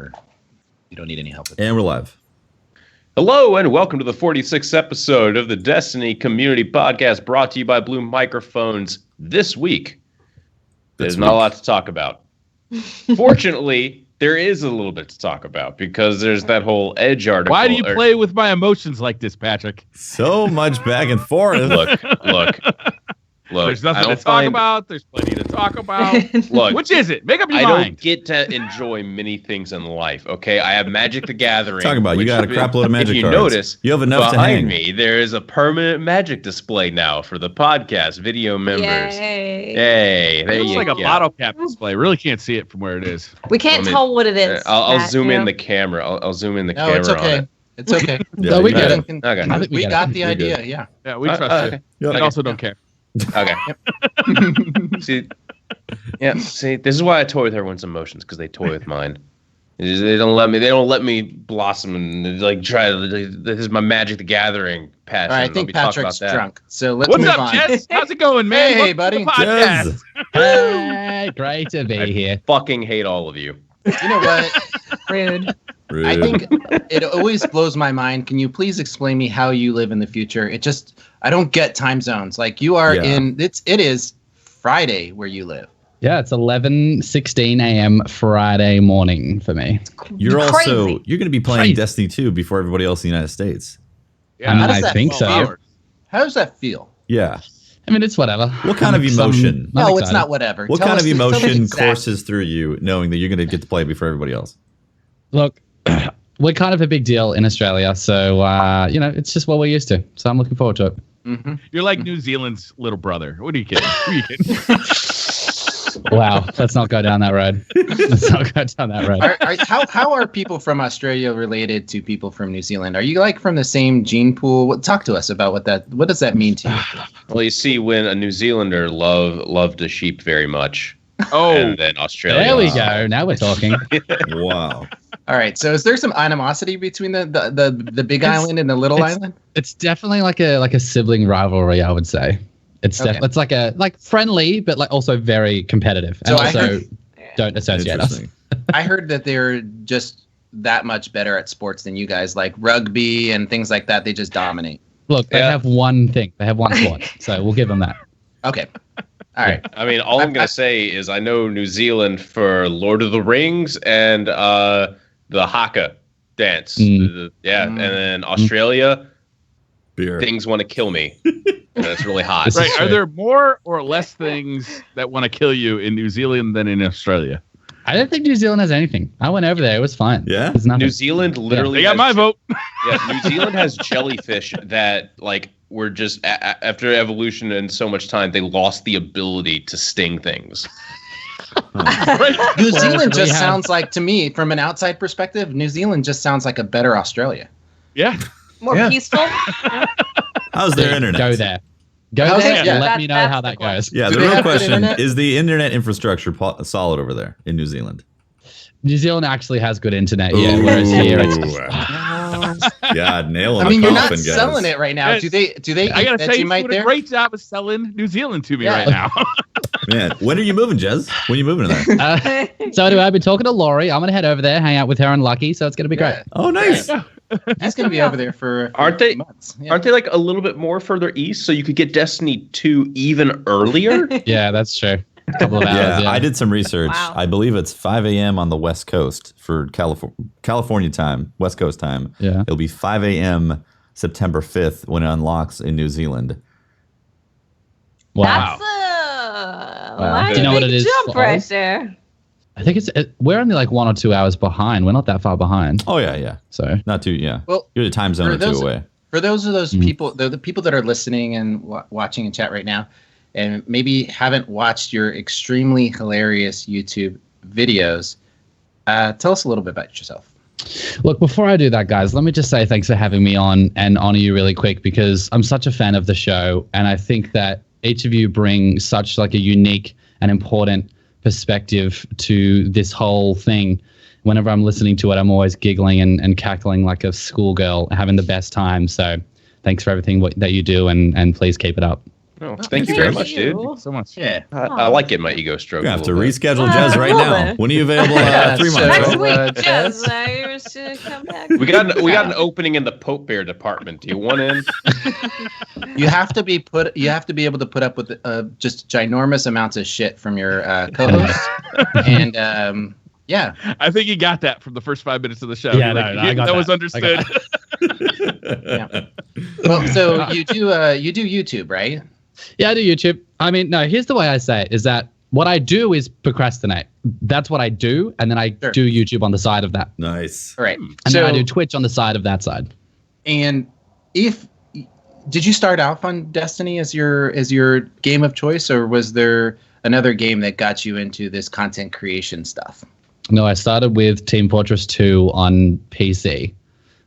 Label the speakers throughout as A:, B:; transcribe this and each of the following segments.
A: whatever. You don't need any help with that.
B: And we're live.
C: Hello and welcome to the 46th episode of the Destiny Community Podcast, brought to you by Blue Microphones. This week, there's not a lot to talk about. Fortunately, there is a little bit to talk about because there's that whole Edge article.
D: Why do you play with my emotions like this, Patrick?
B: So much back and forth.
C: Look.
D: There's nothing to talk about. There's plenty to talk about.
C: Look,
D: which is it? Make up your
C: mind.
D: mind.
C: I don't get to enjoy many things in life, okay? I have Magic the Gathering.
B: Talk about you got a crap load of Magic
C: cards. If you
B: cards.
C: notice,
B: you have enough to hang.
C: behind me, there is a permanent Magic display now for the podcast video members.
E: Yay!
C: There
D: it looks like a bottle cap display. Really can't see it from where it is.
E: We can't tell what it is.
C: I'll zoom in the camera. I'll zoom in the camera.
A: It's okay.
C: On it.
A: It's okay.
B: Yeah,
D: we get it.
C: Okay.
A: We got the idea. Yeah.
D: Yeah, we trust you.
B: Yep.
D: I also don't care.
C: Okay. See, this is why I toy with everyone's emotions, because they toy with mine. They don't let me blossom and like try to. This is my Magic the Gathering passion.
A: All right, I think Patrick's drunk, so let's
D: What's
A: move
D: up,
A: on.
D: Jez? How's it going, man?
A: Hey, buddy.
D: Podcast.
F: Hey, great to be
C: I
F: here.
C: fucking hate all of you.
A: You know what?
E: Rude.
A: I think it always blows my mind. Can you please explain me how you live in the future? I don't get time zones. Like you are it is Friday where you live.
F: Yeah, it's 11:16 a.m. Friday morning for me.
B: You're
E: crazy.
B: going to be playing Destiny 2 before everybody else in the United States.
D: Yeah,
F: I mean,
A: How does
F: I
A: that
F: think
A: feel?
F: so.
A: How does that feel?
B: Yeah.
F: I mean, it's whatever.
B: What kind of emotion?
A: No, it's not whatever.
B: What
A: Tell
B: kind
A: us-
B: of
A: tell me
B: emotion
A: exactly.
B: courses through you knowing that you're going to get to play before everybody else?
F: Look, we're kind of a big deal in Australia, so it's just what we're used to. So I'm looking forward to it.
A: Mm-hmm.
D: You're like New Zealand's little brother. What are you kidding? Who are you kidding?
F: Wow, let's not go down that road. Let's not go down that road.
A: How are people from Australia related to people from New Zealand? Are you like from the same gene pool? Talk to us about what does that mean to you?
C: Well, you see, when a New Zealander loved a sheep very much, and then Australia.
F: There we go. Now we're talking.
B: Wow.
A: All right. So is there some animosity between the big island and the little island?
F: It's definitely like a sibling rivalry, I would say. It's
A: Okay.
F: it's like friendly, but like also very competitive, and
A: So I
F: also
A: heard-
F: don't associate us.
B: Interesting.
A: I heard that they're just that much better at sports than you guys, like rugby and things like that. They just dominate.
F: Look, they have one thing. They have one sport, so we'll give them that.
A: Okay. All right.
C: I mean, all I'm going to say is I know New Zealand for Lord of the Rings and the haka dance. And then Australia,
B: Beer.
C: things want to kill me. And it's really hot.
F: This is
D: Right? Are
F: true.
D: there more or less things that want to kill you in New Zealand than in Australia?
F: I don't think New Zealand has anything. I went over there; it was fine.
B: Yeah?
F: There's nothing.
C: New Zealand literally
D: They got my vote.
C: Yeah, New Zealand has jellyfish that like were just after evolution and so much time, they lost the ability to sting things.
A: New Zealand
F: we
A: just
F: have-
A: sounds like, to me, from an outside perspective, New Zealand just sounds like a better Australia.
D: Yeah.
E: More peaceful.
B: How's their internet?
F: Go there. Go
A: How's
F: there
A: it?
F: and
A: Yeah.
F: let me know
E: That's
F: how
E: the
F: that goes.
B: Yeah,
A: Do
B: the
A: they
B: real
A: have good
B: question
A: internet?
B: is the internet infrastructure solid over there in New Zealand?
F: New Zealand actually has good internet, yeah. Whereas here, it's
B: God, nailing
A: I mean,
B: the
A: you're not
B: coffin, guys.
A: selling it right now.
D: Yes.
A: Do they
D: I gotta say,
A: you
D: you're
A: might
D: doing a
A: there?
D: great job of selling New Zealand to me
A: Yeah.
D: right now.
B: Man, when are you moving, Jez? When are you moving to there?
F: so anyway, I've been talking to Laurie. I'm gonna head over there, hang out with her and Lucky, so it's gonna be great.
B: Oh, nice.
A: He's going to be over there for
C: Aren't they?
A: months. Yeah.
C: Aren't they like a little bit more further east, so you could get Destiny 2 even earlier?
F: Yeah, that's true. A couple of hours.
B: Yeah, I did some research.
E: Wow.
B: I believe it's 5 a.m. on the West Coast for California time, West Coast time.
F: Yeah.
B: It'll be 5 a.m. September 5th when it unlocks in New Zealand.
F: Wow.
E: That's
F: Do you know what it is
E: jump
F: for
E: right
F: us?
E: there.
F: I think we're only like 1 or 2 hours behind. We're not that far behind.
B: Oh, yeah.
F: So
B: Not too, yeah.
A: Well,
B: You're the time zone
A: for
B: or two
A: those-
B: away.
A: For those people, the people that are listening and watching in chat right now, and maybe haven't watched your extremely hilarious YouTube videos, tell us a little bit about yourself.
F: look, before I do that, guys, let me just say thanks for having me on and honor you really quick because I'm such a fan of the show. And I think that each of you bring such like a unique and important perspective to this whole thing. Whenever I'm listening to it, I'm always giggling and cackling like a schoolgirl, having the best time. So thanks for everything that you do, and please keep it up.
C: Oh, thank you very much, dude.
D: So much.
A: Yeah.
C: I like getting my ego stroked.
B: You're gonna have to
C: a little bit.
B: reschedule Jez right now. When are you available? 3 months.
E: Next
A: So,
E: week,
A: Jez?
E: Jez, you should come back.
C: We got an opening in the Pope Bear department. Do you want in?
A: You have to be able to put up with just ginormous amounts of shit from your co-host. And yeah.
D: I think he got that from the first 5 minutes of the show.
F: Yeah,
D: Like,
F: I got
D: was
F: that.
D: understood.
A: Yeah. Well, so you do YouTube, right?
F: Yeah, I do YouTube. I mean, no, here's the way I say it, is that what I do is procrastinate. That's what I do. And then I do YouTube on the side of that.
B: Nice.
A: All right.
F: And
A: So
F: then I do Twitch on the side of that side.
A: and did you start off on Destiny as your game of choice, or was there another game that got you into this content creation stuff?
F: No, I started with Team Fortress 2 on PC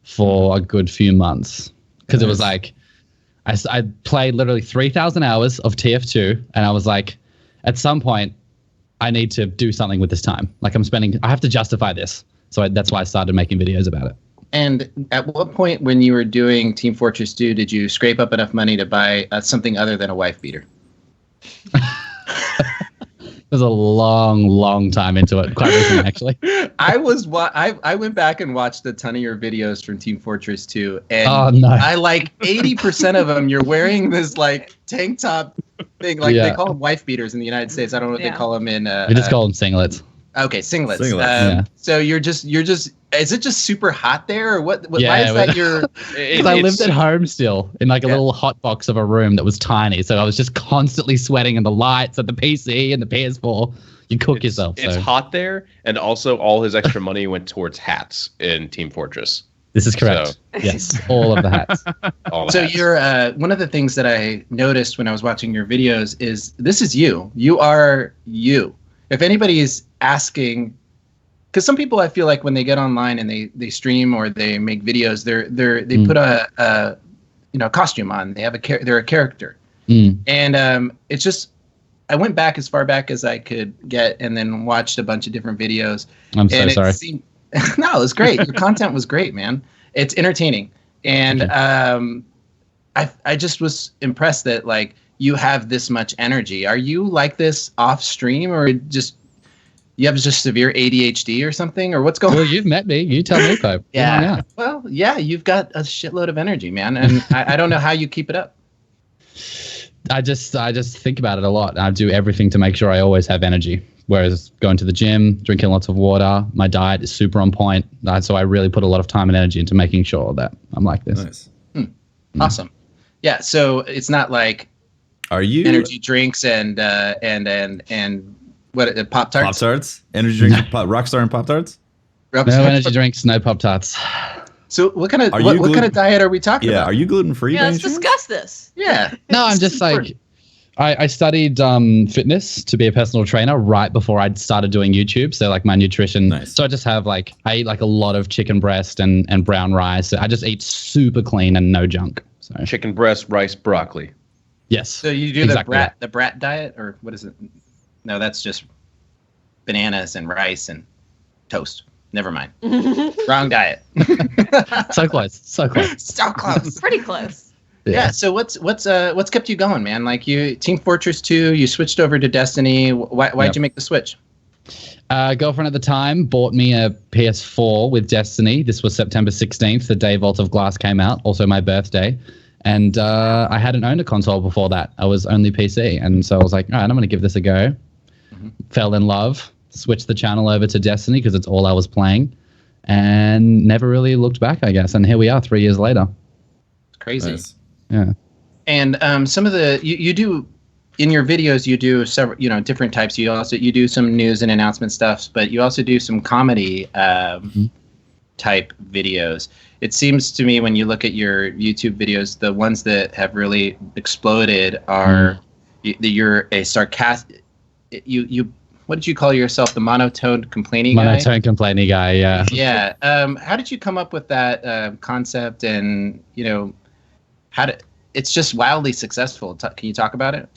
F: for a good few months because it was like I played literally 3,000 hours of TF2, and I was like, at some point, I need to do something with this time. Like I have to justify this. So that's why I started making videos about it.
A: And at what point when you were doing Team Fortress 2 did you scrape up enough money to buy something other than a wife beater?
F: It was a long time into it, quite recently, actually.
A: I went back and watched a ton of your videos from Team Fortress 2, and
F: Oh, no.
A: I like 80% of them. You're wearing this like tank top thing, like they call them wife beaters in the United States. I don't know what they call them in.
F: We just call them singlets.
A: Okay, singlets.
B: Yeah.
A: So you're just. Is it just super hot there, or what?
F: Yeah,
A: why is that your?
F: Because I lived at home still in like a little hot box of a room that was tiny, so I was just constantly sweating in the lights at the PC and the PS4. You cook yourself.
C: It's hot there, and also all his extra money went towards hats in Team Fortress.
F: This is correct. Yes, all of the hats.
C: All the
A: So
C: hats.
A: you're one of the things that I noticed when I was watching your videos is this is you. You are you. If anybody is asking, because some people I feel like when they get online and they stream or they make videos, they put a costume on. They have they're a character, and it's just I went back as far back as I could get and then watched a bunch of different videos.
F: I'm so sorry.
A: No, it was great. Your content was great, man. It's entertaining, and I just was impressed that like you have this much energy. Are you like this off stream, or just you have just severe ADHD or something, or what's going on?
F: Well, you've met me. You tell me, Pope.
A: Yeah. Well, yeah, you've got a shitload of energy, man, and I don't know how you keep it up.
F: I just think about it a lot. I do everything to make sure I always have energy. Whereas going to the gym, drinking lots of water, my diet is super on point. So I really put a lot of time and energy into making sure that I'm like this.
B: Nice.
A: Awesome. Yeah. So it's not like
B: Are you
A: energy drinks and what Pop Tarts?
B: Pop Tarts? Energy drinks, Rockstar and Pop Tarts?
F: No energy drinks, no Pop Tarts.
A: So what kind of what kind of diet are we talking about?
B: Are you gluten free?
E: Yeah, let's discuss this.
A: Yeah.
F: No, I'm just like, I studied fitness to be a personal trainer right before I started doing YouTube. So like my nutrition.
B: Nice.
F: So I just have I eat like a lot of chicken breast and brown rice. I just eat super clean and no junk. So
C: Chicken breast, rice, broccoli.
F: yes.
A: So you do
F: exactly
A: the brat diet, or what is it? No, that's just bananas and rice and toast. Never mind. Wrong diet.
F: So close. So close.
A: So close.
E: Pretty close.
A: Yeah. So what's kept you going, man? Like you Team Fortress 2, you switched over to Destiny. Why'd you make the switch?
F: Girlfriend at the time bought me a PS4 with Destiny. This was September 16th, the day Vault of Glass came out, also my birthday. And I hadn't owned a console before that. I was only PC. And so I was like, all right, I'm going to give this a go. Fell in love, switched the channel over to Destiny because it's all I was playing, and never really looked back, I guess. And here we are 3 years later.
A: It's crazy.
B: Nice.
F: Yeah.
A: And some of the you do in your videos, you do several different types. You do some news and announcement stuff, but you also do some comedy type videos. It seems to me when you look at your YouTube videos, the ones that have really exploded are you're a sarcastic. You what did you call yourself? The monotone complaining guy?
F: Monotone complaining guy, yeah.
A: Yeah. How did you come up with that concept? And it's just wildly successful. Can you talk about it?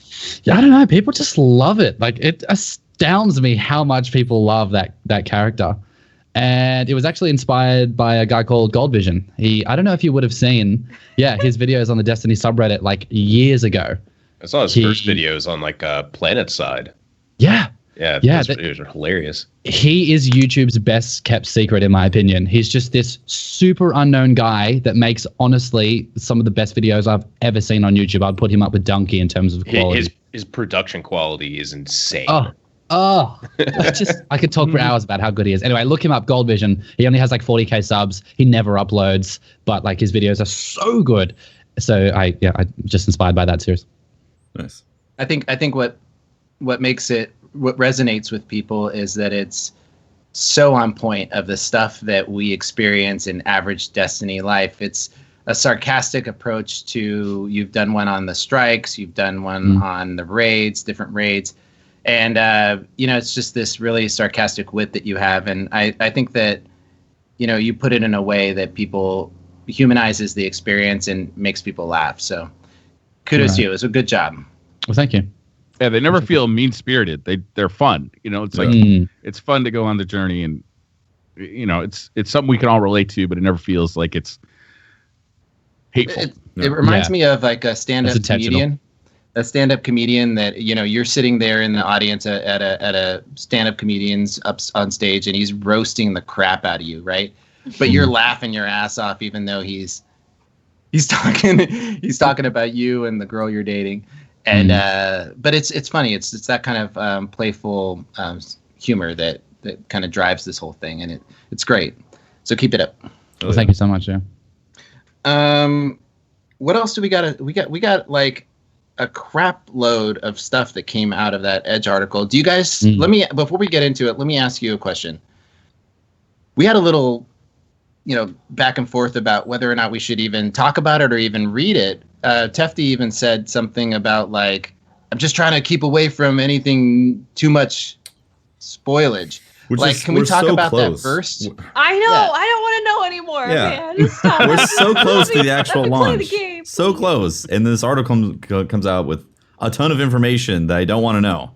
F: Yeah, I don't know. People just love it. Like, it astounds me how much people love that character. And it was actually inspired by a guy called Goldvision. I don't know if you would have seen, his videos on the Destiny subreddit like years ago.
C: I saw his first videos on like Planet Side.
F: Yeah.
C: Yeah, those videos are hilarious.
F: He is YouTube's best kept secret, in my opinion. He's just this super unknown guy that makes, honestly, some of the best videos I've ever seen on YouTube. I'd put him up with Donkey in terms of quality.
C: His production quality is insane.
F: I could talk for hours about how good he is. Anyway, look him up, Gold Vision. He only has like 40K subs. He never uploads, but like his videos are so good. So I'm just inspired by that series.
B: Nice.
A: I think what resonates with people is that it's so on point of the stuff that we experience in average Destiny life. It's a sarcastic approach to, you've done one on the strikes, you've done one on the raids, different raids. And, it's just this really sarcastic wit that you have. And I think that, you put it in a way that people humanizes the experience and makes people laugh. So kudos to you. It's a good job.
F: Well, thank you.
D: Yeah, they never feel mean-spirited. They're fun. It's like it's fun to go on the journey, and it's something we can all relate to, but it never feels like it's hateful.
A: It reminds me of like a stand-up comedian. A stand-up comedian that you're sitting there in the audience at a stand-up comedian's up on stage, and he's roasting the crap out of you, right? But you're laughing your ass off, even though he's talking about you and the girl you're dating. And but it's funny. It's that kind of playful humor that kind of drives this whole thing, and it's great. So keep it up.
F: Well, thank you so much. Yeah.
A: What else do we got? We got like a crap load of stuff that came out of that Edge article. Do you guys? Before we get into it, let me ask you a question. We had a little, back and forth about whether or not we should even talk about it or even read it. Tefty even said something about like, I'm just trying to keep away from anything too much spoilage. Can we talk about that first?
E: I know. Yeah. I don't want to know anymore.
B: Yeah.
E: Man. Stop.
B: We're so close to the actual launch. So close. And this article comes out with a ton of information that I don't want to know.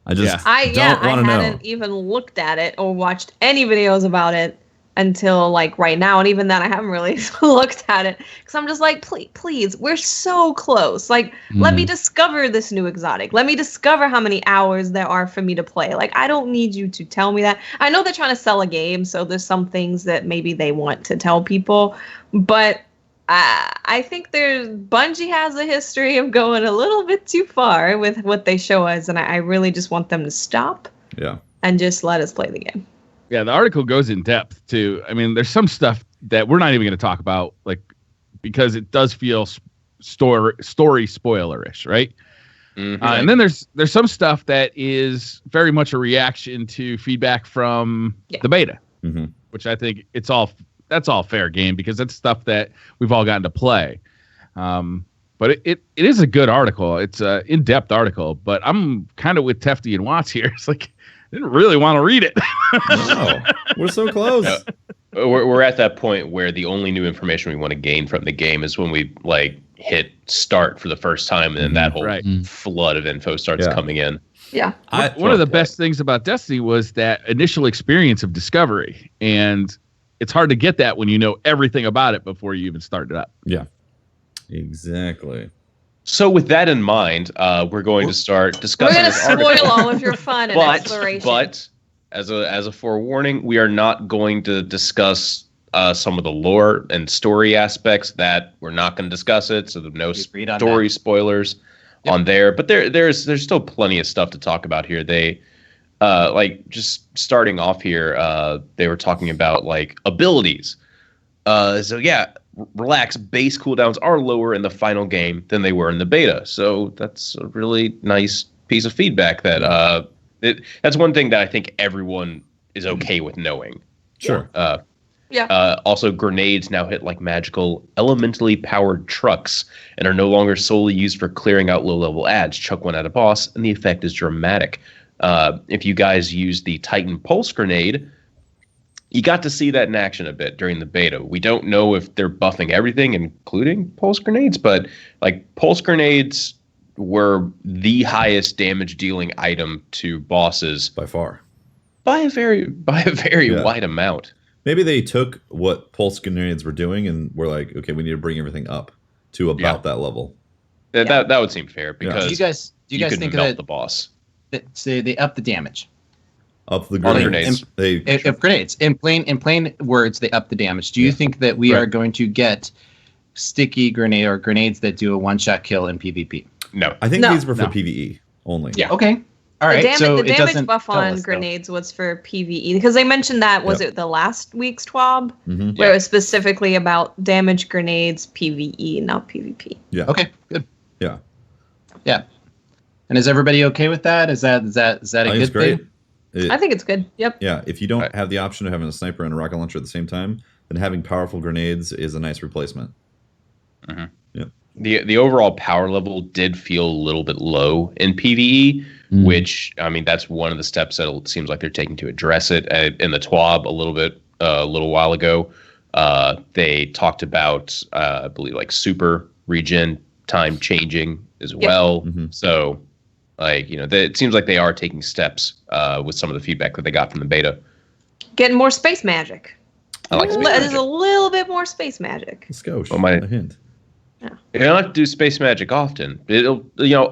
B: I just don't want to know.
E: I hadn't even looked at it or watched any videos about it until like right now, and even then I haven't really looked at it because I'm just like, please, we're so close. Like, let me discover this new exotic. Let me discover how many hours there are for me to play. Like, I don't need you to tell me that. I know they're trying to sell a game, so there's some things that maybe they want to tell people, but I think Bungie has a history of going a little bit too far with what they show us, and I really just want them to stop.
B: Yeah.
E: And just let us play the game.
D: Yeah, the article goes in depth too. I mean, there's some stuff that we're not even going to talk about, like, because it does feel story spoilerish, right? And then there's some stuff that is very much a reaction to feedback from the beta, which I think that's all fair game because that's stuff that we've all gotten to play. But it is a good article. It's an in-depth article, but I'm kind of with Tefty and Watts here. It's like, I didn't really want to read it.
B: No, we're so close.
C: We're at that point where the only new information we want to gain from the game is when we like hit start for the first time, and then that whole flood of info starts coming in.
E: Yeah.
D: One of the best things about Destiny was that initial experience of discovery, and it's hard to get that when you know everything about it before you even start it up.
B: Yeah, exactly.
C: So with that in mind, we're going to start discussing.
E: We're going to spoil all of your fun and exploration.
C: But as a forewarning, we are not going to discuss some of the lore and story aspects. That we're not going to discuss it. So there's no story spoilers on there. But there's still plenty of stuff to talk about here. They like just starting off here. They were talking about like abilities. So yeah. Relax, base cooldowns are lower in the final game than they were in the beta. So that's a really nice piece of feedback that that's one thing that I think everyone is okay with knowing.
B: Sure.
C: Also, grenades now hit like magical, elementally powered trucks and are no longer solely used for clearing out low-level ads. Chuck one at a boss, and the effect is dramatic. If you guys use the Titan Pulse Grenade, you got to see that in action a bit during the beta. We don't know if they're buffing everything, including pulse grenades, but like pulse grenades were the highest damage dealing item to bosses
B: by far,
C: by a very wide amount.
B: Maybe they took what pulse grenades were doing and were like, okay, we need to bring everything up to about that level.
C: That would seem fair because
A: do you guys
C: could
A: think
C: melt
A: that
C: the boss?
A: Say they up the damage.
B: Up the
C: grenades.
A: Grenades. In plain words, they up the damage. Do you think that we are going to get sticky grenade or grenades that do a one-shot kill in PvP?
C: No.
B: I think these were for PvE only.
A: Yeah. Okay. All right.
E: The damage buff on grenades was for PvE because they mentioned that it the last week's TWAB where it was specifically about damage grenades PvE, not PvP.
B: Yeah.
A: Okay. Good.
B: Yeah.
A: Yeah. And is everybody okay with that? Is that a good thing?
E: I think it's good. Yep.
B: Yeah. If you don't have the option of having a sniper and a rocket launcher at the same time, then having powerful grenades is a nice replacement.
C: Mm-hmm.
B: Yeah.
C: The overall power level did feel a little bit low in PvE, which I mean that's one of the steps that it seems like they're taking to address it. In the TWAB a little while ago, they talked about I believe like super regen time changing as well. Mm-hmm. So like it seems like they are taking steps with some of the feedback that they got from the beta.
E: Getting more space magic.
C: I like space magic.
E: There's a little bit more space magic.
B: Let's go.
C: A
B: hint.
C: You don't have to do space magic often.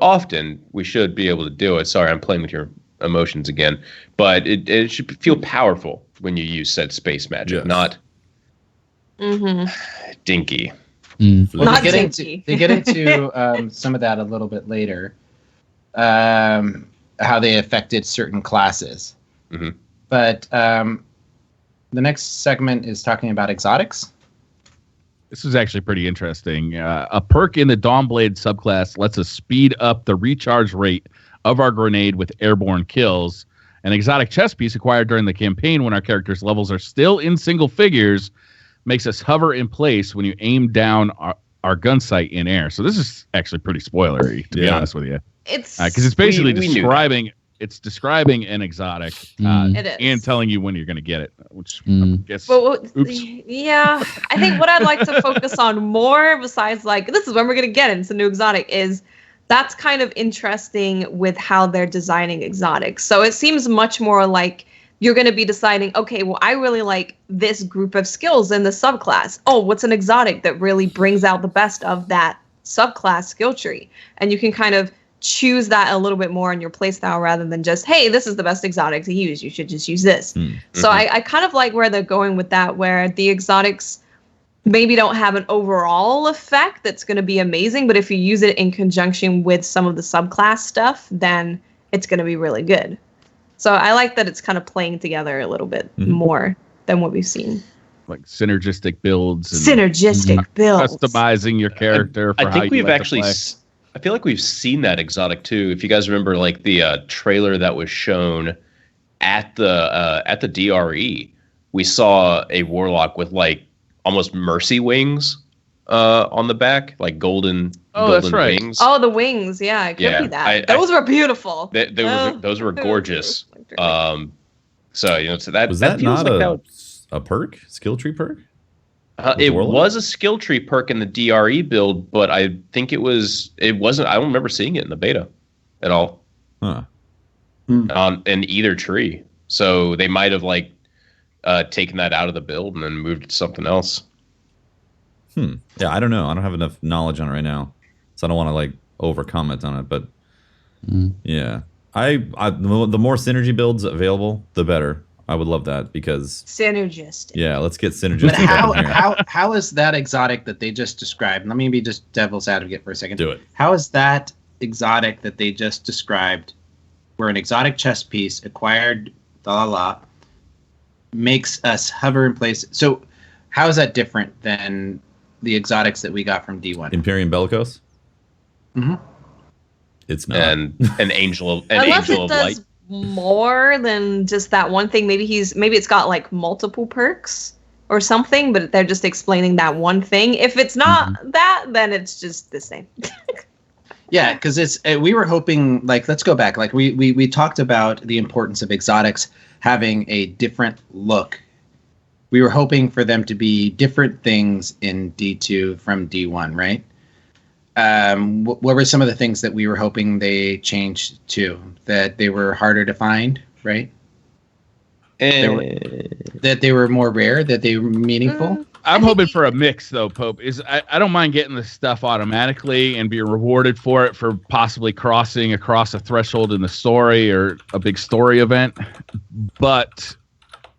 C: Often we should be able to do it. Sorry, I'm playing with your emotions again. But it should feel powerful when you use said space magic, not dinky.
A: Well,
E: not
A: they
E: dinky.
A: They get into some of that a little bit later, how they affected certain classes.
C: Mm-hmm.
A: But the next segment is talking about exotics.
D: This is actually pretty interesting. A perk in the Dawnblade subclass lets us speed up the recharge rate of our grenade with airborne kills. An exotic chest piece acquired during the campaign when our character's levels are still in single figures makes us hover in place when you aim down our gun sight in air. So this is actually pretty spoilery, to be honest with you.
E: It's
D: because it's basically describing an exotic and telling you when you're going to get it, which I guess.
E: Yeah, I think what I'd like to focus on more, besides like this is when we're going to get it, it's a new exotic, is that's kind of interesting with how they're designing exotics. So it seems much more like you're going to be deciding, okay, well, I really like this group of skills in the subclass. Oh, what's an exotic that really brings out the best of that subclass skill tree? And you can kind of choose that a little bit more in your playstyle rather than just, hey, this is the best exotic to use. You should just use this. Mm-hmm. So I kind of like where they're going with that, where the exotics maybe don't have an overall effect that's going to be amazing, but if you use it in conjunction with some of the subclass stuff, then it's going to be really good. So I like that it's kind of playing together a little bit more than what we've seen.
D: Like synergistic builds.
E: Builds.
D: Customizing your character for
C: I think
D: how
C: we've
D: like
C: actually... I feel like we've seen that exotic too. If you guys remember, like the trailer that was shown at the DRE, we saw a warlock with like almost mercy wings on the back, like golden wings.
E: Oh, the wings, yeah, it could be that. Those were beautiful.
C: Those were gorgeous. So so that
B: was that
C: feels
B: not
C: like
B: a perk, skill tree perk.
C: It was a skill tree perk in the DRE build, but I think it wasn't. I don't remember seeing it in the beta at all.
B: Huh.
C: In either tree. So they might have like taken that out of the build and then moved it to something else.
B: Yeah, I don't know. I don't have enough knowledge on it right now, so I don't want to like over comment on it. But yeah, the more synergy builds available, the better. I would love that because
E: synergistic.
B: Yeah, let's get synergistic.
A: But how is that exotic that they just described? Let me be just devil's advocate for a second.
B: Do it.
A: How is that exotic that they just described, where an exotic chess piece acquired, makes us hover in place? So, how is that different than the exotics that we got from D1?
B: Imperium Bellicose.
A: Mm-hmm.
B: It's not.
C: And an angel of light.
E: More than just that one thing. Maybe it's got like multiple perks or something, but they're just explaining that one thing. If it's not that, then it's just the same.
A: Yeah, because we were hoping, like, let's go back. Like we talked about the importance of exotics having a different look. We were hoping for them to be different things in D2 from D1, right? What were some of the things that we were hoping they changed to? That they were harder to find, right? That they were more rare, that they were meaningful?
D: I'm hoping for a mix, though, Pope. I don't mind getting the stuff automatically and being rewarded for it for possibly crossing across a threshold in the story or a big story event. But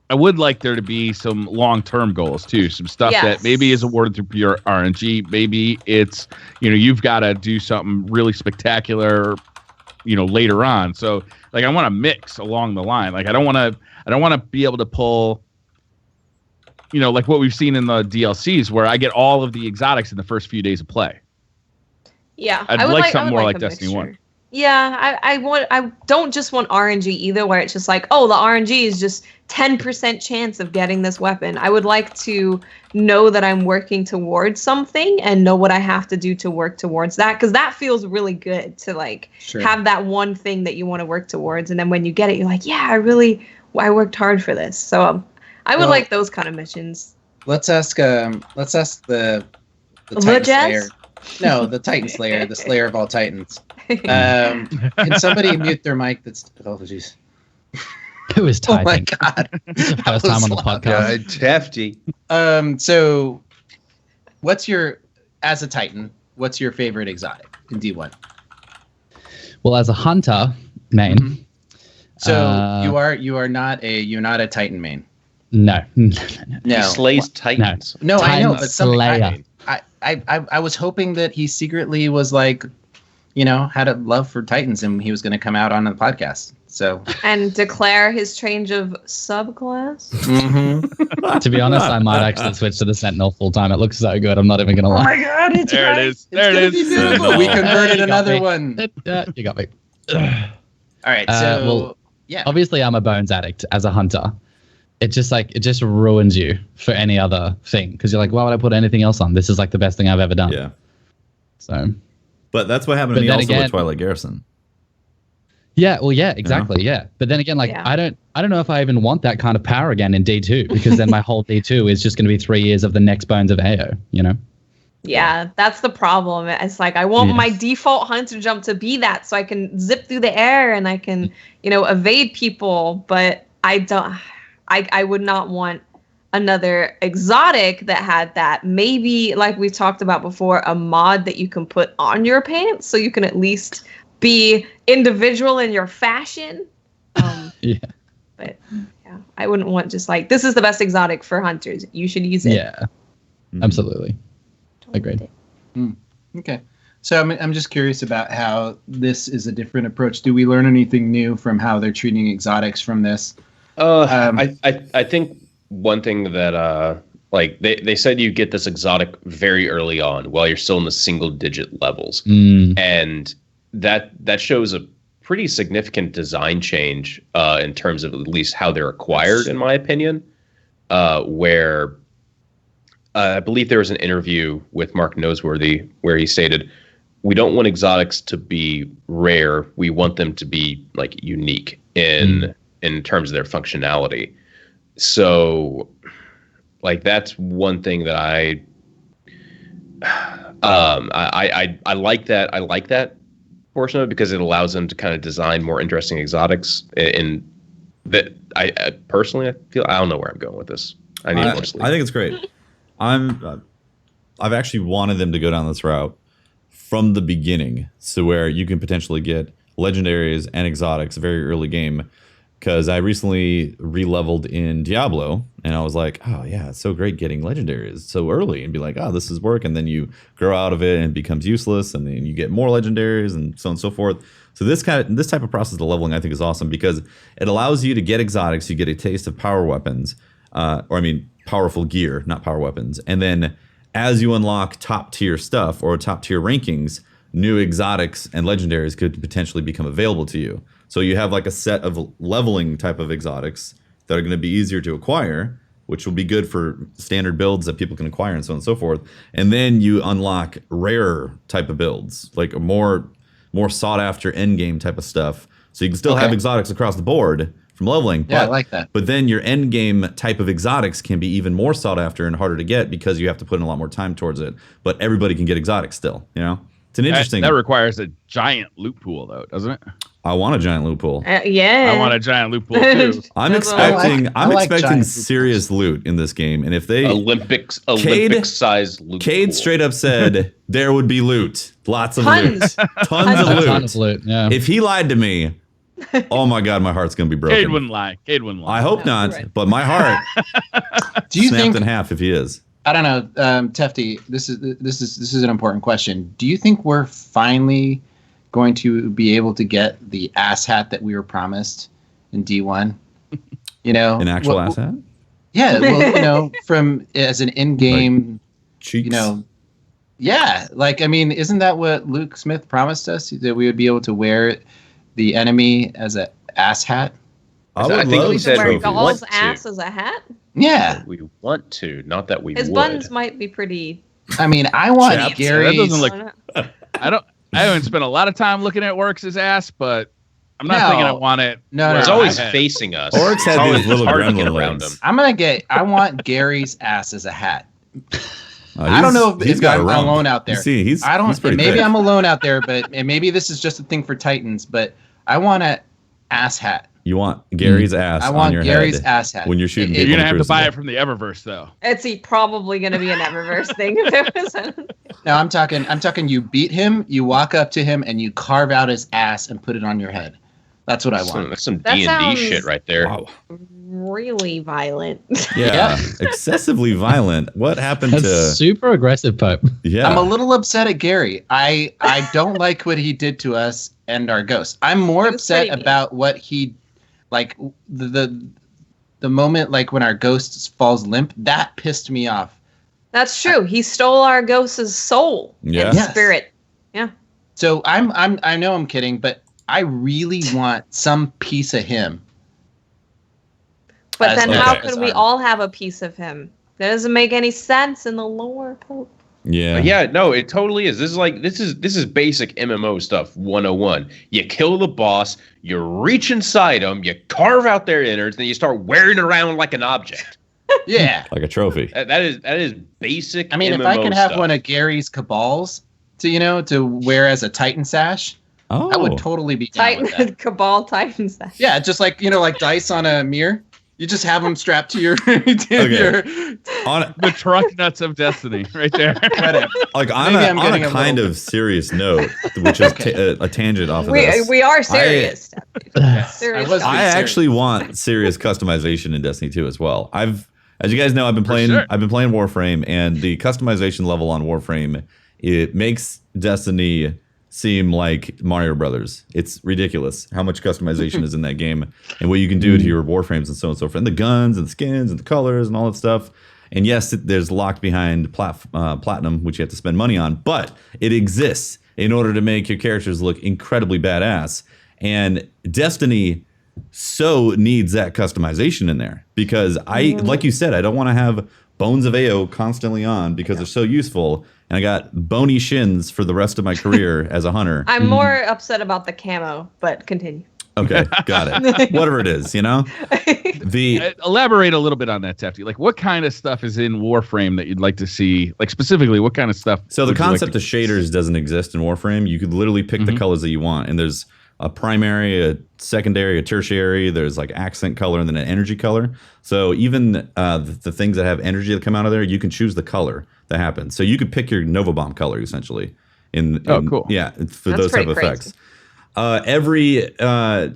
D: I would like there to be some long-term goals, too. Some stuff that maybe is awarded through pure RNG. Maybe it's, you've got to do something really spectacular, later on. So, I want to mix along the line. I don't want to be able to pull, like what we've seen in the DLCs where I get all of the exotics in the first few days of play.
E: Yeah.
D: I'd like something more like Destiny 1.
E: Yeah, I don't just want RNG either, where it's just like, oh, the RNG is just 10% chance of getting this weapon. I would like to know that I'm working towards something and know what I have to do to work towards that, because that feels really good to have that one thing that you want to work towards, and then when you get it, you're like, yeah, I worked hard for this. So I would like those kind of missions.
A: Let's ask the Titan Slayer. No, the Titan Slayer, the Slayer of all Titans. Can somebody mute their mic? Oh, jeez.
F: It was typing.
A: Oh my god!
F: It's the first time on the podcast.
C: Hefty.
A: So, as a Titan, what's your favorite exotic in D1?
F: Well, as a hunter main.
A: Mm-hmm. So you're not a Titan main.
F: No.
C: He slays Titans.
A: No,
F: Titan
A: I know, but
F: Slayer.
A: I was hoping that he secretly was had a love for Titans and he was going to come out on the podcast. So
E: and declare his change of subclass.
A: Mm-hmm.
F: To be honest, I might actually switch to the Sentinel full time. It looks so good. I'm not even going to lie.
A: Oh my god, it's
D: there! It is. There it is.
A: We converted another one.
F: You got me.
A: All right. So
F: obviously, I'm a bones addict as a hunter. It just ruins you for any other thing, because you're like, why would I put anything else on? This is the best thing I've ever done.
B: Yeah.
F: So.
B: But that's what happened to me also with Twilight Garrison.
F: Yeah, well, yeah, exactly, yeah. But then again, I don't know if I even want that kind of power again in D2, because then my whole D2 is just going to be 3 years of the next Bones of AO,
E: Yeah, that's the problem. It's I want my default hunter jump to be that, so I can zip through the air and I can, evade people, but I don't. I would not want another exotic that had that. Maybe, like we've talked about before, a mod that you can put on your pants so you can at least be individual in your fashion.
F: Yeah.
E: But yeah, I wouldn't want just this is the best exotic for hunters. You should use it.
F: Yeah, absolutely. Agreed.
A: Okay. So I'm just curious about how this is a different approach. Do we learn anything new from how they're treating exotics from this?
C: I think one thing that they said you get this exotic very early on while you're still in the single digit levels, and that shows a pretty significant design change in terms of at least how they're acquired, in my opinion. Where I believe there was an interview with Mark Noseworthy where he stated, "We don't want exotics to be rare. We want them to be unique in terms of their functionality." So, that's one thing that I like that. I like that portion of it because it allows them to kind of design more interesting exotics. In that, I personally, I don't know where I'm going with this. I need more sleep.
B: I think it's great. I've actually wanted them to go down this route from the beginning, so where you can potentially get legendaries and exotics very early game. Because I recently re-leveled in Diablo, and I was like, oh yeah, it's so great getting legendaries so early, and be like, oh, this is work, and then you grow out of it and it becomes useless, and then you get more legendaries and so on and so forth. So this type of process of leveling I think is awesome because it allows you to get exotics, you get a taste of power weapons, powerful gear, not power weapons, and then as you unlock top tier stuff or top tier rankings, new exotics and legendaries could potentially become available to you. So you have a set of leveling type of exotics that are going to be easier to acquire, which will be good for standard builds that people can acquire and so on and so forth. And then you unlock rare type of builds, a more sought after end game type of stuff. So you can still have exotics across the board from leveling.
A: Yeah, I like that.
B: But then your end game type of exotics can be even more sought after and harder to get because you have to put in a lot more time towards it. But everybody can get exotics still, It's an interesting.
D: That requires a giant loot pool, though, doesn't it?
B: I want a giant loot pool.
E: Yeah.
D: I want a giant loot pool too.
B: I'm
E: That's what I
B: expecting
A: I like
B: expecting
A: giant loot
B: serious loot in this game, and if they
C: Olympic size loot
B: Cade
C: pool.
B: straight up said there would be loot, lots of
E: Tons.
B: loot, tons of
F: A
B: loot.
F: ton of loot. Yeah.
B: If he lied to me, oh my god, my heart's gonna be broken.
D: Cade wouldn't lie.
B: I hope
E: No,
B: not,
E: you're right.
B: but my heart
A: Do you
B: snapped
A: think?
B: in half if he is.
A: I don't know, Tefty. This is an important question. Do you think we're finally going to be able to get the ass hat that we were promised in D1? You know,
B: An actual ass hat?
A: Yeah, well, you know, from as an in-game,
B: Cheeks.
A: you know, yeah. Like, I mean, isn't that what Luke Smith promised us, that we would be able to wear the enemy as a ass hat?
B: I
C: I
B: would
C: think
B: love
C: he
B: a
C: said
E: Wear
C: we
B: trophy.
C: want
E: Gall's
C: to.
E: ass as a hat?
A: Yeah.
C: We want to, not that we
E: His
C: would.
E: buns might be pretty.
A: I mean, I want
B: Chaps.
A: Gary's.
D: That doesn't look- I haven't spent a lot of time looking at Orcs' ass, but I'm not
A: No.
D: thinking I want it.
A: No,
D: where
A: no,
C: It's
A: no.
C: always
D: I-
C: facing us.
B: Oryx
C: It's
B: had
C: always
B: these little
C: hard to get
B: gremlin
C: around
B: legs.
C: him.
A: I want Gary's ass as a hat.
B: Oh,
A: I don't know if
B: he's got
A: I'm
B: a rump.
A: alone out there.
B: You see, he's pretty
A: maybe
B: thick.
A: I'm alone out there, but and maybe this is just a thing for Titans, but I want a ass hat.
B: You want Gary's ass
A: I
B: on
A: want
B: your
A: Gary's
B: head
A: ass hat.
B: when you're shooting.
D: You're
B: people
D: gonna
B: in
D: have to buy
B: Crucible.
D: it from the Eververse, though.
E: It's probably going to be an Eververse thing if it was.
A: No, I'm talking you beat him, you walk up to him and you carve out his ass and put it on your head. That's what I want.
C: That's some
E: That
C: D&D
E: sounds-
C: shit right there.
B: Wow.
E: Really violent.
B: Yeah, excessively violent. What happened
F: That's
B: to?
F: super aggressive, Pope.
B: Yeah,
A: I'm a little upset at Gary. I don't like what he did to us and our ghost. I'm more
E: It was
A: upset
E: pretty mean.
A: about what he, like the moment like when our ghost falls limp. That pissed me off.
E: That's true. He stole our ghost's soul
B: Yeah.
E: and
A: Yes.
E: spirit.
A: So I know I'm kidding, but I really want some piece of him.
E: But
A: As
E: then
A: okay.
E: how
A: as
E: could we
A: armor.
E: all have a piece of him? That doesn't make any sense in the lore, Pope.
B: yeah.
C: Yeah, no, it totally is. This is basic MMO stuff 101. You kill the boss, you reach inside them, you carve out their innards, then you start wearing it around like an object.
A: Yeah.
B: Like a trophy.
C: That is basic.
A: I mean,
C: MMO
A: if I can have
C: stuff.
A: one of Gary's cabals to wear as a Titan sash,
B: Oh,
A: I would totally be down with that.
E: Titan Cabal Titans.
A: Yeah, just like like dice on a mirror. You just have them strapped to your,
B: on
D: The truck nuts of destiny, right there.
A: whatever.
B: like on
A: Maybe
B: a,
A: I'm
B: on
A: getting
B: a
A: a
B: kind
A: little-
B: of serious note, which is a tangent off of this.
E: We are serious. Serious.
A: I was-
E: stuff.
B: I
A: serious.
B: actually want serious customization in Destiny 2 as well. As you guys know, I've been playing
D: sure.
B: Warframe, and the customization level on Warframe, it makes Destiny seem like Mario Brothers. It's ridiculous how much customization is in that game and what you can do to your Warframes and so on and so forth, and the guns and the skins and the colors and all that stuff. And yes, there's locked behind platinum, which you have to spend money on, but it exists in order to make your characters look incredibly badass. And Destiny so needs that customization in there because like you said, I don't want to have Bones of AO constantly on because they're so useful. And I got bony shins for the rest of my career as a hunter.
E: I'm more upset about the camo, but continue.
B: Okay, got it. Whatever it is,
D: Elaborate a little bit on that, Tefty. Like, what kind of stuff is in Warframe that you'd like to see? Like, specifically, what kind of stuff?
B: So the
D: would you like
B: concept
D: to-
B: of shaders doesn't exist in Warframe. You could literally pick the colors that you want, and there's a primary, a secondary, a tertiary. There's like accent color and then an energy color. So even the things that have energy that come out of there, you can choose the color that happens. So you could pick your Nova Bomb color essentially.
D: Cool.
B: Yeah, for
E: That's
B: those type
E: pretty
B: of
E: crazy.
B: effects.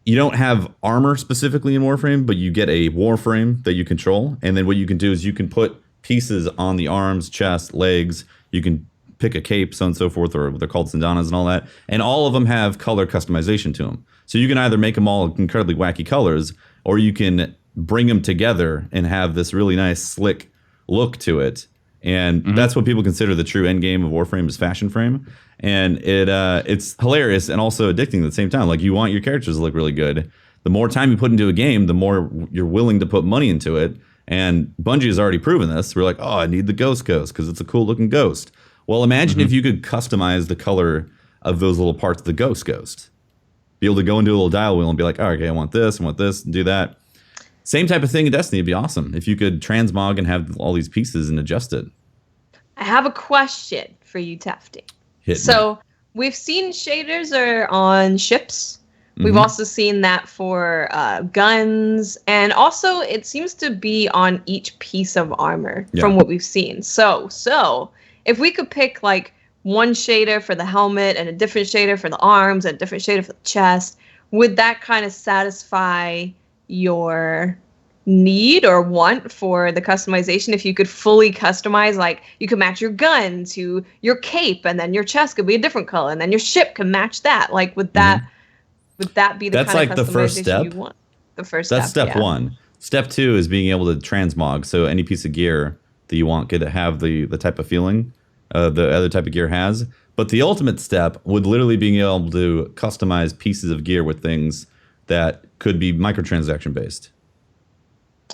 B: You don't have armor specifically in Warframe, but you get a Warframe that you control. And then what you can do is you can put pieces on the arms, chest, legs. You can pick a cape, so on and so forth, or they're called Sandanas and all that. And all of them have color customization to them. So you can either make them all incredibly wacky colors, or you can bring them together and have this really nice, slick look to it. And that's what people consider the true end game of Warframe is fashion frame. And it's hilarious and also addicting at the same time. Like, you want your characters to look really good. The more time you put into a game, the more you're willing to put money into it. And Bungie has already proven this. We're like, oh, I need the ghost because it's a cool looking ghost. Well, imagine if you could customize the color of those little parts of the ghost. Be able to go into a little dial wheel and be like, oh, okay, I want this, and do that. Same type of thing in Destiny would be awesome. If you could transmog and have all these pieces and adjust it.
E: I have a question for you, Tefty.
B: Hit me.
E: So we've seen shaders are on ships, We've also seen that for guns, and also it seems to be on each piece of armor from what we've seen. So if we could pick like one shader for the helmet and a different shader for the arms and a different shader for the chest, would that kind of satisfy your need or want for the customization? If you could fully customize, like you could match your gun to your cape, and then your chest could be a different color, and then your ship can match that. Like, would that be the kind of customization you want? The first step.
B: That's step one. Step two is being able to transmog. So any piece of gear that you want could have the type of feeling the other type of gear has. But the ultimate step would literally being able to customize pieces of gear with things that could be microtransaction based.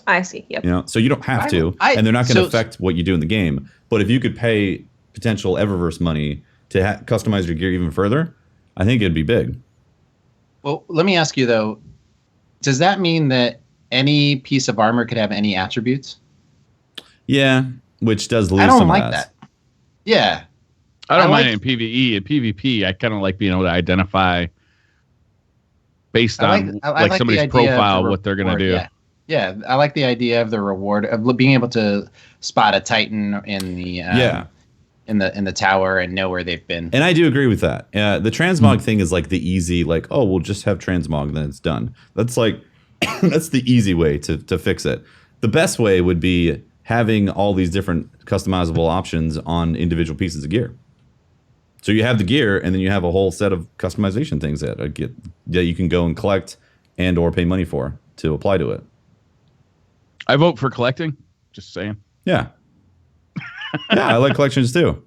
E: I see. Yep.
B: You know, so you don't have to, and they're not going to affect what you do in the game. But if you could pay potential Eververse money to customize your gear even further, I think it'd be big.
A: Well, let me ask you though, does that mean that any piece of armor could have any attributes?
B: Yeah, which does lose
A: I don't
B: some
A: like
B: of
A: that. Yeah.
D: I don't mind it in PvE. In PvP, I kind of like being able to identify based on like somebody's profile what they're going to do.
A: Yeah, I like the idea of the reward of being able to spot a Titan in the in the tower and know where they've been.
B: And I do agree with that. The transmog thing is like the easy, like, oh, we'll just have transmog, then it's done. That's like that's the easy way to fix it. The best way would be having all these different customizable options on individual pieces of gear. So you have the gear, and then you have a whole set of customization things that you can go and collect and or pay money for to apply to it.
D: I vote for collecting. Just saying.
B: Yeah. Yeah, I like collections too.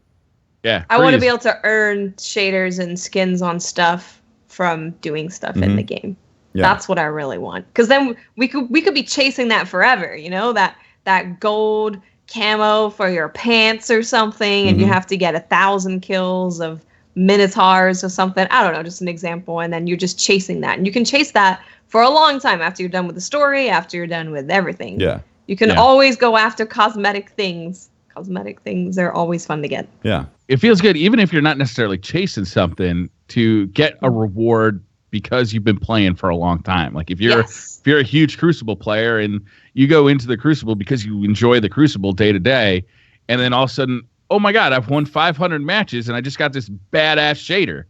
D: Yeah.
E: I want to be able to earn shaders and skins on stuff from doing stuff in the game. Yeah. That's what I really want. Because then we could be chasing that forever. You know, that gold camo for your pants or something, and you have to get 1,000 kills of minotaurs or something. I don't know, just an example. And then you're just chasing that, and you can chase that for a long time after you're done with the story, after you're done with everything.
B: Yeah.
E: You can always go after cosmetic things. Cosmetic things are always fun to get.
B: Yeah.
D: It feels good, even if you're not necessarily chasing something, to get a reward because you've been playing for a long time. Like if you're a huge Crucible player and you go into the Crucible because you enjoy the Crucible day to day, and then all of a sudden, oh my God, I've won 500 matches and I just got this badass shader.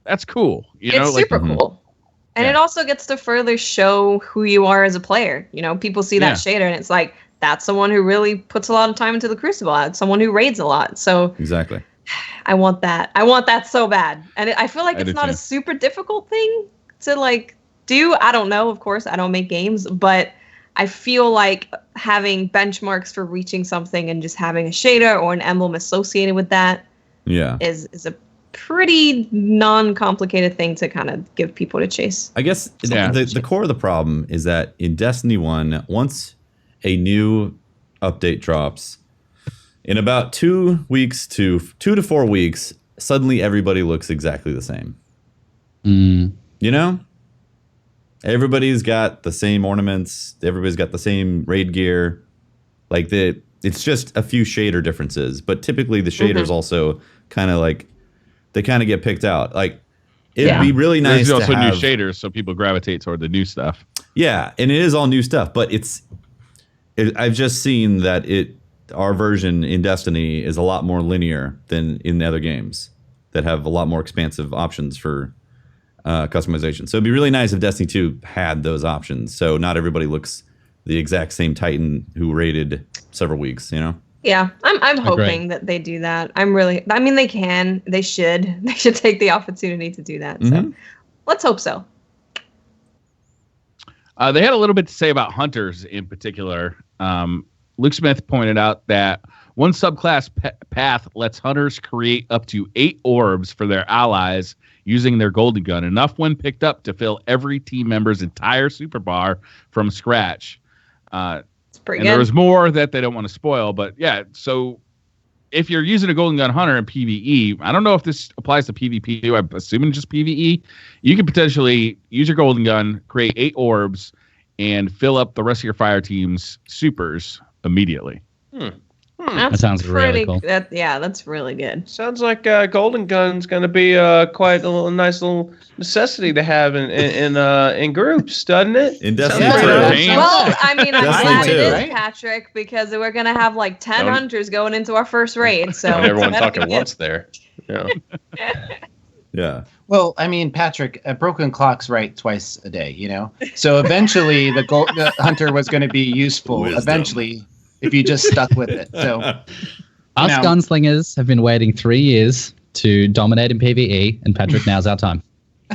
D: That's cool.
E: It's super cool. And it also gets to further show who you are as a player. You know, people see that shader and it's like, that's someone who really puts a lot of time into the Crucible. It's someone who raids a lot. So
B: exactly.
E: I want that. I want that so bad. And I feel like it's not a super difficult thing to like do. I don't know. Of course, I don't make games, but I feel like having benchmarks for reaching something and just having a shader or an emblem associated with that is a pretty non-complicated thing to kind of give people to chase.
B: I guess the core of the problem is that in Destiny 1, once a new update drops, in about 2 weeks to 2 to 4 weeks, suddenly everybody looks exactly the same. You know? Everybody's got the same ornaments. Everybody's got the same raid gear. Like it's just a few shader differences. But typically the shaders also kind of like, they kind of get picked out. Like it'd be really nice
D: to have...
B: There's
D: also new shaders, so people gravitate toward the new stuff.
B: Yeah, and it is all new stuff. But I've just seen that our version in Destiny is a lot more linear than in the other games that have a lot more expansive options for customization. So it'd be really nice if Destiny 2 had those options. So not everybody looks the exact same Titan who raided several weeks, you know?
E: Yeah, I'm hoping that they do that. I mean, they should take the opportunity to do that. So let's hope so.
D: They had a little bit to say about hunters in particular. Luke Smith pointed out that one subclass path lets hunters create up to 8 orbs for their allies using their golden gun, enough when picked up to fill every team member's entire super bar from scratch.
E: It's pretty
D: and
E: good.
D: There was more that they don't want to spoil, but yeah, so if you're using a golden gun hunter in PvE, I don't know if this applies to PvP, I'm assuming just PvE, you could potentially use your golden gun, create 8 orbs, and fill up the rest of your fire team's supers immediately.
E: That
F: sounds really cool.
E: That's really good.
C: Sounds like Golden Gun's going to be quite a nice little necessity to have in groups, doesn't it?
B: In
C: Sounds
B: Destiny
C: pretty
B: 2.
C: nice.
E: Well, I mean, I'm
B: Destiny
E: glad it
B: 2,
E: is,
A: right?
E: Patrick, because we're going to have like 10
C: Don't-
E: hunters going into our first raid. So
C: Don't everyone
E: that'll
C: talk
E: be
C: at
E: good.
C: once there. Yeah.
B: Yeah.
A: Well, I mean, Patrick, a broken clock's right twice a day, you know? So eventually the hunter was going to be useful,
B: Wisdom.
A: eventually, if you just stuck with it. So
F: Us
A: Now-
F: gunslingers have been waiting 3 years to dominate in PvE, and Patrick, now's our time.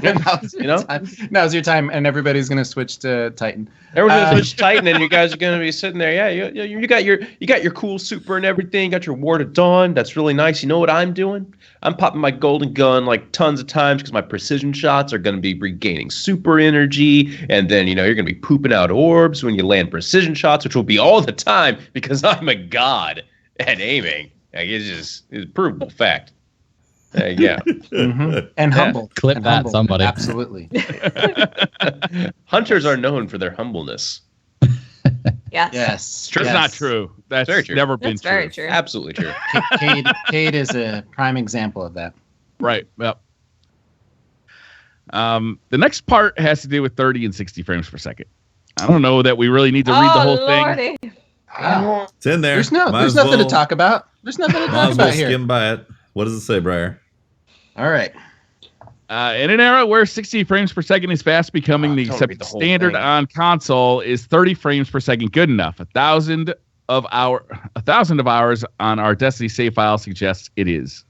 A: now's,
C: You know?
A: now's your time, and everybody's going to switch to Titan.
C: Everyone's gonna switch Titan, and you guys are gonna be sitting there. Yeah, you got your cool super and everything. You got your Ward of Dawn. That's really nice. You know what I'm doing? I'm popping my Golden Gun like tons of times because my precision shots are gonna be regaining super energy, and then you're gonna be pooping out orbs when you land precision shots, which will be all the time because I'm a god at aiming. Like, it's a provable fact. Yeah.
A: Mhm. And humble.
F: Clip
A: and
F: that,
A: humble.
F: somebody.
A: Absolutely.
C: Hunters are known for their humbleness.
E: Yes.
A: Yes.
D: That's
A: yes.
D: not true. That's
C: Very true.
D: never been
E: That's
D: true.
E: very true.
C: Absolutely true.
A: Cade is a prime example of that.
D: Right. Yep. The next part has to do with 30 and 60 frames per second. I don't know that we really need to read the whole thing.
E: Lordy.
B: It's in there.
A: There's
B: Might
A: there's
B: as
A: nothing
B: well-
A: to talk about. There's nothing to
B: Might
A: talk
B: as well
A: about here.
B: skim by it. What does it say, Briar?
A: All right.
D: In an era where 60 frames per second is fast becoming the
C: don't read
D: accepted
C: the whole
D: standard
C: thing.
D: on console, is 30 frames per second good enough? 1,000 of hours on our Destiny save file suggests it is.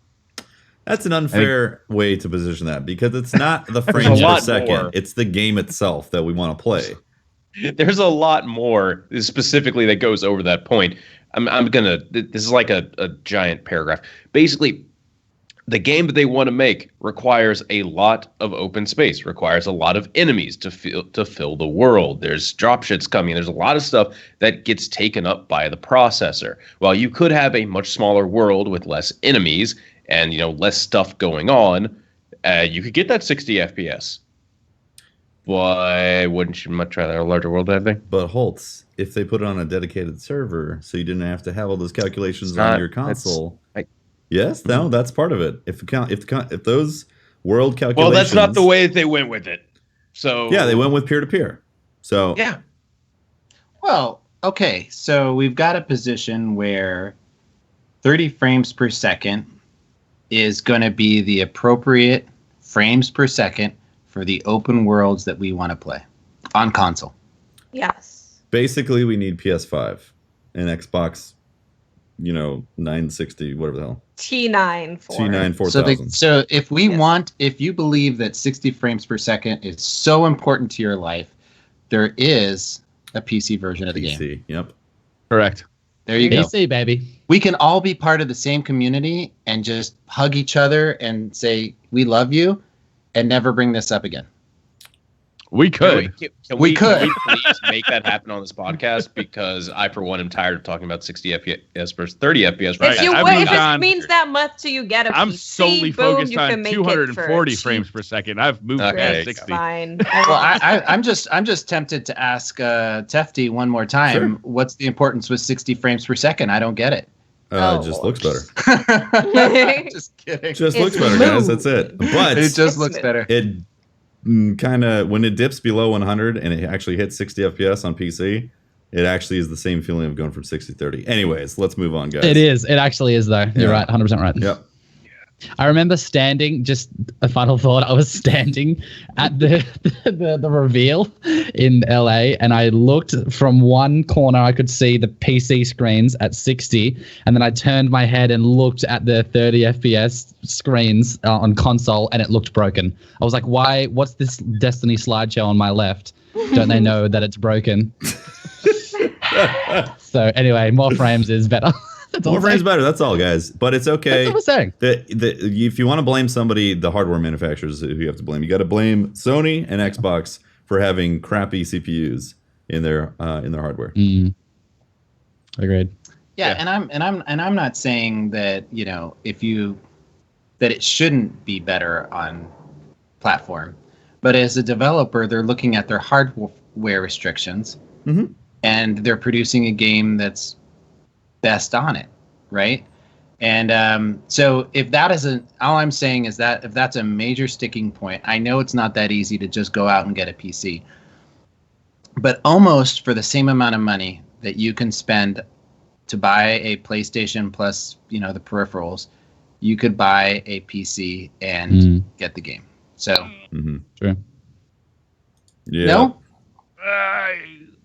B: That's an unfair way to position that because it's not the frames per
C: lot
B: second.
C: more.
B: It's the game itself that we want to play.
C: There's a lot more specifically that goes over that point. This is like a giant paragraph. Basically, the game that they want to make requires a lot of open space, requires a lot of enemies to fill the world. There's dropships coming. There's a lot of stuff that gets taken up by the processor. While you could have a much smaller world with less enemies and less stuff going on, you could get that 60 FPS. Why wouldn't you much rather a larger world, I think?
B: But Holtz, if they put it on a dedicated server, so you didn't have to have all those calculations
C: It's
B: on
C: not-
B: your console.
C: that's-
B: Yes, no, that's part of it. If those world calculations,
C: Well, that's not the way that they went with it. So
B: Yeah, they went with peer to peer. So
C: Yeah.
A: Well, okay. So we've got a position where 30 frames per second is going to be the appropriate frames per second for the open worlds that we want to play on console.
E: Yes.
B: basically, we need PS5 and Xbox. 960, whatever the hell.
E: T9 for
B: T9
A: So,
B: 4000.
A: so if you believe that 60 frames per second is so important to your life, there is a PC version of the game.
B: PC, yep.
D: Correct.
A: There you go.
F: PC, baby.
A: We can all be part of the same community and just hug each other and say, we love you, and never bring this up again.
D: We could.
C: Can
A: We could.
C: Can we please make that happen on this podcast? Because I, for one, am tired of talking about 60 FPS versus 30 FPS.
D: Right.
E: If you
D: I've
E: if
D: moved
E: it
D: on.
E: means that much to you, get a
D: I'm
E: PC.
D: solely
E: boom,
D: focused
E: you can
D: on
E: make it
D: 240
E: for
D: frames per second. I've moved
C: Okay.
D: past
C: It's
D: 60.
E: Fine.
A: Well, I'm just tempted to ask Tefty one more time.
B: Sure.
A: What's the importance with 60 frames per second? I don't get it.
E: Oh,
B: It just
E: Lord.
B: looks better.
A: Just kidding.
B: Just
E: It's
B: looks better, guys.
E: smooth.
B: That's it. But
A: It just looks better.
B: it kind of, when it dips below 100 and it actually hits 60 FPS on PC, it actually is the same feeling of going from 60 to 30. Anyways, let's move on, guys.
F: It is. It actually is, though. You're
B: Yeah.
F: right. 100% right.
B: Yep.
F: I remember standing, just a final thought, I was standing at the reveal in LA, and I looked from one corner, I could see the PC screens at 60, and then I turned my head and looked at the 30 FPS screens on console, and it looked broken. I was like, why? What's this Destiny slideshow on my left? Don't they know that it's broken? So anyway, more frames is better. That's all
B: More
F: I'm
B: frames
F: saying.
B: better. That's all, guys. But it's okay.
F: That's what I'm saying.
B: If you want to blame somebody, the hardware manufacturers who you have to blame. You got to blame Sony and Xbox for having crappy CPUs in their hardware.
F: Agreed.
A: Yeah, and I'm not saying that that it shouldn't be better on platform, but as a developer, they're looking at their hardware restrictions,
B: Mhm.
A: and they're producing a game that's best on it. right? And so if that isn't, all I'm saying is that if that's a major sticking point, I know it's not that easy to just go out and get a PC, but almost for the same amount of money that you can spend to buy a PlayStation plus, the peripherals, you could buy a PC and get the game. So,
F: True.
B: Yeah.
A: No?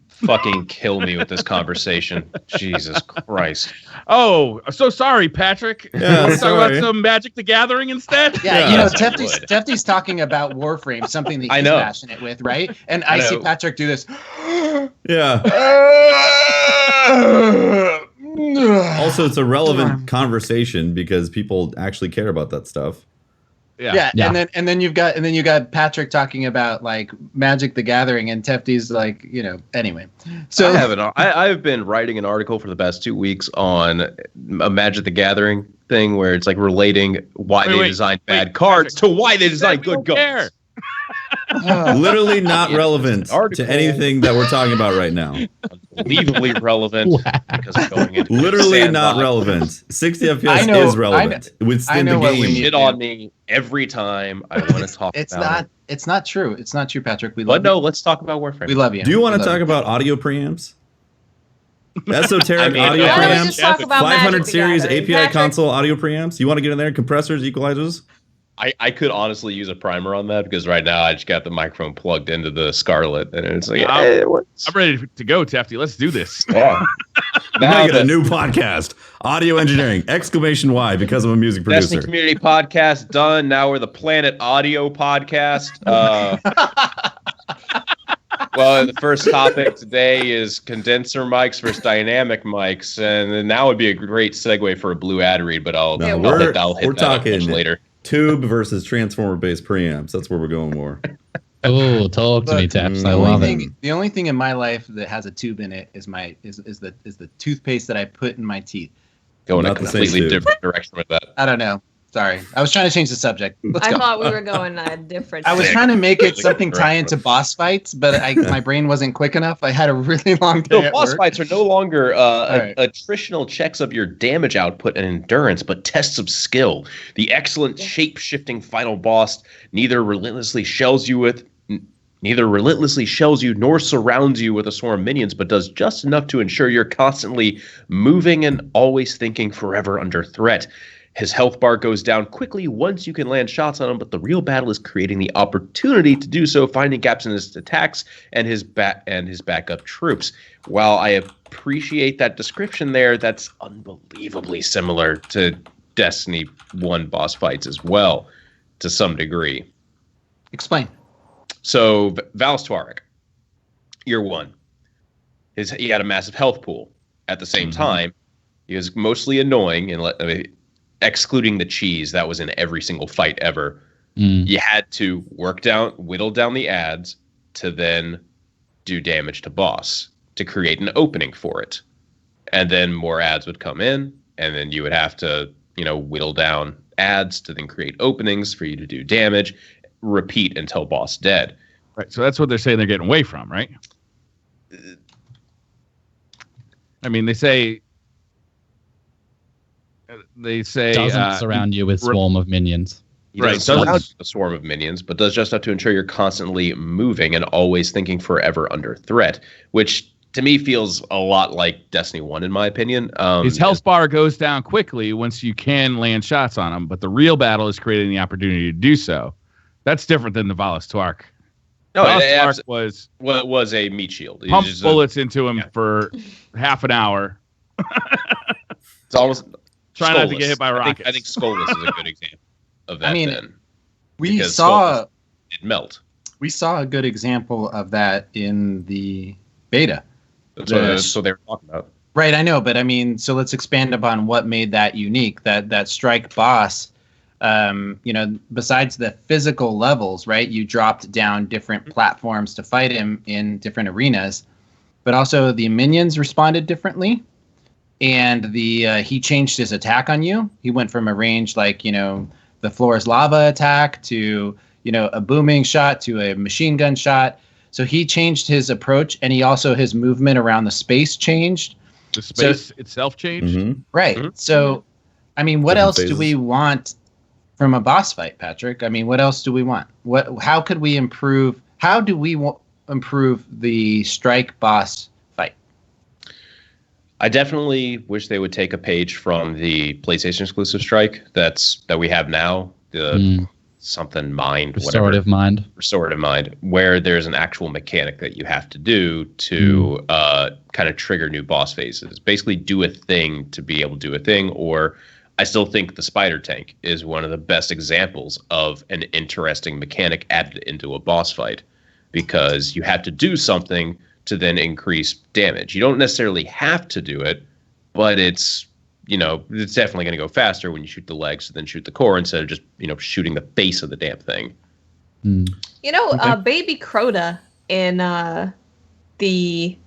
C: Fucking kill me with this conversation. Jesus Christ.
D: Oh, so sorry, Patrick.
B: Yeah,
D: Want to talk
B: sorry.
D: about some Magic the Gathering instead?
A: Yeah,
C: Yes, I would.
A: Tefty's talking about Warframe, something that
C: I
A: he's
C: know.
A: passionate with, right? And I see
C: know.
A: Patrick do this.
B: Yeah. Also, it's a relevant conversation because people actually care about that stuff.
D: Yeah.
A: Yeah. And then you've got Patrick talking about like Magic the Gathering, and Tefty's like, anyway. So
C: I've been writing an article for the past 2 weeks on a Magic the Gathering thing where it's like relating why they designed bad cards to why they designed good guns.
B: Literally not relevant
C: article.
B: to anything that we're talking about right now.
C: Unbelievably relevant because I'm going into
B: Literally
C: sandbox.
B: not relevant. 60 FPS
A: I know-
B: is relevant within
A: know
B: the
A: what we
B: game.
A: need.
C: Shit on me every time I want to talk about it.
A: It's not true. It's not true, Patrick. We
C: But
A: love
C: no,
A: you.
C: let's talk about Warframe.
A: We love you.
B: Do you want
A: We
B: to
A: love
B: talk
A: you.
B: about audio preamps? Esoteric
C: I mean,
B: audio
C: why
E: Why don't we
B: preamps?
E: just talk about
B: 500
E: Magic the
B: series
E: Gathering?
B: API
E: Patrick?
B: console audio preamps? You want to get in there? Compressors, equalizers?
C: I could honestly use a primer on that because right now I just got the microphone plugged into the Scarlett and it's like, it works.
D: I'm ready to go, Tefty. Let's do this.
C: Yeah.
B: Now get a
C: the
B: new podcast. Audio engineering! !Y because I'm a music
C: Destiny
B: producer.
C: Community Podcast done. Now we're the Planet Audio Podcast. Well, the first topic today is condenser mics versus dynamic mics, and then that would be a great segue for a blue ad read. But I'll
B: No,
C: hit
B: we're
C: that up much
B: talking
C: later.
B: Tube versus transformer-based preamps. That's where we're going more.
F: Oh, talk to me, Taps. I love it.
A: The only thing in my life that has a tube in it is the toothpaste that I put in my teeth.
C: Going a
B: Not the same
C: completely
B: tube.
C: different direction with that.
A: I don't know. Sorry, I was trying to change the subject. Let's
E: I
A: go.
E: thought we were going a different.
A: I was
C: Yeah,
A: trying to make it
C: completely
A: something
C: different.
A: tie into boss fights, but my brain wasn't quick enough. I had a really long day
C: No,
A: at
C: boss
A: work.
C: fights are no longer
A: right.
C: attritional checks of your damage output and endurance, but tests of skill. The excellent shape-shifting final boss neither relentlessly shells you nor surrounds you with a swarm of minions, but does just enough to ensure you're constantly moving and always thinking forever under threat. His health bar goes down quickly once you can land shots on him, but the real battle is creating the opportunity to do so, finding gaps in his attacks and his backup troops. While I appreciate that description there, that's unbelievably similar to Destiny 1 boss fights as well, to some degree.
A: Explain.
C: So Valstwarek, year one, he had a massive health pool. At the same time, he was mostly annoying, and excluding the cheese that was in every single fight ever. You had to whittle down the ads to then do damage to boss to create an opening for it, and then more ads would come in, and then you would have to whittle down ads to then create openings for you to do damage. Repeat until boss dead.
D: Right. So that's what they're saying they're getting away from, right? I mean, they say
F: Doesn't surround you with swarm of minions.
C: He
D: Right,
C: doesn't surround
D: doesn't-
C: you with a swarm of minions, but does just enough to ensure you're constantly moving and always thinking forever under threat, which to me feels a lot like Destiny 1 in my opinion.
D: his health bar goes down quickly once you can land shots on him, but the real battle is creating the opportunity to do so. That's different than the Valstwarek.
C: No,
D: Valstwarek
C: was a meat shield.
D: pump
C: It's
D: bullets into him for half an hour,
C: It's almost
D: trying not to
C: Skulless.
D: get hit by rockets.
C: I think Skulless is a good example of that.
A: We
C: because
A: saw
C: Skulless did melt.
A: we saw a good example of that in the beta.
C: That's what they were talking about.
A: Right, I know, but I mean, so let's expand upon what made that unique. That strike boss, besides the physical levels, right? You dropped down different platforms to fight him in different arenas, but also the minions responded differently, and he changed his attack on you. He went from a range like the floor is lava attack to a booming shot to a machine gun shot. So he changed his approach, and his movement around the space changed.
D: The space itself changed.
A: Right. So, I mean, what
B: Different
A: else do we want from a boss fight, Patrick? I mean, what else do we want? How could we improve? How do we improve the Strike boss fight?
C: I definitely wish they would take a page from the PlayStation exclusive Strike that we have now. The something mind,
F: Restorative mind,
C: where there's an actual mechanic that you have to do to kind of trigger new boss phases. Basically, do a thing to be able to do a thing. Or I still think the spider tank is one of the best examples of an interesting mechanic added into a boss fight, because you have to do something to then increase damage. You don't necessarily have to do it, but it's definitely going to go faster when you shoot the legs and then shoot the core instead of just, shooting the face of the damn thing.
E: Baby Crota in the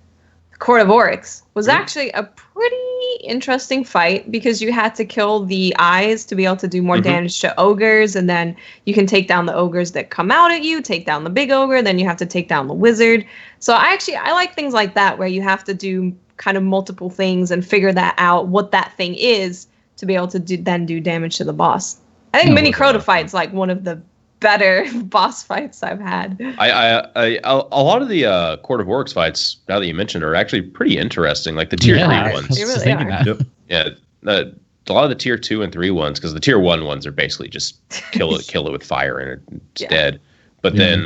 E: Court of Oryx was actually a pretty interesting fight, because you had to kill the eyes to be able to do more damage to ogres, and then you can take down the ogres that come out at you, take down the big ogre, then you have to take down the wizard. So I like things like that, where you have to do kind of multiple things and figure that out, what that thing is, to be able to then do damage to the boss. I think Mini Crota fight's like one of the better boss fights I've had.
C: A lot of the Court of Oryx fights, now that you mentioned, are actually pretty interesting. Like the tier 3 ones.
E: They really are.
B: Yep.
C: Yeah, a lot of the tier 2 and 3 ones, because the tier 1 ones are basically just kill it with fire and it's dead. But then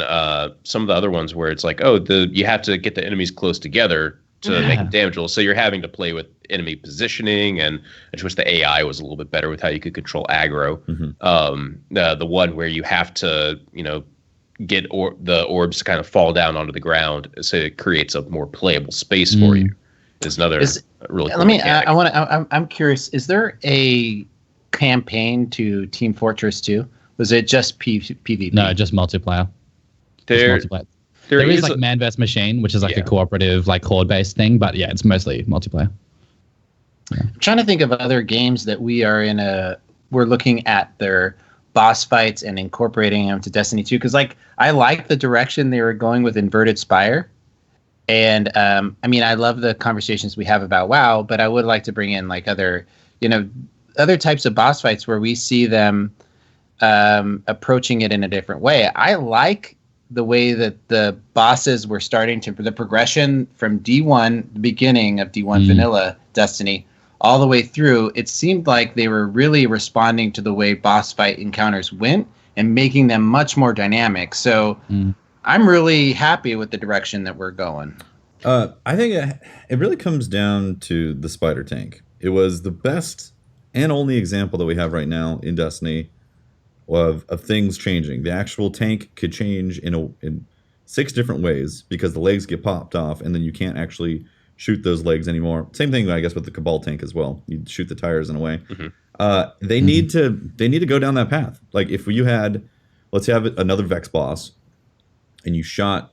C: some of the other ones where it's like, you have to get the enemies close together to make them damageable. So you're having to play with enemy positioning, and I just wish the AI was a little bit better with how you could control aggro. The one where you have to, get the orbs to kind of fall down onto the ground, so it creates a more playable space for you. Is another really cool mechanic.
A: I'm curious. Is there a campaign to Team Fortress 2? Was it just PvP?
F: No, just multiplayer. There is like Man vs Machine, which is like a cooperative, like horde-based thing, but yeah, it's mostly multiplayer.
A: Yeah. I'm trying to think of other games that we're looking at their boss fights and incorporating them to Destiny 2, because I like the direction they were going with Inverted Spire, and I love the conversations we have about WoW, but I would like to bring in like other types of boss fights where we see them approaching it in a different way. I like the way that the bosses were starting to, the progression from D1, the beginning of D1 vanilla Destiny, all the way through. It seemed like they were really responding to the way boss fight encounters went and making them much more dynamic. So I'm really happy with the direction that we're going.
B: I think it really comes down to the spider tank. It was the best and only example that we have right now in Destiny of things changing. The actual tank could change in 6 different ways, because the legs get popped off and then you can't actually shoot those legs anymore. Same thing, I guess, with the Cabal tank as well. You shoot the tires in a way. They need to go down that path. Like if you had, let's have another Vex boss, and you shot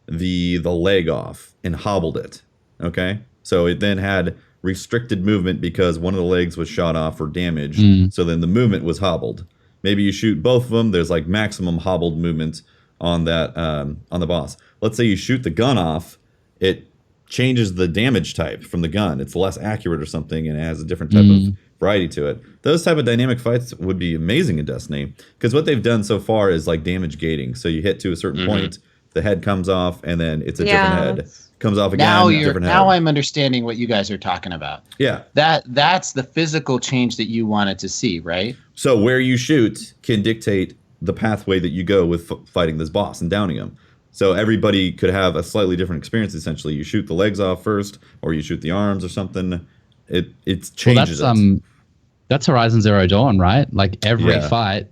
B: the leg off and hobbled it. Okay, so it then had restricted movement because one of the legs was shot off or damaged. So then the movement was hobbled. Maybe you shoot both of them. There's like maximum hobbled movement on that on the boss. Let's say you shoot the gun off, it changes the damage type from the gun. It's less accurate or something, and it has a different type of variety to it. Those type of dynamic fights would be amazing in Destiny, because what they've done so far is like damage gating. So you hit to a certain point, the head comes off, and then it's a different head. Comes off again.
A: Now I'm understanding what you guys are talking about.
B: Yeah.
A: That's the physical change that you wanted to see, right?
B: So where you shoot can dictate the pathway that you go with fighting this boss and downing him. So everybody could have a slightly different experience. Essentially, you shoot the legs off first, or you shoot the arms or something. It changes.
F: Well, that's Horizon Zero Dawn, right? Like every fight,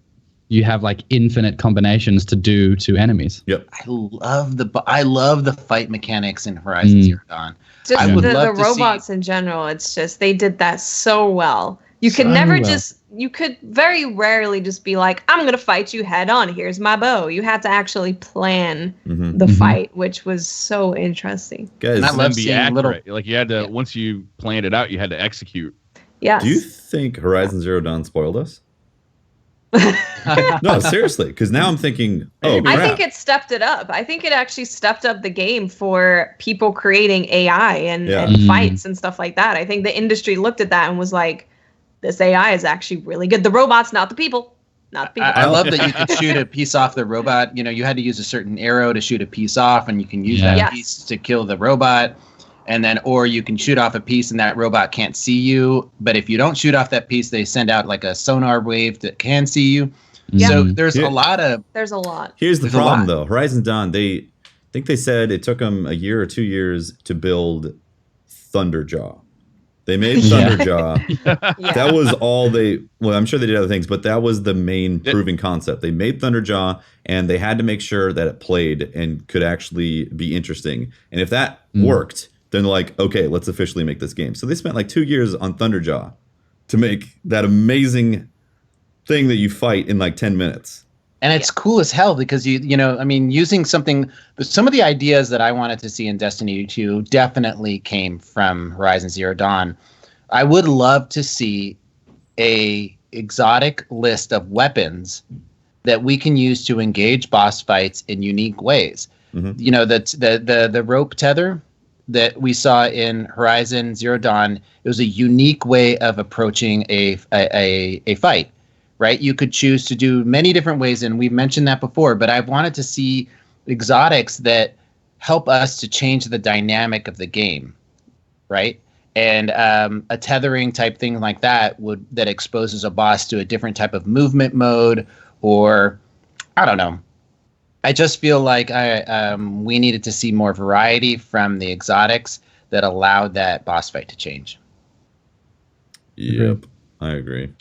F: you have like infinite combinations to do to enemies.
B: Yep.
A: I love the fight mechanics in Horizon Zero Dawn.
E: Just the robots in general. It's just they did that so well. You could you could very rarely just be like, I'm going to fight you head on. Here's my bow. You had to actually plan the fight, which was so interesting.
B: Guys,
D: and then be accurate. Like you had to, once you planned it out, you had to execute.
E: Yes.
B: Do you think Horizon Zero Dawn spoiled us? No, seriously, because now I'm thinking, oh, crap.
E: I think it stepped it up. I think it actually stepped up the game for people creating AI and fights and stuff like that. I think the industry looked at that and was like, this AI is actually really good. The robots, not the people. Not the people.
A: I love that you could shoot a piece off the robot. You know, you had to use a certain arrow to shoot a piece off, and you can use that piece to kill the robot. And then, or you can shoot off a piece and that robot can't see you. But if you don't shoot off that piece, they send out like a sonar wave that can see you. Yeah. So there's a lot.
B: Here's the problem, though. Horizon Dawn, they think they said it took them a year or 2 years to build Thunderjaw. They made Thunderjaw. That was all they. Well, I'm sure they did other things, but that was the main proving concept. They made Thunderjaw, and they had to make sure that it played and could actually be interesting. And if that worked, then they're like, okay, let's officially make this game. So they spent like 2 years on Thunderjaw to make that amazing thing that you fight in like 10 minutes.
A: And it's cool as hell because you know, I mean, using some of the ideas that I wanted to see in Destiny 2 definitely came from Horizon Zero Dawn. I would love to see a exotic list of weapons that we can use to engage boss fights in unique ways. You know, the rope tether that we saw in Horizon Zero Dawn, it was a unique way of approaching a fight. Right, you could choose to do many different ways, and we've mentioned that before. But I've wanted to see exotics that help us to change the dynamic of the game, right? And a tethering type thing like that that exposes a boss to a different type of movement mode, or I don't know. I just feel like we needed to see more variety from the exotics that allowed that boss fight to change.
B: Yep, I agree.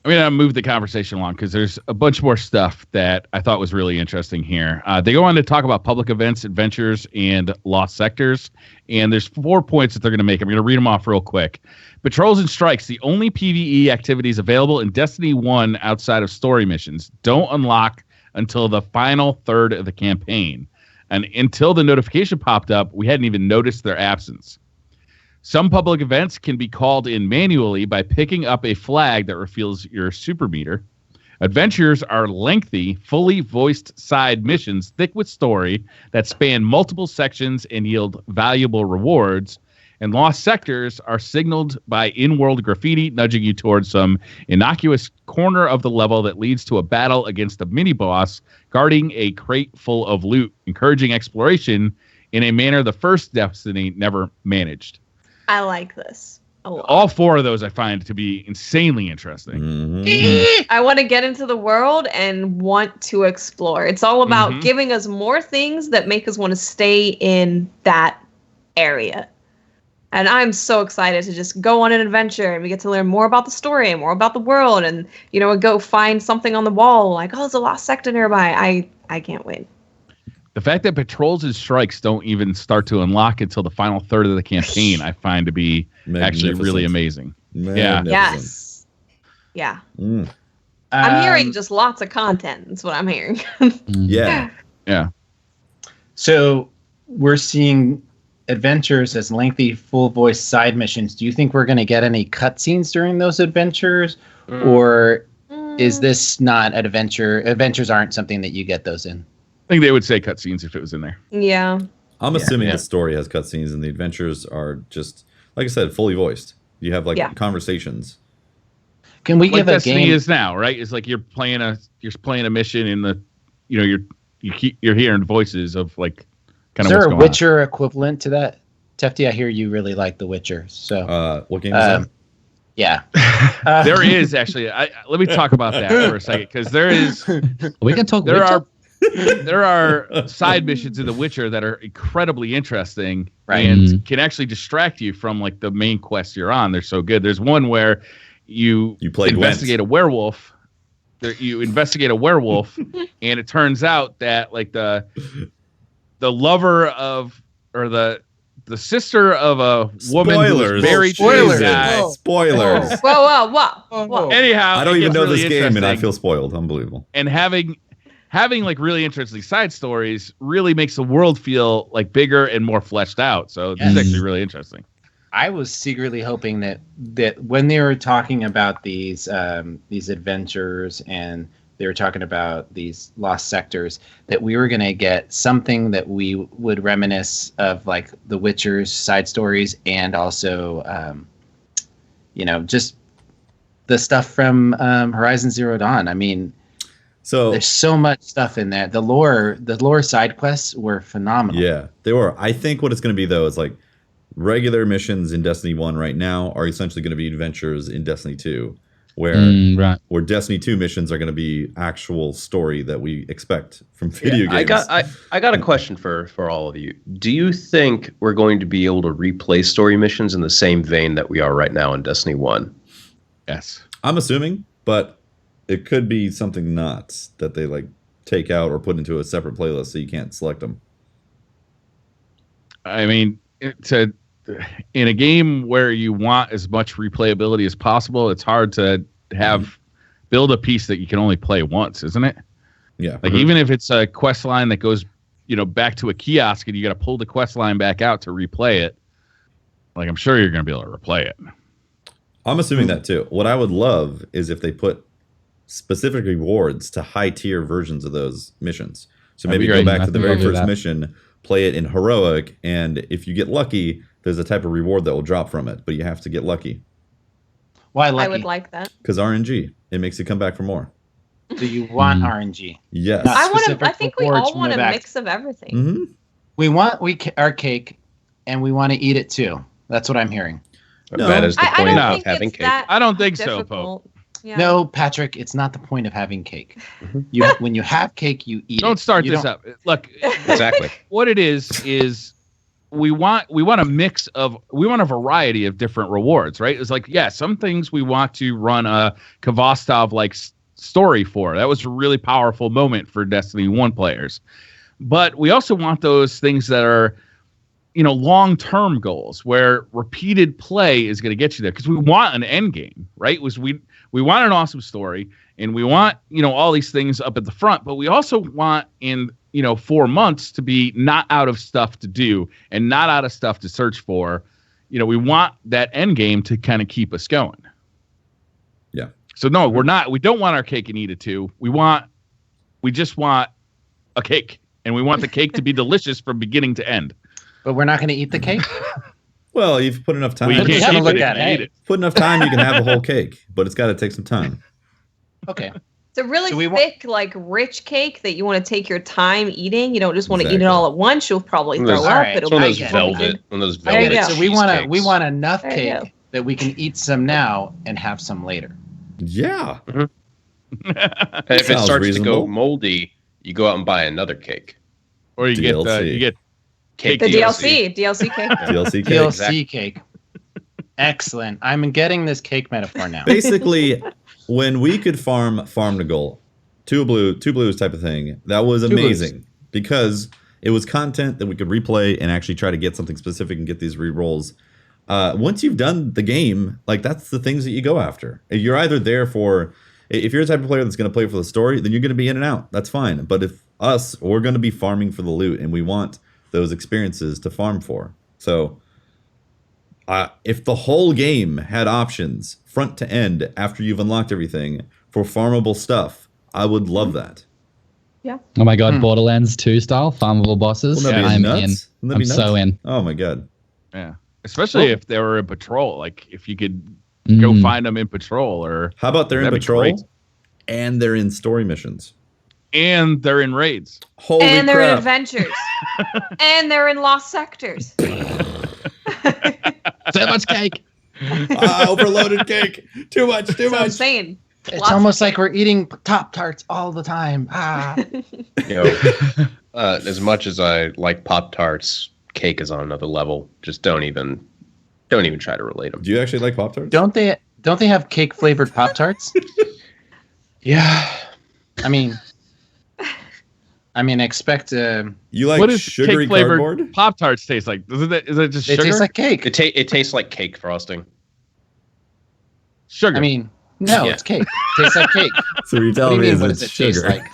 D: I mean, I moved the conversation along because there's a bunch more stuff that I thought was really interesting here. They go on to talk about public events, adventures, and lost sectors. And there's 4 points that they're going to make. I'm going to read them off real quick. Patrols and strikes, the only PvE activities available in Destiny 1 outside of story missions, don't unlock until the final third of the campaign. And until the notification popped up, we hadn't even noticed their absence. Some public events can be called in manually by picking up a flag that reveals your super meter. Adventures are lengthy, fully voiced side missions, thick with story, that span multiple sections and yield valuable rewards. And lost sectors are signaled by in-world graffiti, nudging you towards some innocuous corner of the level that leads to a battle against a mini-boss guarding a crate full of loot, encouraging exploration in a manner the first Destiny never managed.
E: I like this a lot.
D: All 4 of those I find to be insanely interesting.
E: I want to get into the world and want to explore. It's all about giving us more things that make us want to stay in that area. And I'm so excited to just go on an adventure and we get to learn more about the story and more about the world and, you know, go find something on the wall like, oh, there's a lost sector nearby. I can't wait.
D: The fact that patrols and strikes don't even start to unlock until the final third of the campaign, I find to be actually really amazing. Yeah.
E: Yes. Yeah. I'm hearing just lots of content. That's what I'm hearing.
B: Yeah.
A: So we're seeing adventures as lengthy, full voice side missions. Do you think we're going to get any cutscenes during those adventures, or is this not an adventure? Adventures aren't something that you get those in.
D: I think they would say cutscenes if it was in there.
E: Yeah.
B: I'm assuming the story has cutscenes and the adventures are just, like I said, fully voiced. You have like conversations.
A: Can we give a
D: Destiny
A: game?
D: is now, right? It's like you're playing a mission in the, you know, you're hearing voices of like kind of what's going on. Is there a
A: Witcher equivalent to that? Tefty, I hear you really like The Witcher. So
B: what game is that?
A: Yeah.
D: There is actually. Let me talk about that for a second because there is.
F: We can talk.
D: There are side missions in The Witcher that are incredibly interesting and can actually distract you from like the main quest you're on. They're so good. There's one where you investigate a werewolf. You investigate a werewolf, and it turns out that like the lover of or the sister of a woman who was married to a guy.
B: Spoilers.
E: Whoa.
D: Anyhow,
B: I don't even know
D: really
B: this game, and I feel spoiled. Unbelievable.
D: And having like really interesting side stories really makes the world feel like bigger and more fleshed out. So this is actually really interesting.
A: I was secretly hoping that when they were talking about these adventures and they were talking about these lost sectors, that we were going to get something that we would reminisce of like The Witcher's side stories and also, just the stuff from Horizon Zero Dawn. I mean, so there's so much stuff in there. The lore side quests were phenomenal.
B: Yeah, they were. I think what it's going to be though is like regular missions in Destiny 1 right now are essentially going to be adventures in Destiny 2, where Destiny 2 missions are going to be actual story that we expect from video games.
C: I got a question for all of you. Do you think we're going to be able to replay story missions in the same vein that we are right now in Destiny 1?
D: Yes.
B: I'm assuming, but it could be something nuts that they like take out or put into a separate playlist so you can't select them.
D: I mean, in a game where you want as much replayability as possible, it's hard to build a piece that you can only play once, isn't it?
B: Yeah.
D: Like even if it's a quest line that goes, back to a kiosk and you got to pull the quest line back out to replay it. Like I'm sure you're going to be able to replay it.
B: I'm assuming that too. What I would love is if they put specific rewards to high tier versions of those missions. So maybe go back to the very first mission, play it in heroic, and if you get lucky, there's a type of reward that will drop from it, but you have to get lucky.
A: Why lucky?
E: I would like that.
B: Because RNG, it makes you come back for more.
A: Do you want RNG?
B: Yes.
E: I think we all want a mix of everything.
B: Mm-hmm.
A: We want our cake, and we want to eat it too. That's what I'm hearing.
B: No.
C: That is the point of having cake.
D: I don't think so, Pope.
E: Yeah.
A: No, Patrick, it's not the point of having cake. When you have cake, you eat it.
D: Don't start this up. Look,
C: exactly.
D: What it is we want a variety of different rewards, right? It's like, some things we want to run a Kvostov like story for. That was a really powerful moment for Destiny 1 players. But we also want those things that are long-term goals where repeated play is going to get you there, because we want an end game, right? We want an awesome story, and we want all these things up at the front, but we also want in 4 months to be not out of stuff to do and not out of stuff to search for. We want that end game to kind of keep us going.
B: Yeah.
D: So no, we don't want our cake and eat it too. We just want a cake, and we want the cake to be delicious from beginning to end.
A: But we're not going to eat the cake?
B: Well, you've put enough time.
D: Well, you can't look at it.
B: Put enough time, you can have a whole cake, but it's got to take some time.
A: Okay.
E: It's a really thick, rich cake that you want to take your time eating. You don't just want to eat it all at once. You'll probably throw up.
A: Right.
E: It'll
C: one
E: be
C: of those velvet.
A: So we want enough cake that we can eat some now and have some later.
B: Yeah.
C: Mm-hmm. And if it starts to go moldy, you go out and buy another cake.
D: Or you get cake.
E: The DLC cake.
A: DLC cake. Excellent. I'm getting this cake metaphor now.
B: Basically, when we could farm to goal, two blues type of thing, that was amazing because it was content that we could replay and actually try to get something specific and get these re-rolls. Once you've done the game, that's the things that you go after. You're either there if you're the type of player that's going to play for the story, then you're going to be in and out. That's fine. But we're going to be farming for the loot, and we want those experiences to farm for. So if the whole game had options front to end after you've unlocked everything for farmable stuff, I would love that.
E: Yeah.
F: Oh my god, Borderlands 2 style farmable bosses. I'm in. I'm so in.
B: Oh my god.
D: Yeah. Especially if they were in patrol, if you could go find them in patrol, or
B: how about they're in patrol and they're in story missions.
D: And they're in raids.
B: Holy
E: and they're
B: crap.
E: in adventures. And they're in lost sectors.
F: So much cake.
B: Overloaded cake. Too much.
E: I'm saying.
A: It's almost like we're eating Pop-Tarts all the time.
C: As much as I like Pop-Tarts, cake is on another level. Just don't even try to relate them.
B: Do you actually like Pop-Tarts?
A: Don't they have cake flavored Pop-Tarts?
C: Yeah.
A: I mean, expect
B: you like
D: what does
B: sugary
D: cake flavored
B: cardboard?
D: Pop-Tarts taste like? Is it just sugar?
A: It tastes like cake.
C: It tastes like cake frosting.
D: Sugar.
A: I mean, no, it's cake. It tastes like cake.
B: So you're telling me
A: what
B: it's
A: does it taste
B: sugar.
A: like?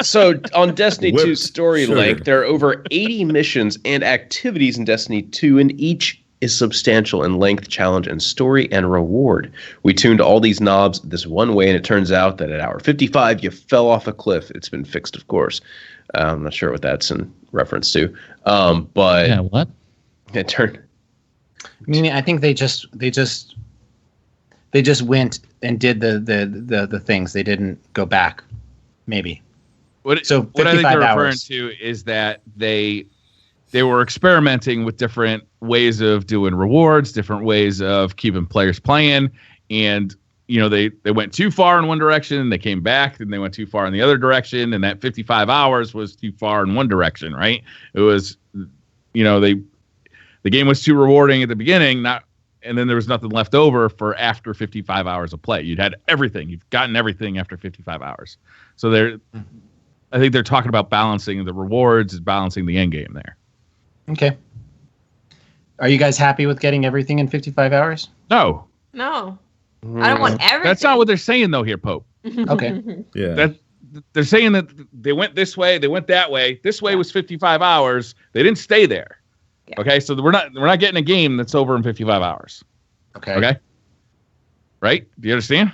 C: So on Destiny 2
B: Whipped
C: Story
B: sugar.
C: Link, there are over 80 missions and activities in Destiny 2, and each is substantial in length, challenge, and story and reward. We tuned all these knobs this one way, and it turns out that at hour 55, you fell off a cliff. It's been fixed, of course. I'm not sure what that's in reference to. But
F: Yeah, what?
C: it turned...
A: I mean, I think they just went and did the things. They didn't go back. Maybe.
D: What I think
A: 55
D: they're referring
A: hours.
D: to is that they were experimenting with different ways of doing rewards, different ways of keeping players playing, and they went too far in one direction, they came back, and they went too far in the other direction, and that 55 hours was too far in one direction, right? It was, the game was too rewarding at the beginning, and then there was nothing left over for after 55 hours of play. You'd had everything. You've gotten everything after 55 hours. So I think they're talking about balancing the rewards, balancing the end game there.
A: Okay. Are you guys happy with getting everything in 55 hours?
D: No.
E: No. I don't want everything.
D: That's not what they're saying, though, here, Pope.
A: Okay.
B: Yeah.
D: They're saying that they went this way, they went that way. This way was 55 hours. They didn't stay there.
E: Yeah.
D: Okay, so we're not getting a game that's over in 55 hours. Okay? Right? Do you understand?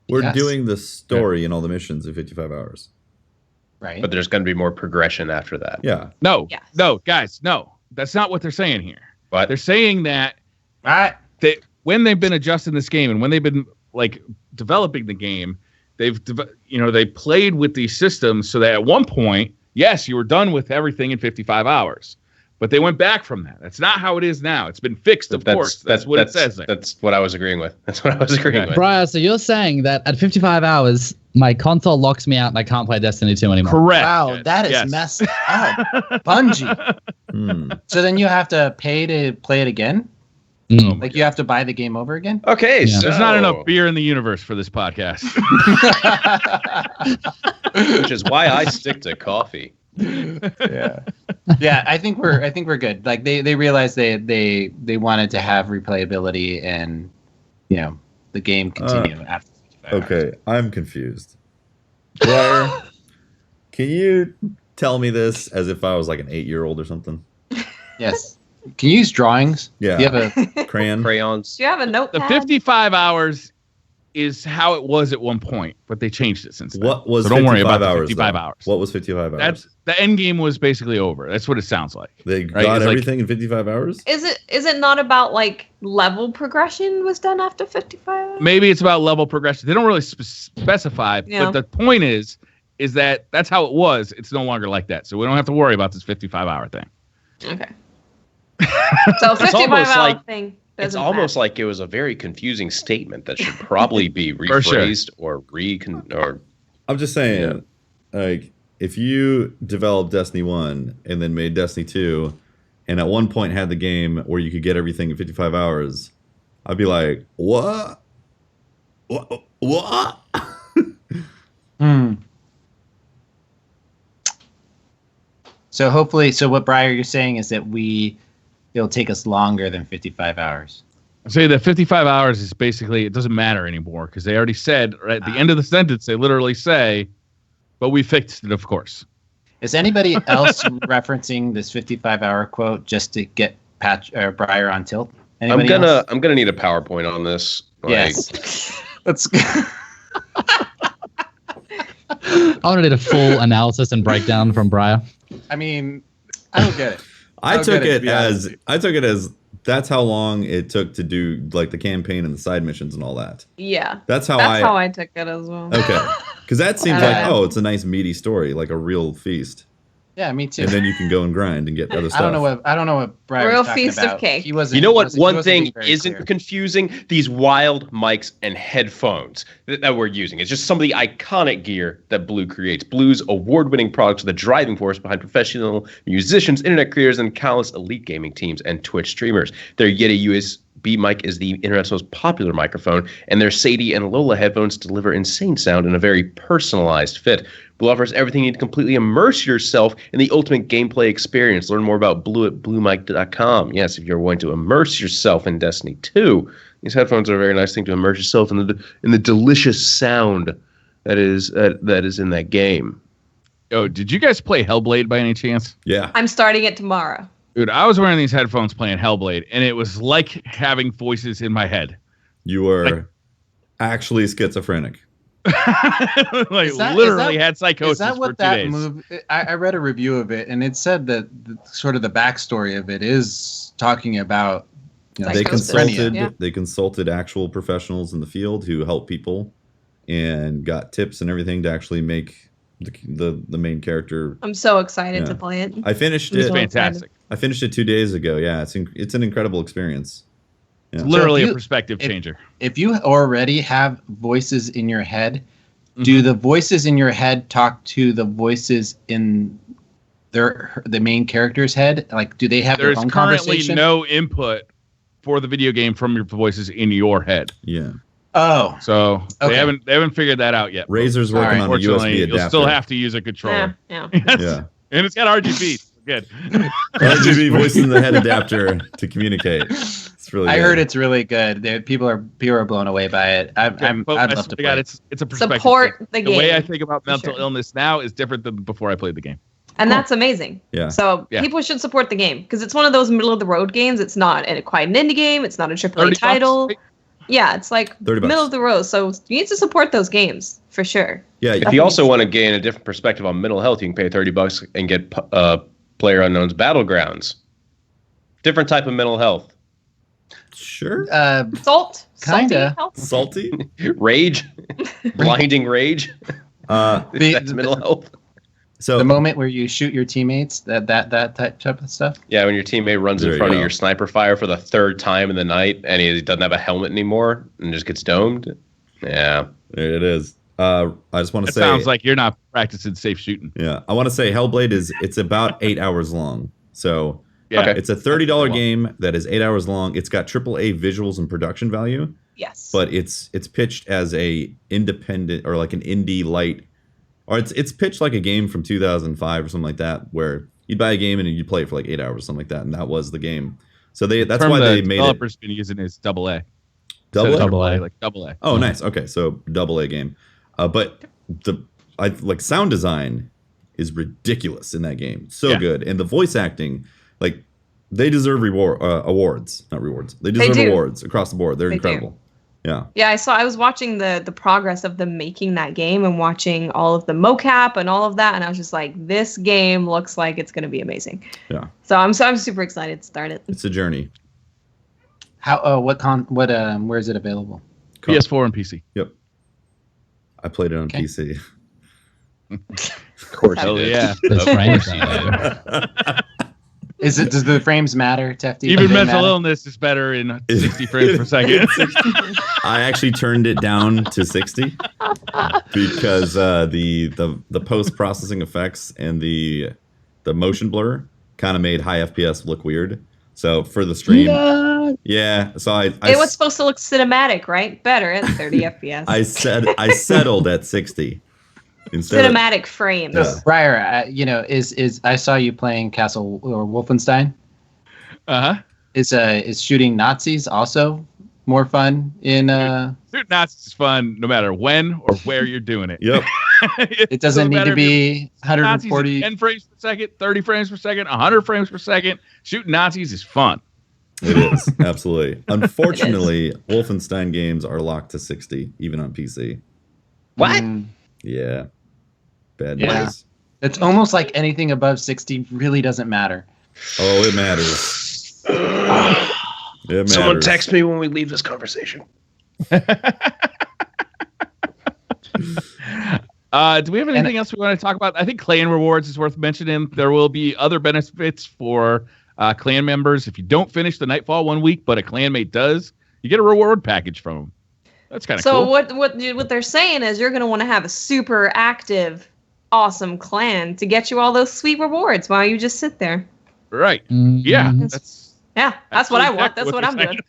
B: We're
A: Yes.
B: doing the story and all the missions in 55 hours.
A: Right.
C: But there's going to be more progression after that.
B: Yeah.
D: No.
E: Yes.
D: No, guys, no. That's not what they're saying here.
C: But
D: They're saying that
A: Right.
D: when they've been adjusting this game and when they've been developing the game, they played with these systems so that at one point, yes, you were done with everything in 55 hours. But they went back from that. That's not how it is now. It's been fixed, of course. That's what it says there.
C: That's what I was agreeing with. That's what I was agreeing with.
F: Brian, so you're saying that at 55 hours, my console locks me out and I can't play Destiny 2 anymore?
D: Correct.
A: Wow, that is
D: Yes.
A: messed up. Bungie. So then you have to pay to play it again?
F: Mm.
A: Like you have to buy the game over again?
C: Okay,
F: Yeah.
C: so
D: There's not enough beer in the universe for this podcast.
C: which is why I stick to coffee.
A: Yeah. Yeah, I think we're good. Like they realized they wanted to have replayability and the game continue after 55 hours.
B: Okay, I'm confused. Blair, can you tell me this as if I was like an 8-year-old or something?
A: Yes. Can you use drawings?
B: Yeah.
A: Do you have a
B: Crayon?
C: Crayons.
E: Do you have a notepad?
D: The 55 hours is how it was at one point, but they changed it since then.
B: What was
D: so don't
B: 55
D: worry about
B: hours?
D: the 55
B: though?
D: hours.
B: What was 55 hours?
D: That's the end game was basically over. That's what it sounds like.
B: They
D: right?
B: got
D: It's like-
B: everything in 55 hours?
E: Is it not about level progression was done after 55?
D: Maybe it's about level progression. They don't really specify,
E: Yeah.
D: but the point is that that's how it was. It's no longer like that. So we don't have to worry about this 55-hour thing.
E: Okay. So 55
C: almost
E: hour
C: like-
E: thing.
C: It's
E: doesn't
C: almost
E: matter.
C: like it was a very confusing statement that should probably be
D: For sure.
C: rephrased or
B: I'm just saying, like, if you developed Destiny 1 and then made Destiny 2, and at one point had the game where you could get everything in 55 hours, I'd be like, what? What?
A: So hopefully, what Briar you're saying is that it'll take us longer than 55 hours.
D: I say that 55 hours is basically, it doesn't matter anymore because they already said, right at the end of the sentence, they literally say, but we fixed it, of course.
A: Is anybody else referencing this 55-hour quote just to get Briar on tilt? Anybody else?
C: I'm gonna need a PowerPoint on this.
A: Yes. Let's go.
F: I want to need a full analysis and breakdown from Briar.
A: I mean, I don't get it.
B: I
A: I'll
B: took
A: get it, to
B: it
A: be honest
B: as that's how long it took to do like the campaign and the side missions and all that.
E: Yeah.
B: That's how
E: That's how I took it as well.
B: Okay. Because that seems
E: Yeah.
B: like, it's a nice meaty story, like a real feast.
A: Yeah, me too.
B: And then you can go and grind and get other stuff.
A: I don't know what Briar
E: Real
A: was talking
E: feast of
A: about.
E: cake.
A: He wasn't.
C: You know
A: he
C: what?
A: wasn't- he
C: One
A: wasn't
C: thing
A: being very
C: isn't
A: clear.
C: confusing: these wild mics and headphones that we're using. It's just some of the iconic gear that Blue creates. Blue's award-winning products are the driving force behind professional musicians, internet creators, and countless elite gaming teams and Twitch streamers. Their Yeti USB mic is the internet's most popular microphone, and their Sadie and Lola headphones deliver insane sound in a very personalized fit. Blue offers everything you need to completely immerse yourself in the ultimate gameplay experience. Learn more about Blue at bluemic.com. Yes, if you're going to immerse yourself in Destiny 2, these headphones are a very nice thing to immerse yourself in the delicious sound that is in that game.
D: Oh, did you guys play Hellblade by any chance?
B: Yeah.
E: I'm starting it tomorrow.
D: Dude, I was wearing these headphones playing Hellblade, and it was like having voices in my head.
B: You were actually schizophrenic.
D: Literally had psychosis
A: is that what
D: for 2
A: that
D: days.
A: move? I read a review of it, and it said that sort of the backstory of it is talking about.
B: They
E: Schizophrenia.
B: consulted actual professionals in the field who help people, and got tips and everything to actually make the main character.
E: I'm so excited to play it.
B: I finished
D: It's
B: it.
D: fantastic.
B: I finished it 2 days ago. Yeah, it's an incredible experience. Yeah.
D: It's literally
A: So
D: a perspective changer.
A: If you already have voices in your head, do the voices in your head talk to the voices in the main character's head? Like, do they have
D: There's
A: their own
D: currently
A: conversation?
D: no input for the video game from your voices in your head.
B: Yeah.
A: Oh,
D: So
A: Okay.
D: they haven't figured that out yet.
B: Razor's working on a
D: Unfortunately,
B: USB adapter.
D: you'll still have to use a controller.
E: Yeah.
B: Yeah.
D: And it's got RGB. Good.
B: RGB voice in the head adapter to communicate. It's really.
A: I
B: good.
A: heard it's really good. People are blown away by it. I'd love to play.
D: It's a perspective.
E: Support
D: thing.
E: the
D: The way
E: game,
D: I think about
E: for
D: mental
E: sure.
D: illness now is different than before I played the game.
E: And that's amazing.
B: Yeah.
E: So
D: Yeah.
E: people should support the game because it's one of those middle of the road games. It's not quite an indie game. It's not a AAA
D: $30,
E: title.
D: right?
E: Yeah, it's like
B: $30.
E: middle of the road. So you need to support those games for sure.
B: Yeah.
C: If you also want to gain a different perspective on mental health, you can pay $30 and get PlayerUnknown's Battlegrounds. Different type of mental health.
B: Sure.
E: Salt?
A: Kinda.
E: Salty health?
B: Salty.
C: Rage. Blinding rage. That's mental health.
B: So
A: The moment where you shoot your teammates, that type of stuff.
C: Yeah, when your teammate runs
B: There
C: in
B: you
C: front of
B: go.
C: your sniper fire for the 3rd time in the night and he doesn't have a helmet anymore and just gets domed. Yeah.
B: there it is. I just want to
D: It
B: say.
D: sounds like you're not practicing safe shooting.
B: Yeah, I want to say Hellblade it's about 8 hours long. So
D: Yeah.
C: Okay.
B: it's a $30 game that is 8 hours long. It's got AAA visuals and production value,
E: Yes.
B: but it's pitched as a independent or like an indie light, or it's pitched like a game from 2005 or something like that, where you'd buy a game and you'd play it for like 8 hours, something like that, and that was the game. So that's
D: Term
B: why
D: the
B: they made it
D: developer's been using is AA.
B: double.
D: Instead of
F: Double A.
D: AAA, like AA.
B: Oh, nice. Okay, so AA game, but sound design is ridiculous in that game. So
D: Yeah.
B: good, and the voice acting, like they deserve awards, not rewards. They deserve
E: do.
B: awards across the board. They're
E: They do.
B: incredible. Yeah,
E: Yeah, I was watching the progress of them making that game and watching all of the mocap and all of that, and I was just like, this game looks like it's going to be amazing.
B: yeah.
E: So I'm super excited to start it.
B: It's a journey.
A: How? Where is it available?
D: PS4 and PC.
B: Yep. I played it on
A: Okay.
B: PC.
C: Of course
D: Hell
C: you did.
D: yeah.
F: Those frames.
A: Does the frames matter to FD?
D: Even
A: Do they
D: mental
A: matter?
D: illness is better in 60 frames per second.
B: I actually turned it down to 60 because the post processing effects and the motion blur kind of made high FPS look weird. So for the stream, yeah. So
E: It was supposed to look cinematic, right? Better at 30 FPS.
B: I settled at 60 instead.
E: Cinematic frames.
B: Yeah.
A: Briar, is I saw you playing Castle or Wolfenstein.
D: Uh-huh.
A: Is shooting Nazis also more fun in?
D: Shooting Nazis is fun no matter when or where you're doing it.
B: Yep.
A: It doesn't need to be
D: Nazis
A: 140.
D: at 10 frames per second, 30 frames per second, 100 frames per second. Shooting Nazis is fun.
B: It is absolutely. Unfortunately, Wolfenstein games are locked to 60 even on PC.
C: What?
B: Yeah. Bad
A: Yeah.
B: news.
A: It's almost like anything above 60 really doesn't matter.
B: Oh, it matters. It matters.
C: Someone text me when we leave this conversation.
D: Do we have anything else we want to talk about? I think clan rewards is worth mentioning. There will be other benefits for clan members. If you don't finish the Nightfall 1 week, but a clanmate does, you get a reward package from them. That's kind of
E: So
D: cool.
E: what they're saying is you're going to want to have a super active, awesome clan to get you all those sweet rewards while you just sit there.
D: Right. Yeah.
E: That's what I want.
D: exactly
E: That's what I'm
D: they're
E: doing.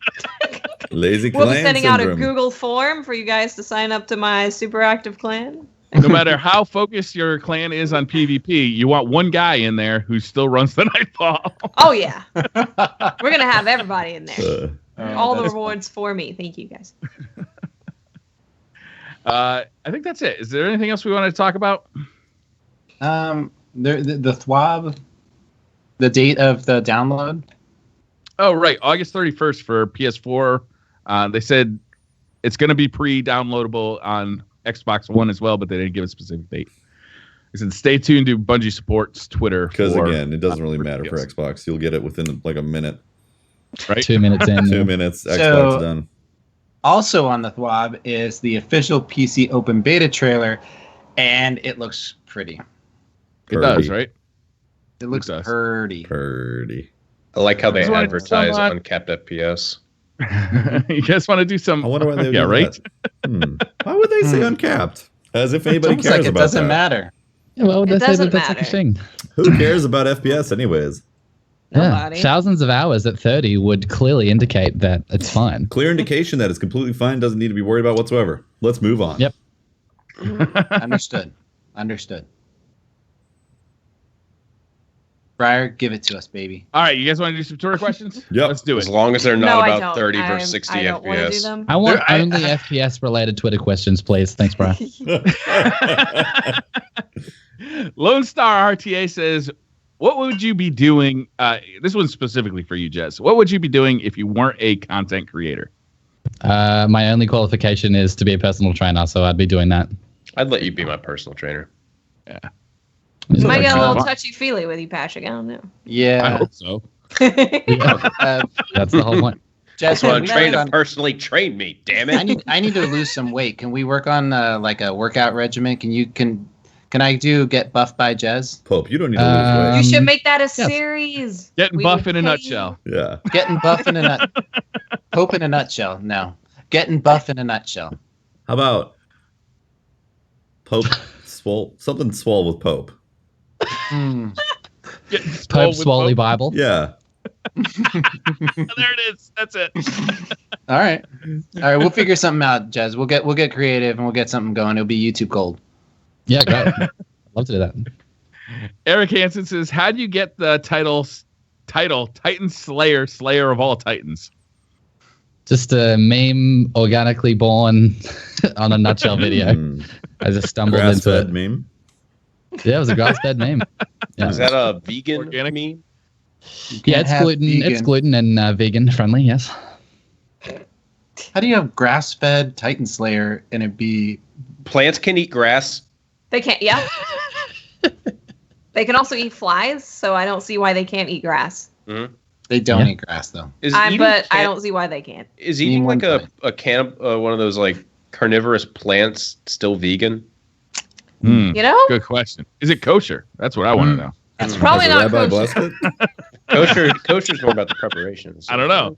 B: Lazy
E: We'll
B: clan
E: be sending
B: syndrome.
E: out a Google form for you guys to sign up to my super active clan.
D: No matter how focused your clan is on PvP, you want one guy in there who still runs the Nightfall.
E: Oh yeah, we're gonna have everybody in there.
B: Uh,
E: All the rewards for me. Thank you guys.
D: I think that's it. Is there anything else we want to talk about?
A: The THWAB, the date of the download.
D: Oh, right. August 31st for PS4. They said it's going to be pre-downloadable on Xbox One as well, but they didn't give a specific date. They said stay tuned to Bungie Support's Twitter.
B: Because, again, it doesn't really matter for Xbox. You'll get it within like a minute.
D: Right?
F: 2 minutes in.
B: 2 minutes, Xbox done.
A: Also on the THWAB is the official PC open beta trailer, and it looks pretty.
D: It does, right?
A: It looks pretty.
B: Purdy.
C: I like how they advertise uncapped FPS.
D: You guys want to do some?
B: I wonder why they would do
D: right?
B: that. Why would they say uncapped? As if anybody cares
A: like
B: about
A: it doesn't
B: that.
A: matter.
F: Yeah, well,
E: It
F: they say
E: doesn't
F: that that's like a
E: matter.
F: thing.
B: Who cares about FPS anyways?
E: Nobody.
F: Yeah, thousands of hours at 30 would clearly indicate that it's fine.
B: Clear indication that it's completely fine, doesn't need to be worried about whatsoever. Let's move on.
F: Yep.
A: Understood. Briar, give it to us, baby.
D: All right, you guys want to do some Twitter questions?
B: Yep.
D: Let's do
C: As
D: it.
C: long as they're
E: No,
C: not
E: I
C: about
E: don't.
C: 30 versus 60
E: I don't want to do
C: FPS.
E: them.
F: I want
D: I-
F: only FPS related Twitter questions, please. Thanks, Brian.
D: Lone Star RTA says, what would you be doing? This one's specifically for you, Jez. What would you be doing if you weren't a content creator?
F: My only qualification is to be a personal trainer, so I'd be doing that.
C: I'd let you be my personal trainer.
E: You might get a little
D: fun.
E: touchy-feely with you, Patrick. I don't know.
D: I
A: Yeah.
D: hope so.
F: That's the whole point.
A: Jess,
C: Well,
A: can
C: I'm
A: we
C: trained
A: work
C: to
A: on-
C: personally train me, damn
A: I
C: it.
A: need to lose some weight. Can we work on like a workout regimen? Can I get buffed by Jez?
B: Pope, you don't need to lose weight.
E: You should make that a
F: yes.
E: series.
D: Getting
E: We
D: buff
E: will
D: in a
E: pay
D: nutshell.
B: Yeah.
A: Getting buff in a nut. Pope in a nutshell. No. Getting buff in a nutshell.
B: How about Pope swole? Something swole with Pope.
D: Getting
F: Pope
D: swole with
F: Swoley Bible.
B: Yeah.
D: There it is. That's it.
A: All right. We'll figure something out, Jez. We'll get creative and we'll get something going. It'll be YouTube gold.
F: Yeah, great. Love to do that.
D: Eric Hansen says, how do you get the title Titan Slayer, Slayer of all Titans?
F: Just a meme organically born on a nutshell video. I just stumbled into
B: Grass-fed
F: it.
B: meme.
F: Yeah, it was a grass-fed meme. Yeah.
C: Is that a vegan
D: Organic?
C: meme?
F: Yeah, it's gluten. It's gluten and vegan friendly. Yes.
A: How do you have grass-fed Titan Slayer and it be?
C: Plants can eat grass.
E: They can't. Yeah. They can also eat flies, so I don't see why they can't eat grass.
A: They don't
F: Yeah.
A: eat grass though.
E: But I don't see why they can't.
C: Is eating
A: Name
C: like
A: one
C: one of those like carnivorous plants still vegan?
E: You know,
D: Good question. Is it kosher? That's what I want to know.
E: it's probably
B: Has the
E: not
B: rabbi
E: kosher.
B: blessed it?
C: Kosher's more about the preparations.
D: I don't know.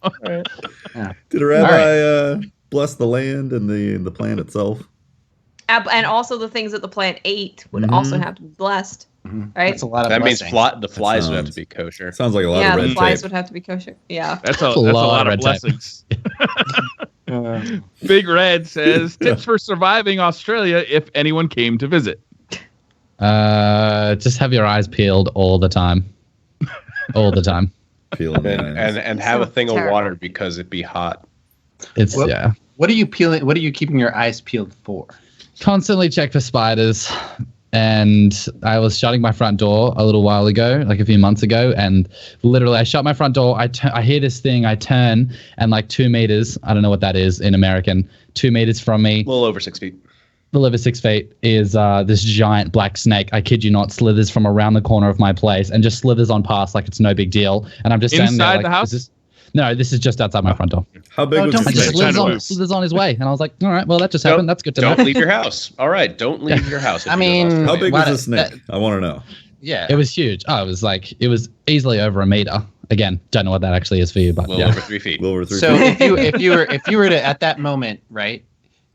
B: Did a rabbi bless the land and the plant itself?
E: And also the things that the plant ate would also have to be blessed, right?
A: That's a lot of
C: That means
A: blessings.
C: the flies would have to
B: sounds-
C: be kosher.
B: Sounds like a lot
E: Yeah,
B: of
E: the
B: red
E: flies
B: tape.
E: would have to be kosher. Yeah.
D: That's a lot of
F: red tape.
D: blessings. Big Red says, tips for surviving Australia if anyone came to visit.
F: Just have your eyes peeled all the time. All the time.
B: Peeling the eyes.
C: And have a
E: Sounds
C: thing of
E: terrible.
C: water because it'd be hot.
F: It's
A: Well-
F: yeah.
A: What are you peeling? What are you keeping your eyes peeled for?
F: Constantly check for spiders. And I was shutting my front door a little while ago, like a few months ago, and literally I shut my front door. I hear this thing. I turn, and like 2 meters, I don't know what that is in American, 2 meters from me,
C: A little over 6 feet.
F: a little over 6 feet, is this giant black snake. I kid you not, slithers from around the corner of my place and just slithers on past like it's no big deal. And I'm just standing there
D: Inside
F: like,
D: the house?
F: No, this is just outside my front door.
B: How big was
A: don't
B: the
F: And just
B: snake?
D: Trying to move.
F: slithers on his way. And I was like, all right, well, that just happened. That's good to know.
C: Don't leave your house. All right, don't leave your house. if
A: I
C: you go to
A: mean,
C: Australia.
B: How big
A: What-
B: was the snake? I want to know.
A: Yeah.
F: It was huge. Oh, it was easily over a meter. Again, don't know what that actually is for you, but
C: A little
F: yeah.
C: over 3 feet.
B: A little over 3
A: So
B: feet.
A: if you were to at that moment, right,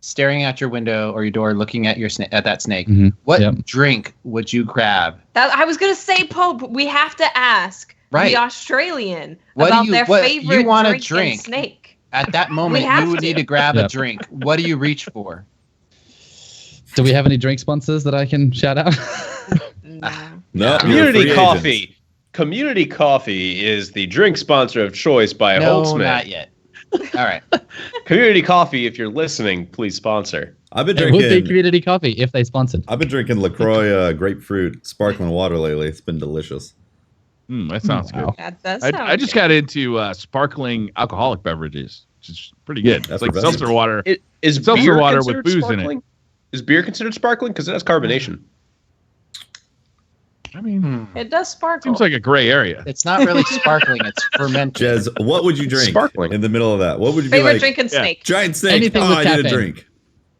A: staring at your window or your door, looking at at that snake,
F: Mhm.
A: what
F: Yep.
A: drink would you grab?
E: I was gonna say, Pope. We have to ask
A: Right.
E: the Australian
A: What do
E: about
A: you-
E: their
A: what-
E: favorite
A: you want a
E: drink,
A: drink.
E: and snake.
A: At that moment,
E: have
A: you would
E: to.
A: need to grab a
F: Yep.
A: drink. What do you reach for?
F: Do we have any drink sponsors that I can shout out?
E: No.
B: No, you're a free
C: Community
B: agent.
C: Coffee. Community Coffee is the drink sponsor of choice by
A: No,
C: Holtzmann.
A: not yet. All right.
C: Community Coffee, if you're listening, please sponsor.
B: I've been
F: It would be
B: drinking.
F: Community Coffee if they sponsored.
B: I've been drinking LaCroix grapefruit sparkling water lately. It's been delicious.
D: That sounds good.
E: That does sound
D: I just
E: good.
D: got into sparkling alcoholic beverages, which is pretty good.
B: That's
D: It's like
B: refreshing.
D: seltzer water.
C: Is
D: Seltzer
C: beer
D: water with
C: considered
D: booze in it.
C: sparkling? Is beer considered sparkling? Because it has carbonation.
D: I mean,
E: It does sparkle.
D: seems like a gray area.
A: It's not really sparkling. It's fermented.
B: Jez, what would you drink
C: Sparkling.
B: in the middle of that? What would you
E: Favorite
B: be like?
E: drinking
D: Yeah.
E: snake.
B: Giant snake.
F: Anything
B: oh,
F: with
B: I need a
F: caffeine.
B: drink.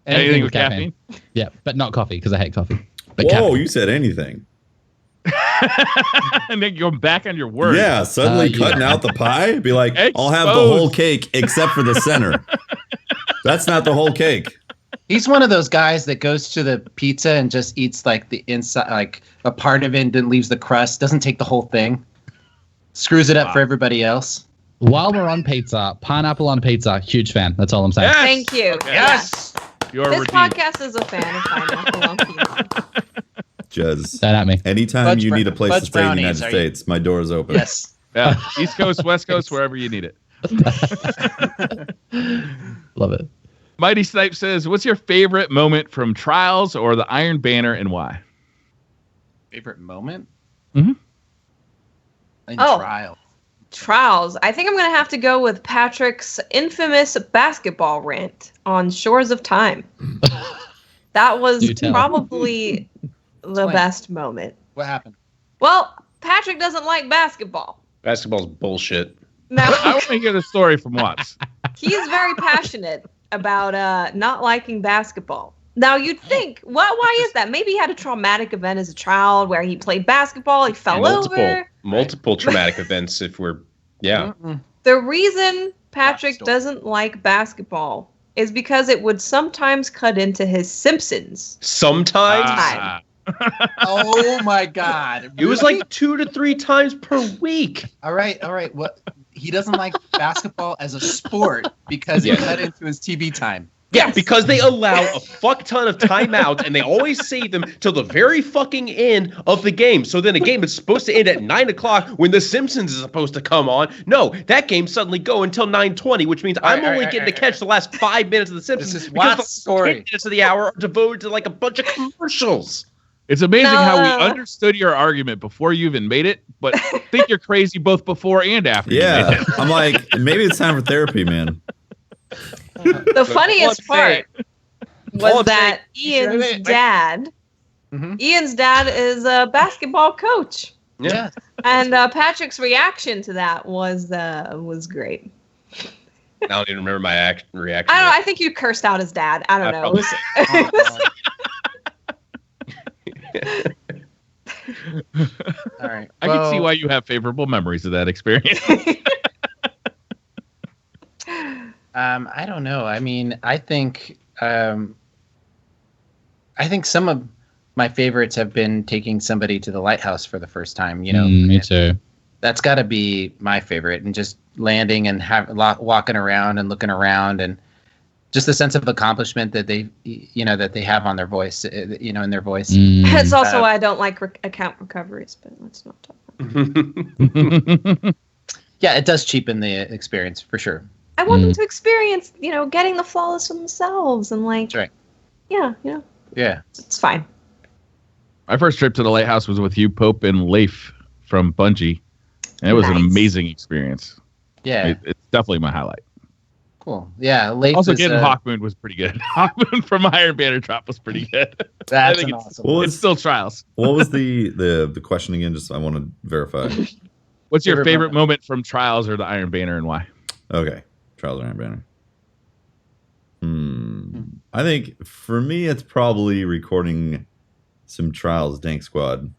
D: Anything with caffeine?
F: Yeah, but not coffee because I hate coffee. But
B: Whoa,
F: caffeine.
B: you said anything.
D: And then going back on your word.
B: Yeah, suddenly
F: yeah.
B: cutting out the pie. Be like, I'll have the
D: Exposed.
B: whole cake except for the center. That's not the whole cake.
A: He's one of those guys that goes to the pizza and just eats like the inside, like a part of it, and then leaves the crust. Doesn't take the whole thing. Screws it up for everybody else.
F: While we're on pizza, pineapple on pizza, huge fan. That's all I'm saying.
D: Yes!
E: Thank you.
D: Okay.
E: Yes.
D: You're
E: This
D: redeemed.
E: podcast is a fan of pineapple on pizza.
B: Jez,
F: Don't at me.
B: anytime
A: Fudge
B: you
A: bra-
B: need a place to
A: fudge
B: stay in the
A: brownies,
B: United
A: are you-
B: States, my door is open.
A: Yes.
D: Yeah. East Coast, West Coast, wherever you need it.
F: Love it.
D: Mighty Snipe says, what's your favorite moment from Trials or the Iron Banner and why?
A: Favorite moment?
D: Mhm.
A: In
E: Oh.
A: trial.
E: Trials. I think I'm going to have to go with Patrick's infamous basketball rant on Shores of Time. That was
F: Do tell.
E: probably the
A: Explain.
E: best moment.
A: What happened?
E: Well, Patrick doesn't like basketball.
C: Basketball's bullshit.
D: I
E: Now,
D: want to hear the story from Watts.
E: he's very passionate about not liking basketball. Now, you'd think, why is that? Maybe he had a traumatic event as a child where he played basketball, he fell over.
C: Multiple traumatic events. If we're
E: The reason Patrick
A: Still.
E: doesn't like basketball is because it would sometimes cut into his Simpsons.
C: sometimes
D: Ah.
A: Oh my God!
C: it was like 2 to 3 times per week.
A: all right. What? He doesn't like basketball as a sport because
C: Yes.
A: it cut into his TV time.
C: Yeah,
E: Yes.
C: because they allow a fuck ton of timeouts and they always save them till the very fucking end of the game. So then a game is supposed to end at 9 o'clock when The Simpsons is supposed to come on. No, that game suddenly go until 9:20, which means I'm only getting to catch the last 5 minutes of The Simpsons
A: This is
C: because
A: Watt's
C: the
A: story.
C: 10 minutes of the hour are devoted to like a bunch of commercials.
D: It's amazing how we
E: No.
D: understood your argument before you even made it, but think you're crazy both before and after you made
B: Yeah.
D: it.
B: I'm like, maybe it's time for therapy, man.
E: The funniest part was that
A: Sure.
E: Ian's dad,
A: Mhm.
E: Ian's dad is a basketball coach,
A: Yeah.
E: and Patrick's reaction to that was great.
C: I don't even remember my reaction.
E: I don't know. I think you cursed out his dad. I don't know.
C: probably-
E: It was-
A: All right.
D: I can see why you have favorable memories of that experience.
A: I don't know. I mean, I think some of my favorites have been taking somebody to the lighthouse for the first time. You know,
F: Me too.
A: that's got to be my favorite, and just landing and walking around and looking around, and just the sense of accomplishment that they have on their voice, in their voice.
E: That's also why I don't like account recoveries, but let's not talk about it.
A: Yeah, it does cheapen the experience for sure.
E: I want them to experience, getting the flawless for themselves and like,
A: That's right.
E: yeah,
A: Yeah.
E: it's fine.
D: My first trip to the lighthouse was with you, Pope, and Leif from Bungie, and it was an
E: Nice.
D: amazing experience.
A: Yeah.
D: It's definitely my highlight.
A: Cool. Yeah. Leif
D: Also,
A: was,
D: getting Hawkmoon was pretty good. Hawkmoon from Iron Banner drop was pretty good.
A: That's
D: think
A: an
D: it's-
A: awesome.
B: Well,
D: It's still Trials.
B: What was the question again? Just I want to verify.
D: What's your
A: Favorite
D: favorite moment from Trials or the Iron Banner and why?
B: Okay, Trials of Iron Banner. I think for me, it's probably recording some Trials Dank Squad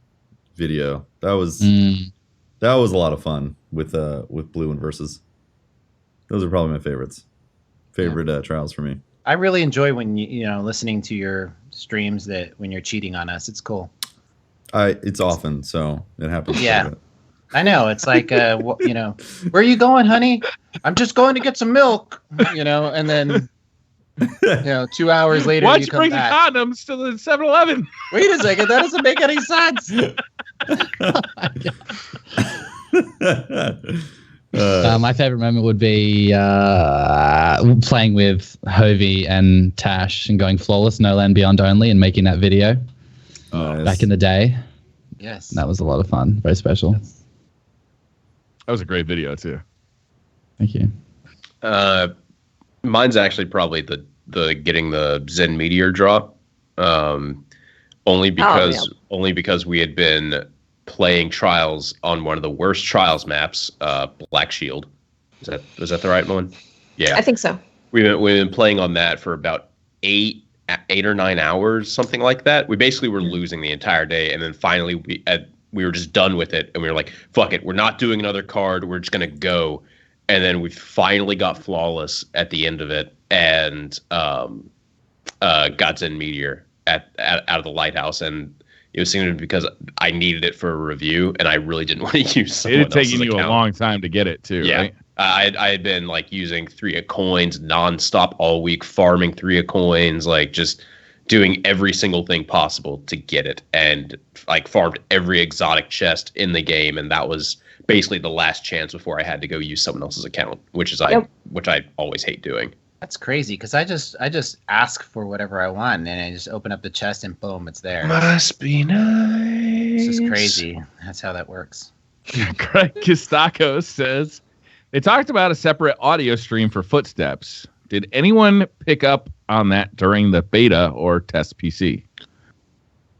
B: video. That was a lot of fun with Blue and Versus. Those are probably my favorites. Favorite Trials for me.
A: I really enjoy when listening to your streams that when you're cheating on us. It's cool.
B: It's often, so it happens.
A: Yeah.
B: quite a bit.
A: I know. It's like, where are you going, honey? I'm just going to get some milk, and then, 2 hours later
D: Why'd
A: you
D: you
A: come
D: bring
A: back.
D: the condoms to the 7-Eleven?
A: Wait a second. That doesn't make any sense.
F: My favorite moment would be playing with Hovey and Tash and going flawless, no land beyond only, and making that video back in the day.
A: Yes.
F: That was a lot of fun. Very special.
D: That was a great video too.
F: Thank you.
C: Mine's actually probably the getting the Zen Meteor drop. Only because we had been playing Trials on one of the worst Trials maps, Black Shield. Was that the right one? Yeah,
E: I think so.
C: We've been playing on that for about 8 or 9 hours, something like that. We basically were losing the entire day, and then finally we were just done with it, and we were like, "Fuck it, we're not doing another card. We're just gonna go." And then we finally got flawless at the end of it, and got Zen Meteor out of the lighthouse, and it was simply because I needed it for a review, and I really didn't want to use someone else's account. It had taken
D: you a long time to get it too, right?
C: I had been like using 3 coins nonstop all week, farming 3 coins, like just doing every single thing possible to get it, and like farmed every exotic chest in the game, and that was basically the last chance before I had to go use someone else's account, which I always hate doing.
A: That's crazy because I just ask for whatever I want, and I just open up the chest and boom, it's there.
C: Must be nice.
A: This is crazy. That's how that works.
D: Greg Kostakos says they talked about a separate audio stream for Footsteps. Did anyone pick up on that during the beta or test PC?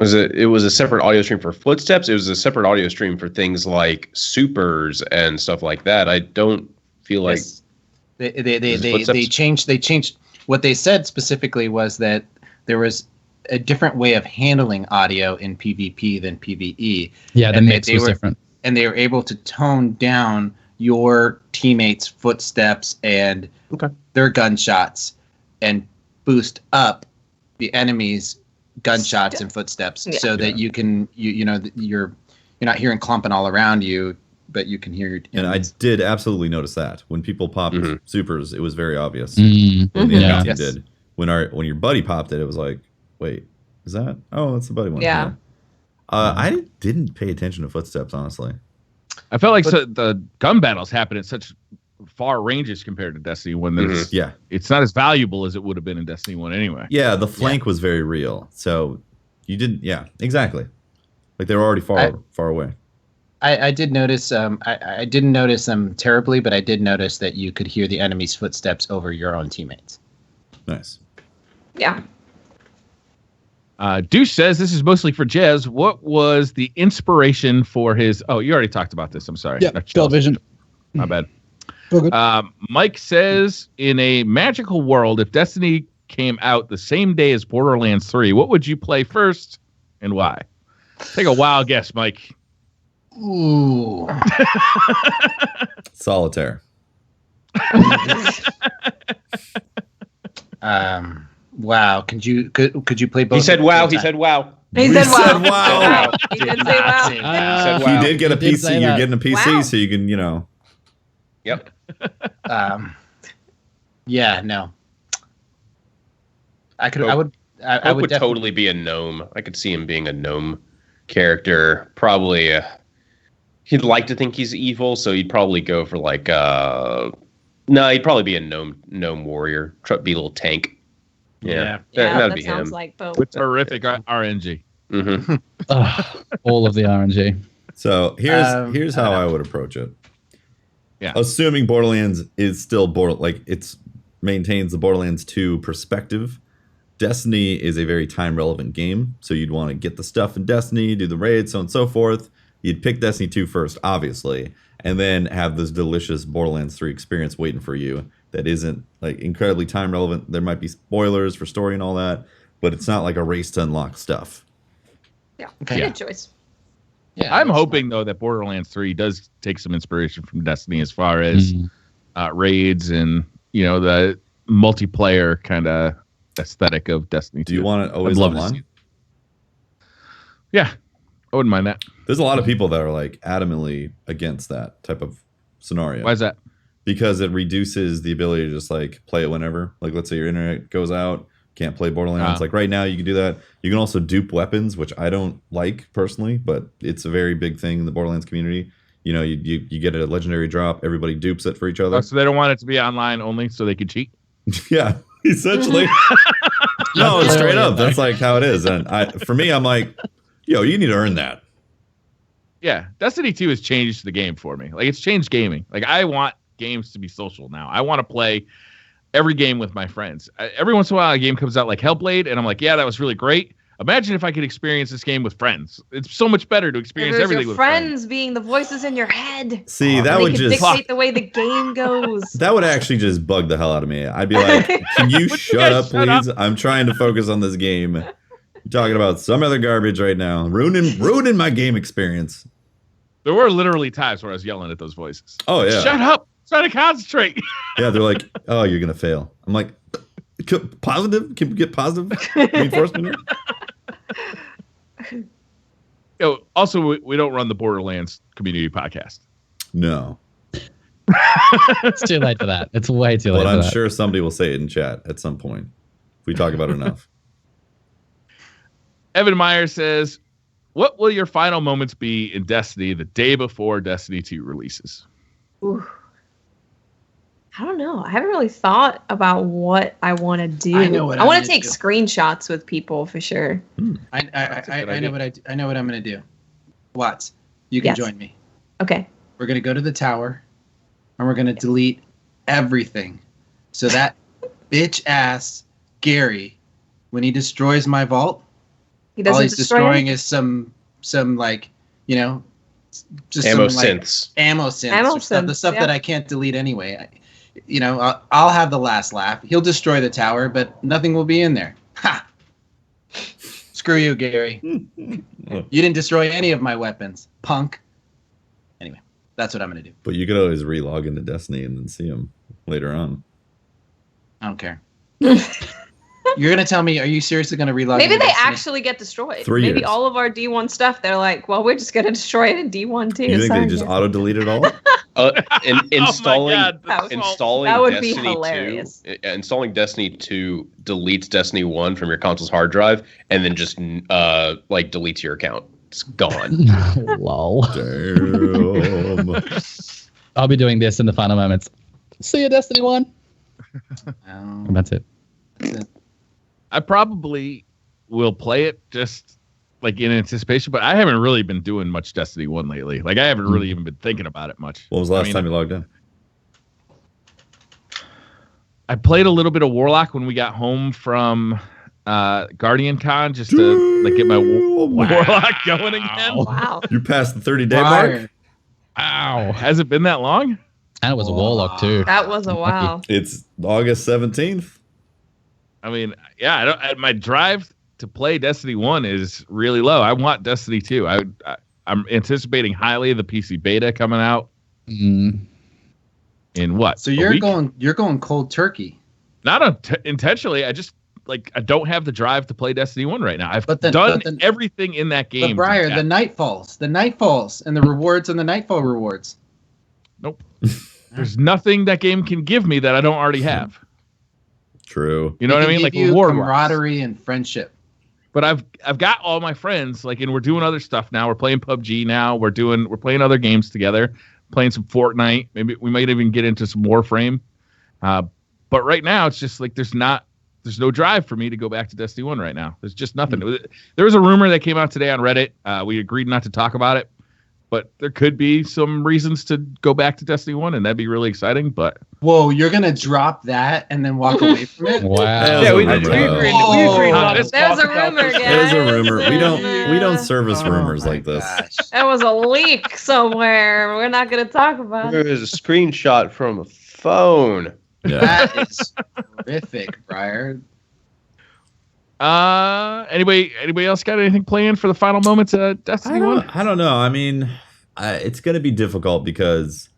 C: It was a separate audio stream for Footsteps. It was a separate audio stream for things like supers and stuff like that. I don't feel like
A: they changed. What they said specifically was that there was a different way of handling audio in PvP than PvE.
F: Yeah, the mix was different,
A: and they were able to tone down your teammates' footsteps and their gunshots, and boost up the enemy's gunshots and footsteps, so that you can you're not hearing clumping all around you, but you can hear your
B: and I did absolutely notice that when people popped supers, it was very obvious. Did when your buddy popped it, it was like, wait, is that? Oh, that's the buddy one.
E: Yeah.
B: I didn't pay attention to footsteps, honestly.
D: I felt like the gun battles happen at such far ranges compared to Destiny 1. There's it's not as valuable as it would have been in Destiny 1 anyway.
B: Yeah, the flank was very real. So you didn't exactly. Like they were already far away.
A: I did notice I didn't notice them terribly, but I did notice that you could hear the enemy's footsteps over your own teammates.
B: Nice.
E: Yeah.
D: Douche says this is mostly for Jez. What was the inspiration for his? Oh, you already talked about this. I'm sorry.
F: Yeah, television.
D: My bad.
F: Good.
D: Mike says, in a magical world, if Destiny came out the same day as Borderlands 3, what would you play first and why? Take a wild guess, Mike.
A: Ooh.
B: Solitaire.
A: Wow. Could you play both?
C: He said wow. He said wow.
E: He said wow.
A: He did say wow.
B: You did get a PC. You're getting a PC, so you can,
C: Yep.
A: Yeah, no. I would
C: totally be a gnome. I could see him being a gnome character. Probably he'd like to think he's evil, so he'd probably go for like he'd probably be a gnome warrior. Be a little tank. Yeah, that'd be
E: sounds
C: him.
E: Like both.
D: With terrific RNG.
F: All of the RNG.
B: So here's how I would approach it.
D: Yeah.
B: Assuming Borderlands is still it maintains the Borderlands 2 perspective. Destiny is a very time relevant game, so you'd want to get the stuff in Destiny, do the raids, so on and so forth. You'd pick Destiny 2 first, obviously, and then have this delicious Borderlands 3 experience waiting for you that isn't like incredibly time relevant. There might be spoilers for story and all that, but it's not like a race to unlock stuff.
E: Yeah, good choice.
D: Yeah, I'm hoping though that Borderlands 3 does take some inspiration from Destiny as far as raids and the multiplayer kind of aesthetic of Destiny 2.
B: Do you want it always online?
D: Yeah, I wouldn't mind that.
B: There's a lot of people that are like adamantly against that type of scenario.
D: Why is that?
B: Because it reduces the ability to just like play it whenever. Like let's say your internet goes out, can't play Borderlands. Like right now you can do that. You can also dupe weapons, which I don't like personally, but it's a very big thing in the Borderlands community. you get a legendary drop, everybody dupes it for each other.
D: Oh, so they don't want it to be online only so they can cheat?
B: Yeah, essentially. No, straight up. That's like how it is. And for me, I'm like, you need to earn that.
D: Yeah, Destiny 2 has changed the game for me. Like, it's changed gaming. Like, I want games to be social now. I want to play every game with my friends. Every once in a while, a game comes out like Hellblade, and I'm like, yeah, that was really great. Imagine if I could experience this game with friends. It's so much better to experience everything with
E: friends being the voices in your head.
B: See, that would just
E: dictate the way the game goes.
B: That would actually just bug the hell out of me. I'd be like, can you shut up, please? I'm trying to focus on this game. You're talking about some other garbage right now. Ruining my game experience.
D: There were literally times where I was yelling at those voices.
B: Oh, yeah.
D: Shut up. Try to concentrate.
B: Yeah, they're like, oh, you're going to fail. I'm like, positive? Can we get positive reinforcement here?
D: Also, we don't run the Borderlands community podcast.
B: No.
F: It's too late for that. It's way too late for
B: But I'm
F: that.
B: sure somebody will say it in chat at some point if we talk about it enough.
D: Evan Meyer says, what will your final moments be in Destiny the day before Destiny 2 releases?
E: Ooh. I don't know. I haven't really thought about what I want to do.
A: I know what
E: I want to
A: gonna
E: take
A: do.
E: screenshots with people for sure.
A: I know what I know what I'm gonna do. Watts, you can
E: Yes.
A: join me.
E: Okay.
A: We're gonna go to the tower, and we're gonna delete everything, so that bitch ass Gary, when he destroys my vault,
E: He
A: all
E: doesn't
A: he's
E: destroy
A: destroying
E: it?
A: is some like just
C: Ammo
A: some, like,
C: synths.
A: ammo synths,
E: Ammo
A: or stuff, the
E: synths,
A: stuff
E: yeah.
A: that I can't delete anyway. I'll have the last laugh. He'll destroy the tower, but nothing will be in there. Ha! Screw you, Gary. You didn't destroy any of my weapons, punk. Anyway, that's what I'm gonna do.
B: But you could always relog into Destiny and then see them later on.
A: I don't care. You're gonna tell me? Are you seriously gonna relog?
E: Maybe
A: into
E: they
A: Destiny?
E: actually get destroyed.
B: 3
E: Maybe
B: years.
E: all of our D1 stuff, they're like, well, we're just going to destroy it in D1 too.
B: You think
E: Sorry,
B: they just
E: guys.
B: auto delete it all?
C: Installing
D: God,
E: that's-
C: installing
E: that would be
C: Destiny
E: hilarious.
C: 2 installing Destiny 2 deletes Destiny 1 from your console's hard drive and then just like deletes your account. It's gone.
F: Lol.
B: Damn.
F: I'll be doing this in the final moments. See you, Destiny 1.
A: Oh,
F: And that's it.
D: I probably will play it just like in anticipation, but I haven't really been doing much Destiny 1 lately. Like, I haven't really even been thinking about it much.
B: What was the last time you logged in?
D: I played a little bit of Warlock when we got home from Guardian Con just to like get my Warlock going again.
E: Wow.
B: You passed the 30-day mark?
A: Briar.
D: Wow. Has it been that long?
F: And it was a Warlock too.
E: That was a wow.
B: It's August 17th.
D: I mean, yeah, my drive to play Destiny 1 is really low. I want Destiny 2. I'm anticipating highly the PC beta coming out in what?
A: So
D: a
A: you're
D: week?
A: going cold turkey.
D: Not intentionally. I just I don't have the drive to play Destiny 1 right now. I've
A: But then-
D: done
A: but then-
D: everything in that game.
A: But Briar,
D: to
A: the Nightfalls, and the rewards and the Nightfall rewards.
D: Nope. There's nothing that game can give me that I don't already have.
B: True.
D: You know what I
A: They
D: mean?
A: give
D: Like
A: you
D: reward
A: camaraderie and friendship.
D: But I've got all my friends, like, and we're doing other stuff now. We're playing PUBG now. We're playing other games together, playing some Fortnite. Maybe we might even get into some Warframe. But right now it's just like there's no drive for me to go back to Destiny 1 right now. There's just nothing. There was a rumor that came out today on Reddit. We agreed not to talk about it, but there could be some reasons to go back to Destiny 1, and that'd be really exciting. But
A: Whoa, you're gonna drop that and then walk away from it?
F: Wow.
B: Yeah, we agreed
A: not
E: to There's a rumor, guys.
B: There's a rumor. We
E: There's
B: don't service
A: Oh
B: rumors
A: my
B: like this.
A: gosh.
E: That was a leak somewhere. We're not going to talk about
C: There
E: it.
C: is a screenshot from a phone.
B: Yeah.
A: That is horrific, Briar.
D: anybody else got anything planned for the final moments of Destiny 1?
B: I don't know. I mean, it's going to be difficult because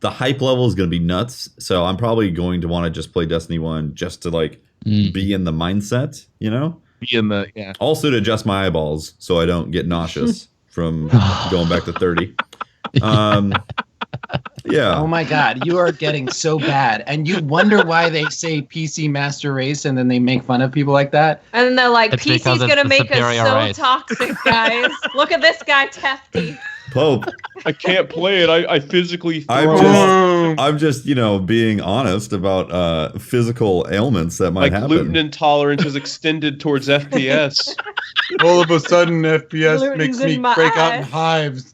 B: the hype level is going to be nuts. So I'm probably going to want to just play Destiny 1 just to like be in the mindset, you know?
D: Be in the yeah.
B: Also to adjust my eyeballs so I don't get nauseous from going back to 30. Yeah.
A: Oh my God, you are getting so bad, and you wonder why they say PC master race, and then they make fun of people like that.
E: And then they're like,
G: It's because
E: PC's
G: it's
E: going to
G: the
E: make us
G: superior
E: so
G: race.
E: toxic, guys. Look at this guy, Tefty.
B: Pope.
C: I can't play it. I physically throw
B: I'm just, being honest about physical ailments that might
C: my
B: happen.
C: gluten intolerance is extended towards FPS.
A: All of a sudden, FPS
E: Gluten's
A: makes
E: in
A: me
E: my
A: break out in
E: eye.
A: hives.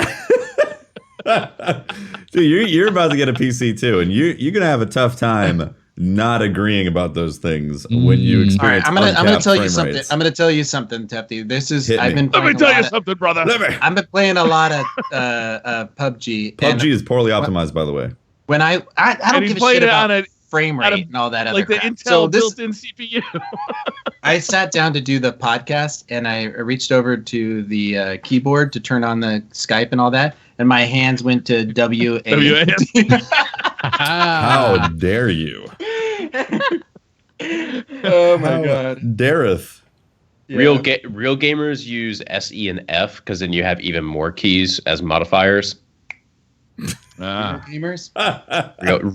B: Dude, you're about to get a PC too, and you're gonna have a tough time not agreeing about those things when you
A: All right,
B: experience.
A: I'm gonna
B: uncapped
A: tell you
B: frame
A: something.
B: rates.
A: I'm gonna tell you something, Tefty. This is
B: Hit
A: I've
B: me.
A: been.
D: Let me
A: playing a
D: tell you
A: lot of-
D: something, brother.
A: I've been playing a lot of PUBG. and
B: PUBG is poorly optimized, by the way.
A: When I don't
D: And he's
A: give a
D: playing
A: shit
D: it
A: about
D: on a-
A: frame
D: on a-
A: rate and all that other
D: Like the
A: crap.
D: Intel
A: So this,
D: built-in CPU.
A: I sat down to do the podcast and I reached over to the keyboard to turn on the Skype and all that, and my hands went to WASD.
B: How dare you?
A: Oh my
B: How
A: god!
B: dareth.
C: Real gamers use SE and F because then you have even more keys as modifiers.
A: Gamers.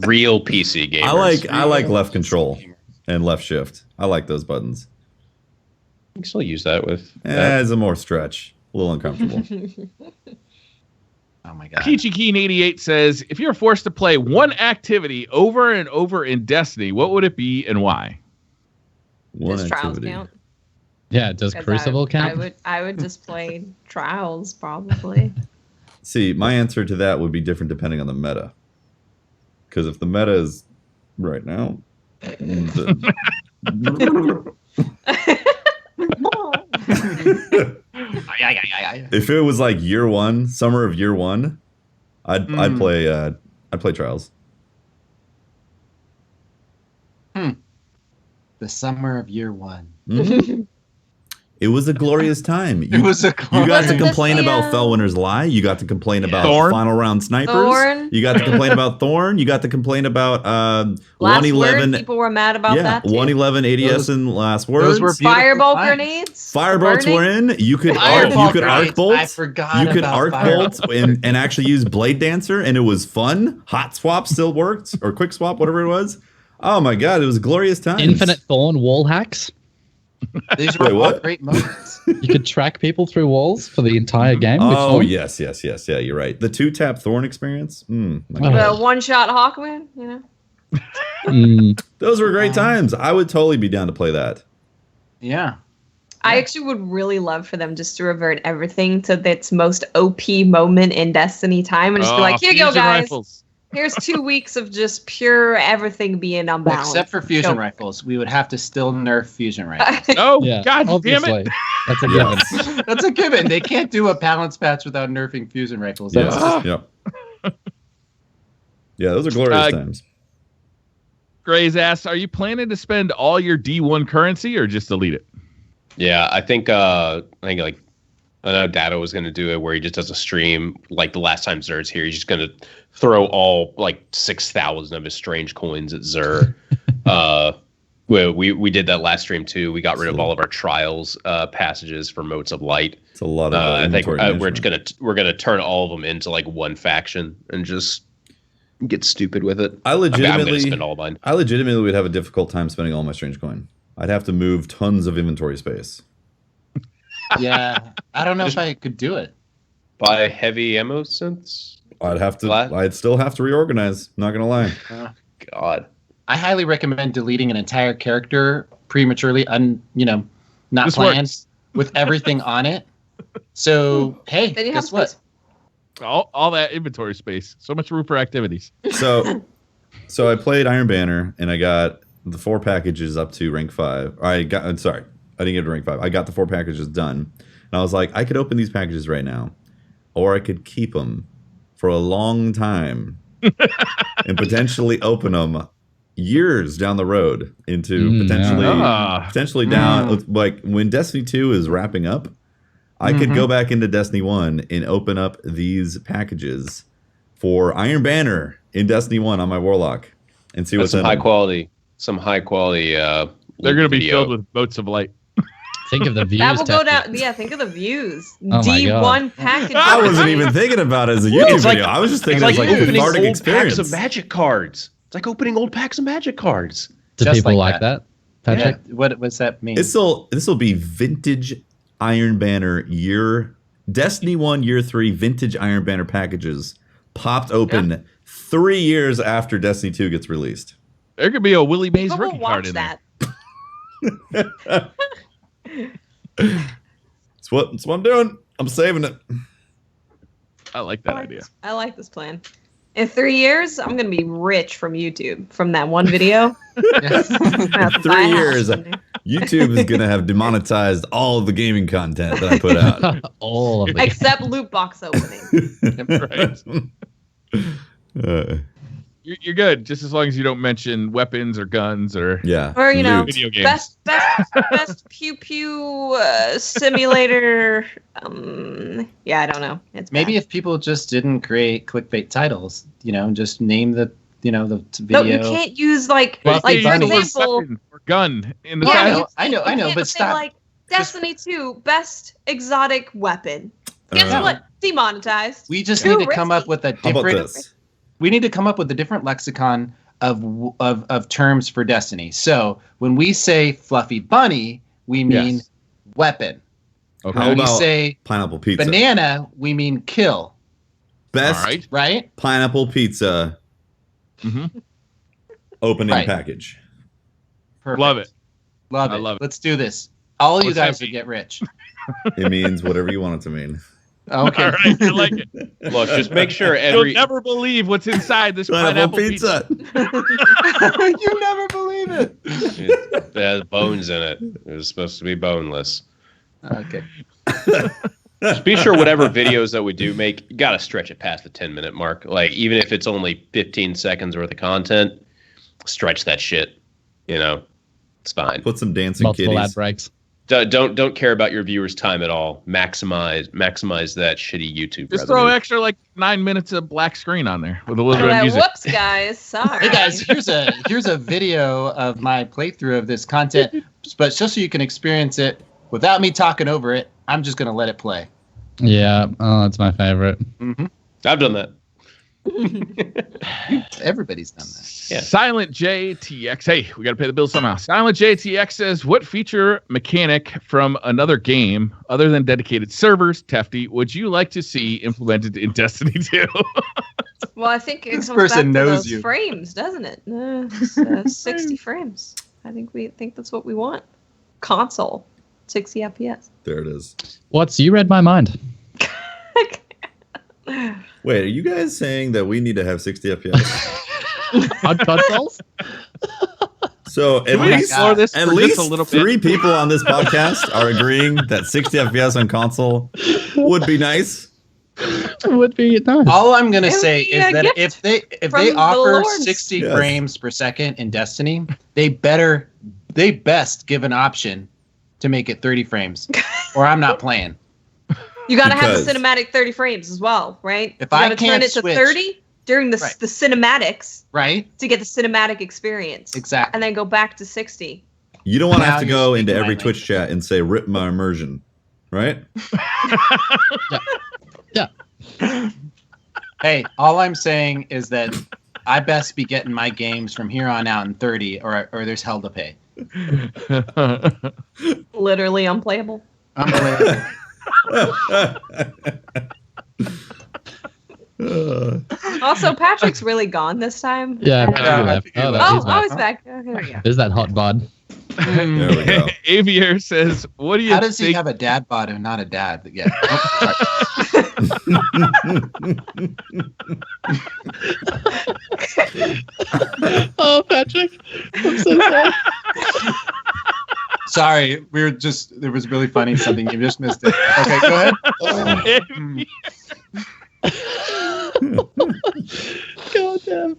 C: Real PC gamers.
B: I like left control and left shift. I like those buttons.
C: You can still use that with. that.
B: It's a more stretch. A little uncomfortable.
A: Oh my god!
D: Peachy Keen 88 says, if you're forced to play one activity over and over in Destiny, what would it be and why?
B: One
E: Does trials
B: activity.
E: count?
F: Yeah, does
E: 'Cause
F: Crucible count?
E: I would just play trials probably.
B: See, my answer to that would be different depending on the meta. Because if the meta is right now, if it was like year one, summer of year one, I'd play trials.
A: The summer of year one.
B: Mhm. It was a glorious time.
A: It was a.
B: You got to
E: Wasn't this
B: complain
E: the,
B: about Fellwinter's Lie. You got to complain about
D: Thorn?
B: Final Round Snipers.
E: Thorn?
B: You got to complain about Thorn. You got to complain about
E: Last
B: 111.
E: word, people were mad about that too.
B: 111 ADS
A: Those-
B: and last words.
A: those were beautiful
E: Fireball
A: times.
E: grenades.
B: Firebolts
E: burning?
B: were in. You could
A: Fireball
B: arc
A: grenades.
B: bolt.
A: I forgot
B: You could
A: about
B: arc
A: fireball.
B: bolt and actually use Blade Dancer, and it was fun. Hot swap still worked, or quick swap, whatever it was. Oh my god, it was glorious times.
F: Infinite Thorn wall hacks.
A: These were
B: Wait,
A: all
B: what?
A: great moments.
F: You could track people through walls for the entire game. with
B: Oh
F: Thorn.
B: yes, yeah, you're right. The 2-tap Thorn experience. My
F: Oh.
B: God.
E: The one-shot Hawkman, you know.
B: Those were great times. I would totally be down to play that.
A: Yeah.
E: I actually would really love for them just to revert everything to its most OP moment in Destiny time and just be like, here you go,
D: fusion
E: guys.
D: rifles.
E: Here's 2 weeks of just pure everything being unbalanced.
A: Except for fusion
E: Go.
A: rifles, we would have to still nerf fusion rifles.
D: Oh,
F: Yeah,
D: God
F: obviously.
D: damn it.
F: That's a
B: Yes.
F: given.
A: That's a given. They can't do a balance patch without nerfing fusion rifles. That's
B: Yes. Yep. Yeah, those are glorious
D: Uh,
B: times.
D: Gray's asked, are you planning to spend all your D1 currency or just delete it?
C: Yeah, I think like I know Dado was going to do it where he just does a stream like the last time Zer's here. He's just going to throw all like 6,000 of his strange coins at Zer. We did that last stream too. We got rid of all of our trials passages for Motes of Light.
B: It's a lot of
C: I think
B: inventory
C: we're
B: management.
C: just gonna turn all of them into like one faction and just get stupid with it.
B: I
C: I'm gonna
B: legitimately
C: spend all mine.
B: would have a difficult time spending all my strange coin. I'd have to move tons of inventory space.
A: yeah. I don't know if I could do it.
C: Buy heavy ammo synths.
B: I'd still have to reorganize. Not gonna lie.
C: God.
A: I highly recommend deleting an entire character prematurely, not
D: This
A: planned,
D: works.
A: with everything on it. So hey,
E: Then you have
A: guess what?
E: space.
D: All that inventory space. So much room for activities.
B: So I played Iron Banner and I got the 4 packages up to rank 5. I didn't get to rank 5. I got the 4 packages done. And I was like, I could open these packages right now, or I could keep them for a long time and potentially open them years down the road into potentially down like when Destiny 2 is wrapping up. I could go back into Destiny 1 and open up these packages for Iron Banner in Destiny 1 on my Warlock and see what's in
C: some high
B: them.
C: quality.
D: They're going to be filled with boats of light.
F: Think of the views.
E: That will go
F: Tefty.
E: down. Yeah, think of the views.
F: my
E: D1 package.
B: I wasn't even thinking about it as a YouTube
C: It's like-
B: video. I was just
C: It's
B: thinking
C: like
B: it was like a
C: opening
B: cathartic
C: old
B: experience.
C: packs of Magic cards. It's like opening old packs of Magic cards.
F: Do
A: Just
F: people
A: like
F: like that, Patrick?
A: What does that mean?
B: This will be vintage Iron Banner year Destiny 1 Year 3 vintage Iron Banner packages popped open 3 years after Destiny 2 gets released.
D: There could be a Willie Mays
E: People
D: rookie
E: will
D: card
E: watch
D: in
E: that.
B: That's what I'm doing. I'm saving it.
D: there. I like that idea.
E: I like this plan. In 3 years, I'm gonna be rich from YouTube from that one video.
B: In 3 years, YouTube is gonna have demonetized all of the gaming content that I put out.
F: All of it.
E: Except loot box opening.
D: Right. You're good, just as long as you don't mention weapons or guns or
E: Or
B: loot.
D: video games.
E: best pew pew simulator. Yeah, I don't know. It's
A: Maybe
E: bad.
A: if people just didn't create clickbait titles, just name the the
E: No,
A: video.
E: you can't use like
A: Well,
E: like for
A: use the word
E: example.
D: weapon or gun in the
A: Yeah,
D: title.
A: I know,
E: You can't
A: but
E: say,
A: stop.
E: like Destiny 2 best exotic weapon. Guess
B: Uh,
E: what? Demonetized.
A: We just
E: Too
A: need to come
E: risky.
A: up with a
B: How about
A: different.
B: this?
A: We need to come up with a different lexicon of terms for Destiny. So when we say fluffy bunny, we mean
D: Yes.
A: weapon.
D: Okay.
B: How
A: When we
B: about
A: say
B: pineapple pizza?
A: banana, we mean kill.
B: Best
D: All right.
A: Right?
B: pineapple pizza
D: Mhm.
B: opening
A: Right.
B: package.
A: Perfect.
D: Love it.
A: Love
D: I
A: it.
D: love it.
A: Let's do this. All you
D: What's that
A: guys will
D: mean?
A: get rich.
B: It means whatever you want it to mean.
A: Okay.
D: All right. I like it.
C: Look, just make sure
D: You'll
C: every
D: never believe what's inside this
B: Pineapple
D: pineapple pizza.
A: You never believe it.
C: it has bones in it. It was supposed to be boneless.
A: Okay.
C: Just be sure whatever videos that we do make, you gotta stretch it past the 10-minute mark. Like even if it's only 15 seconds worth of content, stretch that shit. It's fine.
B: Put some dancing
F: Multiple ad
B: kitties.
F: breaks.
C: Don't care about your viewers' time at all. Maximize that shitty YouTube.
D: Just
C: revenue.
D: throw extra like 9 minutes of black screen on there with a little
E: You're
D: bit of
E: like,
D: music.
E: whoops, guys. Sorry.
A: Hey guys, here's a video of my playthrough of this content, but just so you can experience it without me talking over it, I'm just gonna let it play.
F: Yeah. Oh, that's my favorite.
A: Mm-hmm.
C: I've done that.
A: Everybody's done that.
C: Yeah.
D: Silent JTX. Hey, we got to pay the bills somehow. Silent JTX says, what feature mechanic from another game, other than dedicated servers, Tefty, would you like to see implemented in Destiny 2?
E: Well, I think it
A: This
E: comes
A: person
E: back to
A: knows
E: those
A: you.
E: frames, doesn't it? 60 frames. I think that's what we want. Console, 60 FPS.
B: There it is.
F: What's you read my mind?
B: Wait, are you guys saying that we need to have 60 FPS?
F: On consoles?
B: So at
D: we
B: least
D: explore this
B: at
D: for
B: least
D: just a little bit?
B: 3 people on this podcast are agreeing that 60 FPS on console would be nice.
F: Would be nice.
A: All I'm gonna
E: It would
A: say
E: be
A: is
E: a
A: that
E: gift
A: if they
E: from the
A: offer
E: Lords.
A: 60
B: Yes.
A: frames per second in Destiny, they best give an option to make it 30 frames, or I'm not playing.
E: You got to have
B: Because-
E: the cinematic 30 frames as well, right?
A: If
E: you
A: I
E: gotta turn
A: can't
E: it to
A: switch-
E: 30 during the
A: Right.
E: the cinematics
A: Right?
E: to get the cinematic experience,
A: Exactly.
E: and then go back to 60.
B: You don't want to
A: Now
B: have to
A: you're
B: go
A: speaking
B: into
A: my
B: every
A: language.
B: Twitch chat and say "rip my immersion," right?
F: Yeah.
A: Hey, all I'm saying is that I best be getting my games from here on out in 30, or there's hell to pay.
E: Literally unplayable.
A: Unbelievable.
E: Also, Patrick's really gone this time.
F: Yeah.
E: And-
F: Patrick left.
A: I figured
F: Oh,
A: that.
F: he's
E: oh,
F: back.
E: he's back. Okay, there we go.
F: Is that hot bod?
B: There we go.
D: Aviator says, what do you
A: How does he
D: think?
A: have a dad bod and not a dad? Yeah.
F: Oh, Patrick. I'm so sorry.
A: Sorry, it was really funny something. You just missed it. Okay, go ahead.
F: God damn.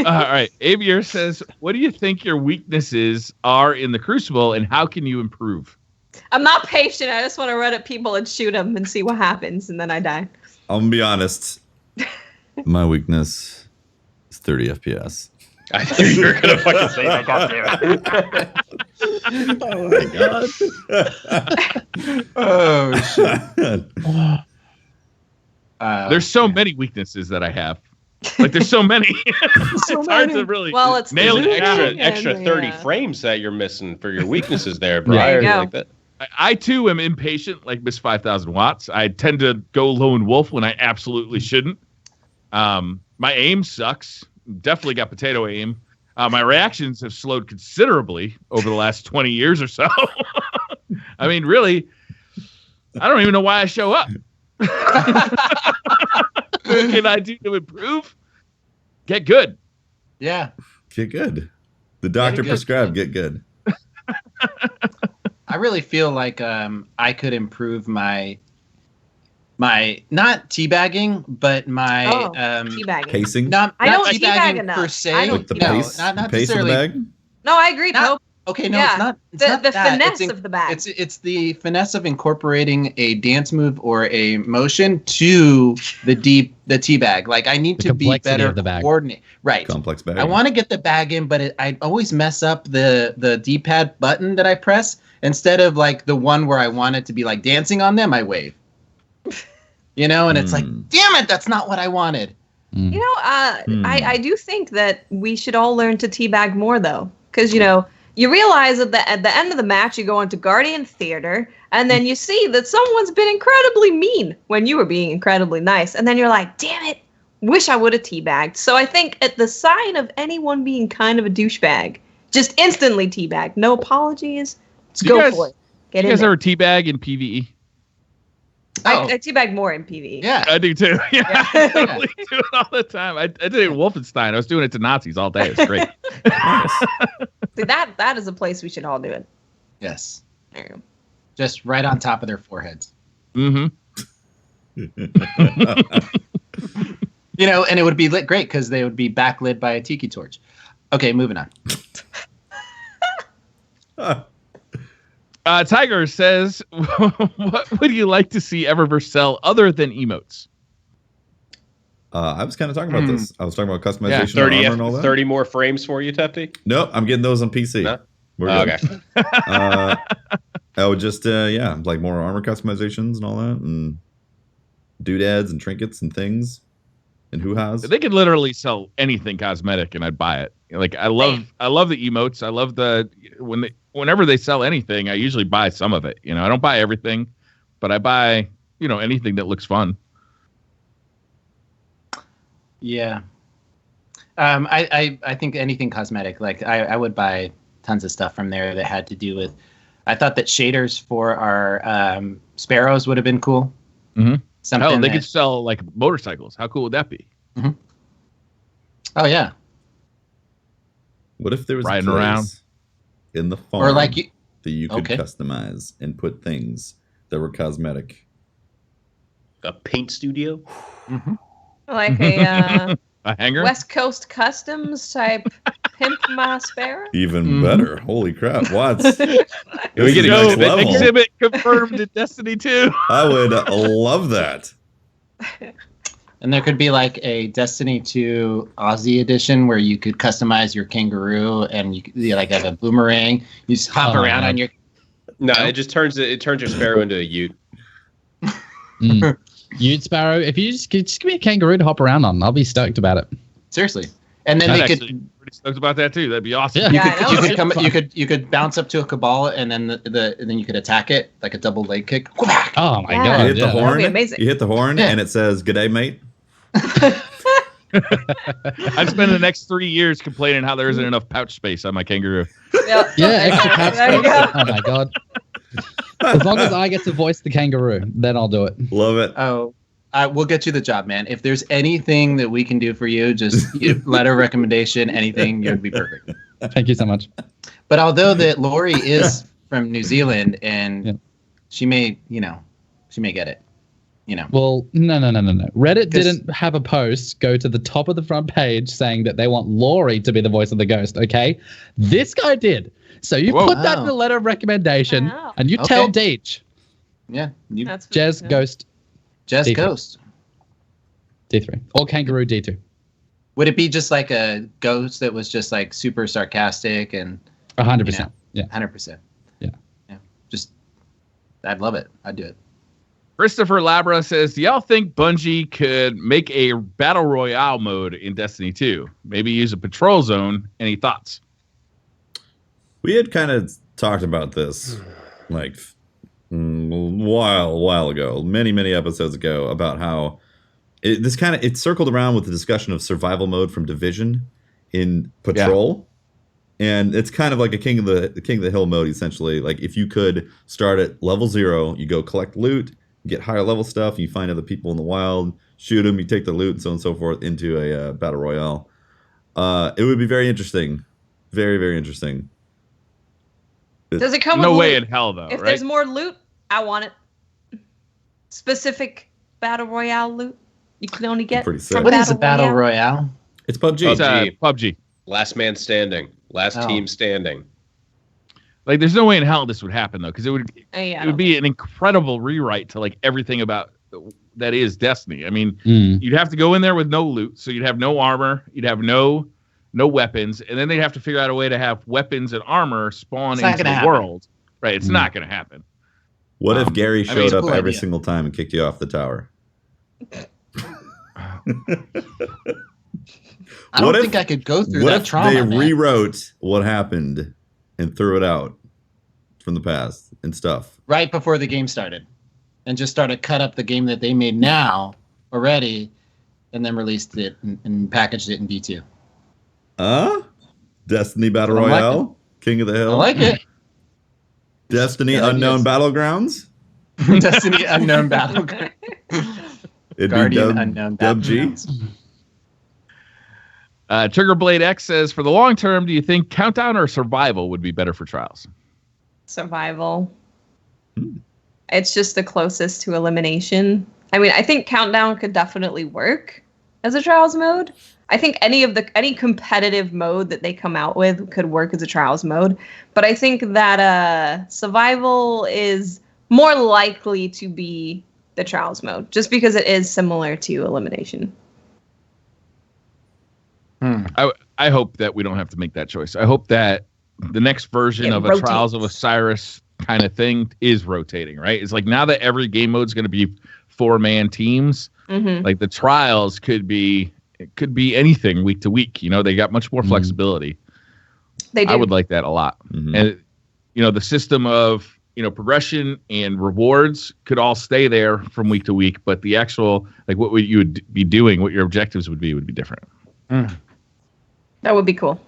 D: All right. Aviator says, what do you think your weaknesses are in the Crucible and how can you improve?
E: I'm not patient. I just want to run at people and shoot them and see what happens, and then I die.
B: I'm gonna be honest. My weakness is 30 FPS.
C: I thought you were gonna fucking say that. God damn it.
B: Oh my god.
A: Oh, shit.
D: There's so many weaknesses that I have. Like, there's so many. It's hard to really
E: Well, it's
D: nail
E: the
D: it down.
E: zooting
C: Extra
E: and
C: 30
E: the,
C: frames that you're missing for your weaknesses there, bro.
E: There you
C: I already
E: go.
C: like that.
D: I too am impatient, like Miss 5,000 Watts. I tend to go lone wolf when I absolutely shouldn't. My aim sucks. Definitely got potato aim. My reactions have slowed considerably over the last 20 years or so. I mean, really, I don't even know why I show up. What can I do to improve? Get good.
A: Yeah.
B: Get good. The doctor prescribed get good.
A: I really feel like I could improve my not teabagging, but my
E: teabagging.
B: Pacing.
A: I
E: don't
A: teabagging
E: teabag enough.
A: per se.
E: I don't
B: Like the
E: teabag.
B: pace,
A: not
B: pace of the
A: necessarily.
B: bag.
E: No, I agree, Pope.
A: Okay, no,
E: Yeah.
A: it's not. It's
E: The
A: not that.
E: finesse of the bag.
A: It's the finesse of incorporating a dance move or a motion to the teabag. Like I need
F: The
A: to be
F: complexity
A: better
F: of the bag.
A: coordinate. Right.
B: Complex bag.
A: I want to get the bag in, but I always mess up the D-pad button that I press. Instead of like the one where I want it to be like dancing on them, I wave. And it's like, damn it, that's not what I wanted.
E: I do think that we should all learn to teabag more, though. Because, you realize that at the end of the match, you go into Guardian Theater, and then you see that someone's been incredibly mean when you were being incredibly nice. And then you're like, damn it, wish I would have teabagged. So I think at the sign of anyone being kind of a douchebag, just instantly teabag. No apologies. Let's go for it.
D: You guys ever teabag in PvE?
E: I teabag more in PvE.
A: Yeah.
D: I do too. Yeah. I totally do it all the time. I did it in Wolfenstein. I was doing it to Nazis all day. It was great.
E: See, that is a place we should all do it.
A: Yes.
E: There you go.
A: Just right on top of their foreheads.
D: Mm-hmm.
A: And it would be lit great because they would be backlit by a tiki torch. Okay, moving on.
D: Tiger says, what would you like to see Eververse sell other than emotes?
B: I was kind of talking about this. I was talking about customization,
C: 30
B: armor and all that.
C: 30 more frames for you, Tefty?
B: Nope, I'm getting those on PC.
C: No?
B: We're good.
C: Okay.
B: I would just, like more armor customizations and all that, and doodads and trinkets and things, and hoo-has.
D: They could literally sell anything cosmetic, and I'd buy it. Like I love the emotes. I love whenever they sell anything, I usually buy some of it. I don't buy everything, but I buy anything that looks fun.
A: Yeah. I think anything cosmetic, like I would buy tons of stuff from there that had to do with. I thought that shaders for our sparrows would have been cool.
D: Mm-hmm.
A: Something
D: they could sell like motorcycles. How cool would that be?
A: Mm-hmm. Oh yeah.
B: What if there was
D: riding
B: a place
D: around
B: in the farm
A: or like
B: that you could customize and put things that were cosmetic?
C: A paint studio?
A: Mm-hmm.
E: Like a
D: hanger?
E: West Coast Customs type Pimp My Sparrow?
B: Even better. Holy crap. What?
C: We get
B: an
D: exhibit confirmed in Destiny 2.
B: I would love that.
A: And there could be like a Destiny 2 Aussie edition where you could customize your kangaroo and you like have a boomerang. You just hop around on your.
C: No, it just turns your sparrow into a ute.
F: Ute sparrow. If you just give me a kangaroo to hop around on, I'll be stoked about it.
A: Seriously. And then
D: I'd
A: they
D: actually be pretty stoked about that too. That'd be awesome.
A: Yeah. You could bounce up to a cabal and then then you could attack it like a double leg kick.
F: Oh my god!
B: You hit the horn.
E: That'd be amazing.
B: You hit the horn and it says "G'day, mate."
D: I'd spend the next 3 years complaining how there isn't enough pouch space on my kangaroo.
E: Yep.
F: Yeah, extra pouch
E: There you
F: space.
E: go.
F: Oh my god! As long as I get to voice the kangaroo, then I'll do it.
B: Love it.
A: Oh, we'll get you the job, man. If there's anything that we can do for you, just letter recommendation, anything, you'd be perfect.
F: Thank you so much.
A: But although that Lori is from New Zealand and she may get it.
F: Well, no. Reddit didn't have a post go to the top of the front page saying that they want Lori to be the voice of the ghost, okay? This guy did. So you put that in the letter of recommendation and you tell Deej.
A: Yeah.
F: Jez Ghost.
A: Jez
F: D3.
A: Ghost.
F: D3. Or Kangaroo D2.
A: Would it be just like a ghost that was just like super sarcastic and
F: 100%. Yeah.
A: 100%.
F: Yeah.
A: Just, I'd love it. I'd do it.
D: Christopher Labra says, do y'all think Bungie could make a battle royale mode in Destiny 2? Maybe use a patrol zone. Any thoughts?
B: We had kind of talked about this like while ago, many episodes ago, about how it circled around with the discussion of survival mode from Division in Patrol. And it's kind of like a King of the Hill mode, essentially. Like, if you could start at level 0, you go collect loot, get higher level stuff, you find other people in the wild, shoot them, you take the loot, and so on and so forth into a battle royale. It would be very interesting. Very, very interesting.
E: Does it come with
D: no
E: loot?
D: way in hell, though,
E: If
D: right?
E: there's more loot, I want it. Specific battle royale loot you can only get
B: Pretty sick.
E: from
A: What is a battle royale?
B: It's PUBG.
C: PUBG.
D: PUBG.
C: Last man standing. Last team standing.
D: Like, there's no way in hell this would happen, though, because it would
E: Yeah,
D: it would be an incredible rewrite to like everything about that is Destiny. I mean, you'd have to go in there with no loot, so you'd have no armor, you'd have no weapons, and then they'd have to figure out a way to have weapons and armor spawn into the world. Right? It's not going to happen.
B: What if Gary showed up
A: cool
B: every
A: idea.
B: single time and kicked you off the tower?
A: I don't think I could go through
B: What
A: that
B: if
A: trauma.
B: they
A: man.
B: rewrote what happened and threw it out from the past and stuff?
A: Right before the game started, and just started cut up the game that they made now already, and then released it and packaged it in V2.
B: Destiny Battle
A: I like
B: Royale, King of the Hill.
A: I like it.
B: Destiny
A: Good
B: Unknown
A: ideas.
B: Battlegrounds.
A: Destiny Unknown Battleground.
B: It'd
A: Guardian
B: be
A: Unknown
B: Dub G.
A: Battlegrounds.
D: Triggerblade X says, for the long term, do you think Countdown or Survival would be better for Trials?
E: Survival. It's just the closest to elimination. I mean, I think Countdown could definitely work as a Trials mode. I think any competitive mode that they come out with could work as a Trials mode. But I think that Survival is more likely to be the Trials mode, just because it is similar to elimination.
D: I hope that we don't have to make that choice. I hope that the next version of a Trials of Osiris kind of thing is rotating, right? It's like, now that every game mode is going to be 4-man teams, like the Trials could be anything week to week. You know, they got much more flexibility.
E: They do.
D: I would like that a lot. And the system of progression and rewards could all stay there from week to week, but the actual, like, what you would be doing, what your objectives would be different.
E: That would be cool.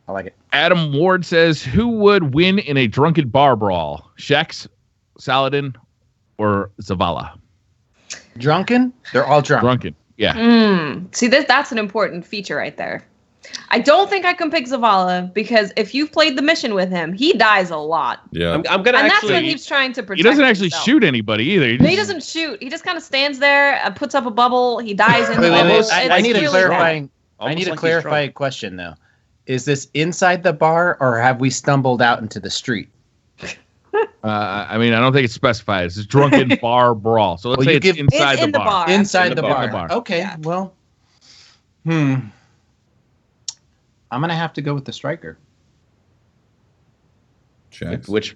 A: I like it.
D: Adam Ward says, who would win in a drunken bar brawl? Shax, Saladin, or Zavala?
A: Drunken? They're all drunk.
D: Drunken, yeah.
E: See, that's an important feature right there. I don't think I can pick Zavala, because if you've played the mission with him, he dies a lot.
B: Yeah.
C: I'm gonna
E: And that's
C: actually.
E: when he's trying to protect
D: He doesn't actually
E: himself.
D: shoot anybody either.
E: He doesn't shoot. He just kind of stands there, puts up a bubble. He dies in the
A: Wait,
E: bubble.
A: I need a
E: really
A: clarifying. I
C: Almost
A: need a
C: like he's
A: clarifying
C: drunk.
A: question though. Is this inside the bar, or have we stumbled out into the street?
D: I mean, I don't think it's specified. It's a drunken bar brawl. So let's
A: Well,
D: say
A: you
D: it's
A: give-
D: inside
E: in
D: the
E: the
D: bar.
E: bar.
A: Inside the bar.
D: In the bar.
A: Okay.
E: Yeah.
A: Well. I'm gonna have to go with the striker.
B: Shax.
C: Which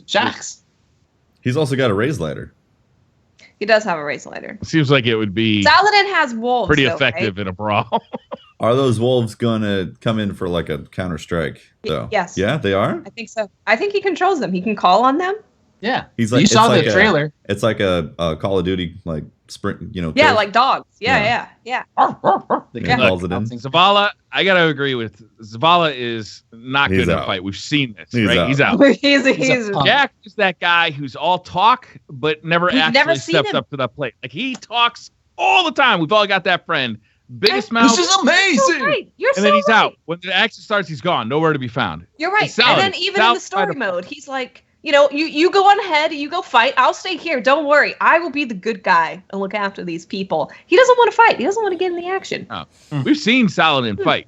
A: Shax.
B: He's also got a raise ladder.
E: He does have a race lighter.
D: Seems like it would be
E: Saladin has wolves.
D: pretty
E: though,
D: effective
E: right?
D: in a brawl.
B: Are those wolves gonna come in for like a counter strike though?
E: Yes.
B: Yeah, they are.
E: I think so. I think he controls them. He can call on them.
A: Yeah.
B: He's like,
A: you saw
B: it's
A: the
B: like
A: trailer.
B: It's like a Call of Duty like sprint.
E: Yeah,
B: kill.
E: like dogs.
B: Yeah.
E: Yeah.
A: The
B: Yeah,
A: guy
B: calls it in.
D: Zavala, I got to agree with Zavala is not
B: He's
D: good in a
B: out.
D: fight. We've seen this,
B: He's
D: right?
B: out.
D: He's out.
E: he's
A: punk.
D: Jack is that guy who's all talk, but never
E: We've
D: actually
E: never seen
D: steps
E: him.
D: up to that plate. Like, he talks all the time. We've all got that friend. Biggest mouth.
A: amazing.
E: so right. You're
D: and
E: so
D: then he's
E: right.
D: out. When the action starts, he's gone. Nowhere to be found.
E: You're right.
D: He's Saladin.
E: And then even in the story
D: Saladin.
E: mode, he's like, you go on ahead, you go fight. I'll stay here. Don't worry. I will be the good guy and look after these people. He doesn't want to fight. He doesn't want to get in the action.
D: We've seen Saladin fight.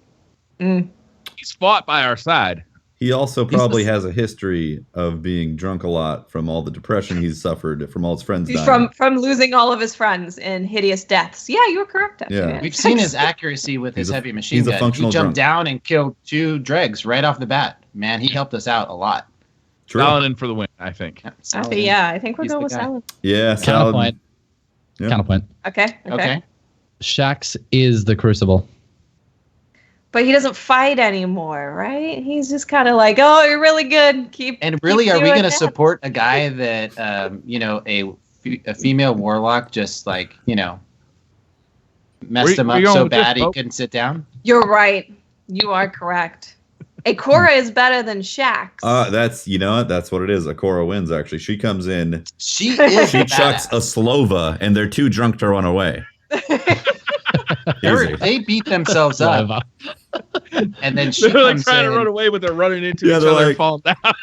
D: He's fought by our side.
B: He also probably has a history of being drunk a lot from all the depression he's suffered from all his friends dying.
E: From losing all of his friends in hideous deaths. Yeah, you were correct. Actually.
B: Yeah.
A: We've seen his accuracy with his
B: He's a-
A: heavy machine
B: he's a
A: gun. He
B: functional
A: jumped
B: drunk.
A: down and killed 2 dregs right off the bat. Man, he helped us out a lot.
B: True.
D: Saladin for the win, I think.
E: I think we're
A: He's
E: going
A: the
E: with
A: guy.
E: Saladin.
B: Yeah,
F: Counterpoint.
B: Yeah.
F: Counterpoint.
E: Okay.
A: Okay.
F: Shax is the Crucible.
E: But he doesn't fight anymore, right? He's just kind of like, oh, you're really good.
A: And really, are we going to support a guy that, a female warlock just like, messed him up so bad he couldn't sit down?
E: You're right. You are correct. Akora is better than Shax.
B: That's that's what it is. Akora wins. Actually, she comes in.
A: She
B: chucks a Slova, and they're too drunk to run away.
A: They beat themselves up, and then she
D: they're
A: comes
D: trying
A: in.
D: to run away, but they're running into each other and falling down.
B: Not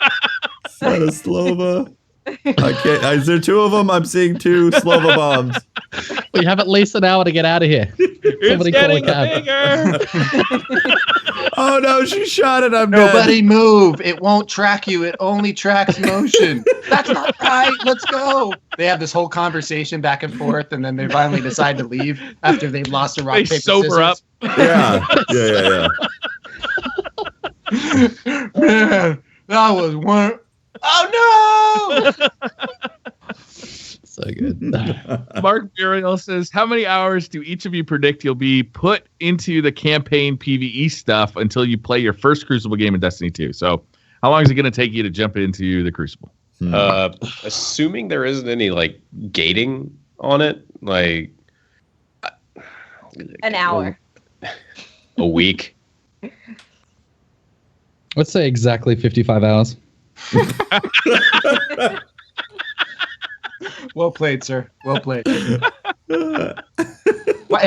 B: a Slova. I can't. Is there two of them? I'm seeing two Slova bombs.
F: We have at least an hour to get out of here.
D: It's getting bigger.
B: Oh no, she shot it.
A: Nobody move. It won't track you. It only tracks motion. That's not right. Let's go. They have this whole conversation back and forth, and then they finally decide to leave after they've lost a rock, paper,
D: sober
A: scissors.
B: Up. Yeah.
A: Man, that was one. Oh no!
F: So good.
D: Mark Muriel says, how many hours do each of you predict you'll be put into the campaign PvE stuff until you play your first Crucible game in Destiny 2? So how long is it going to take you to jump into the Crucible?
C: Assuming there isn't any gating on it,
E: an hour.
C: A week.
F: Let's say exactly 55 hours.
A: Well played, sir. Well played. And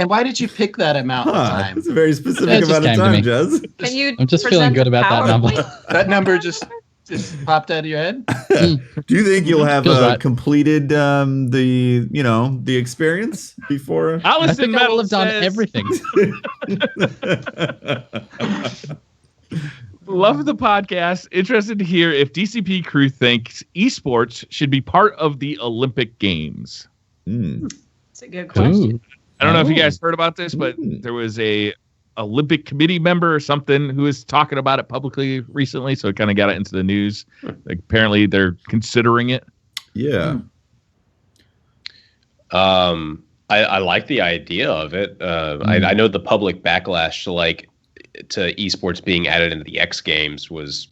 A: why did you pick that amount of time?
B: It's a very specific amount of time, Jez.
F: I'm just feeling good about that number.
A: That number just popped out of your head?
B: Do you think you'll have completed the experience before?
F: I think I will have done everything.
D: Love the podcast. Interested to hear if DCP crew thinks esports should be part of the Olympic Games.
E: That's a good question.
D: I don't know if you guys heard about this, but there was a Olympic committee member or something who was talking about it publicly recently, so it kind of got it into the news. Apparently, they're considering it.
B: Yeah.
C: I like the idea of it. I know the public backlash to esports being added into the X Games was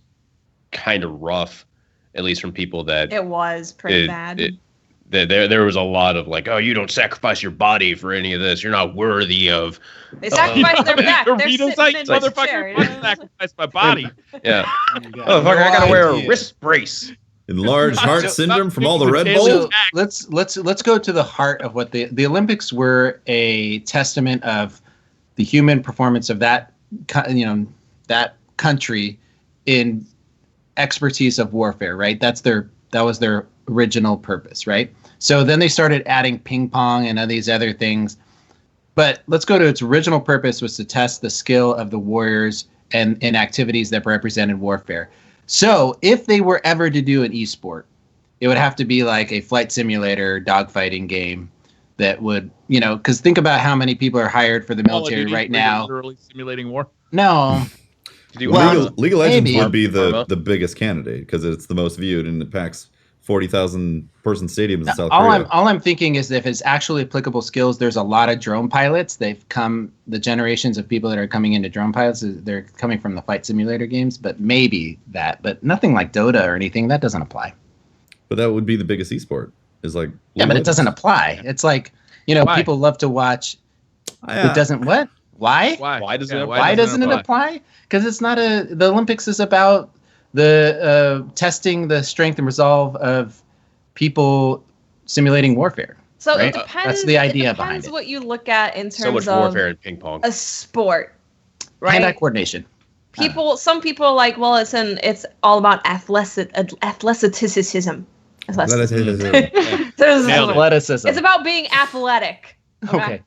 C: kind of rough, at least from people that
E: it was pretty bad.
C: There was a lot of oh, you don't sacrifice your body for any of this. You're not worthy of.
E: They sacrificed their back. They're
D: Doritos motherfucker, sacrifice my body.
C: Yeah, motherfucker, I gotta wear a wrist brace.
B: Enlarged heart syndrome from all the Red Bull.
A: So let's go to the heart of what the Olympics were a testament of the human performance of that that country in expertise of warfare, right? That was their original purpose, right? So then they started adding ping pong and all these other things. But let's go to its original purpose, was to test the skill of the warriors and in activities that represented warfare. So if they were ever to do an esport, it would have to be like a flight simulator dogfighting game that would, because think about how many people are hired for the military right now.
D: Literally simulating war.
A: No.
B: League of Legends would be the biggest candidate because it's the most viewed and it packs 40,000 person stadiums in South Korea.
A: All I'm thinking is if it's actually applicable skills, there's a lot of drone pilots. The generations of people that are coming into drone pilots, they're coming from the flight simulator games, but but nothing like Dota or anything. That doesn't apply.
B: But that would be the biggest esport.
A: Yeah, but it doesn't apply. It's people love to watch. It doesn't what? Why?
C: Why doesn't
A: it apply? Because it's not the Olympics is about the testing the strength and resolve of people simulating warfare.
E: So
A: right?
E: it depends.
A: That's the idea behind
E: it.
A: it.
E: What you look at in terms
C: so much
E: of
C: warfare and ping pong.
E: A sport, right?
A: Hand-eye coordination.
E: Some people are like, well, it's all about athleticism. Athleticism. It's about being athletic.
A: Okay.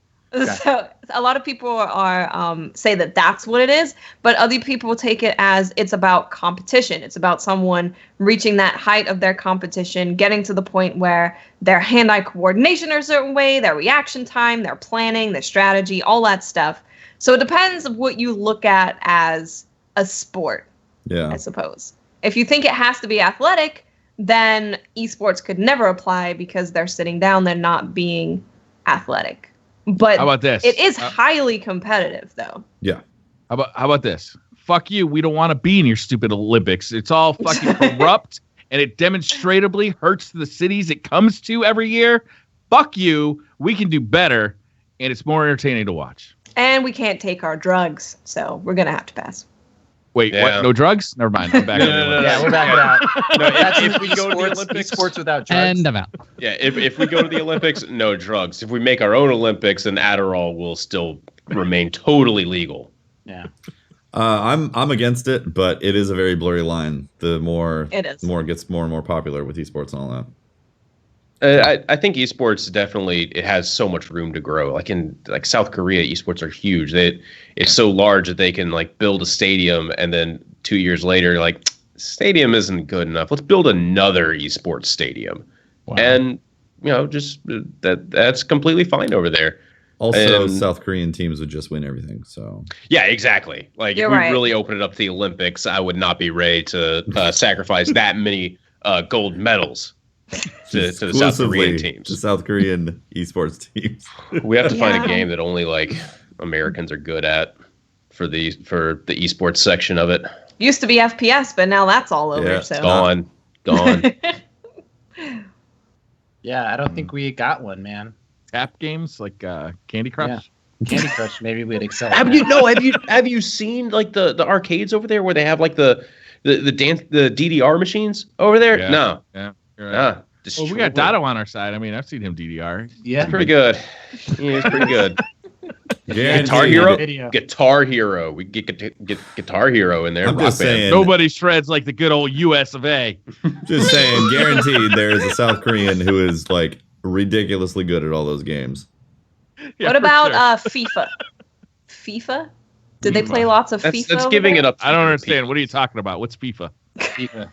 E: So a lot of people are say that that's what it is, but other people take it as it's about competition. It's about someone reaching that height of their competition, getting to the point where their hand-eye coordination are a certain way, their reaction time, their planning, their strategy, all that stuff. So it depends on what you look at as a sport, I suppose. If you think it has to be athletic, then esports could never apply because they're sitting down, they're not being athletic. But
D: how about this?
E: It is highly competitive, though.
B: Yeah.
D: How about this? Fuck you. We don't want to be in your stupid Olympics. It's all fucking corrupt, and it demonstrably hurts the cities it comes to every year. Fuck you. We can do better, and it's more entertaining to watch.
E: And we can't take our drugs, so we're gonna have to pass.
D: Wait, what? No drugs? Never mind. I'm back.
C: No.
A: Yeah, we're back out.
C: No,
A: That's
C: if we go to the Olympics,
A: sports without drugs.
F: And I'm out.
C: Yeah, if we go to the Olympics, no drugs. If we make our own Olympics, then Adderall will still remain totally legal.
A: Yeah.
B: I'm against it, but it is a very blurry line. The more
E: It
B: gets more and more popular with esports and all that.
C: I think esports definitely, it has so much room to grow. Like in South Korea, esports are huge. It's so large that they can like build a stadium, and then 2 years later, like, stadium isn't good enough. Let's build another esports stadium. Wow. And just that's completely fine over there.
B: Also, South Korean teams would just win everything. So
C: yeah, exactly. Like if we really open it up to the Olympics, I would not be ready to sacrifice that many gold medals to the South Korean teams.
B: The South Korean esports teams.
C: We have to find a game that only like Americans are good at for the esports section of it.
E: Used to be FPS, but now that's all over.
B: Yeah,
E: so
C: gone.
A: Yeah, I don't think we got one, man.
D: Tap games like Candy Crush.
A: Yeah. Candy Crush, maybe we'd excel.
C: Have you seen like the arcades over there where they have like the DDR machines over there?
D: Yeah.
C: No.
D: Yeah. You're right. Well, we got Dotto on our side. I mean, I've seen him DDR.
A: Yeah,
C: it's pretty good. Yeah, it's pretty good. Guitar Hero. We get Guitar Hero in there.
B: I'm just saying.
D: Nobody shreds like the good old US of A.
B: Just saying, guaranteed there is a South Korean who is like ridiculously good at all those games.
E: Yeah, what about FIFA? FIFA? Did they play lots of FIFA?
C: That's giving it up.
D: I don't understand. What are you talking about? What's FIFA?
A: FIFA.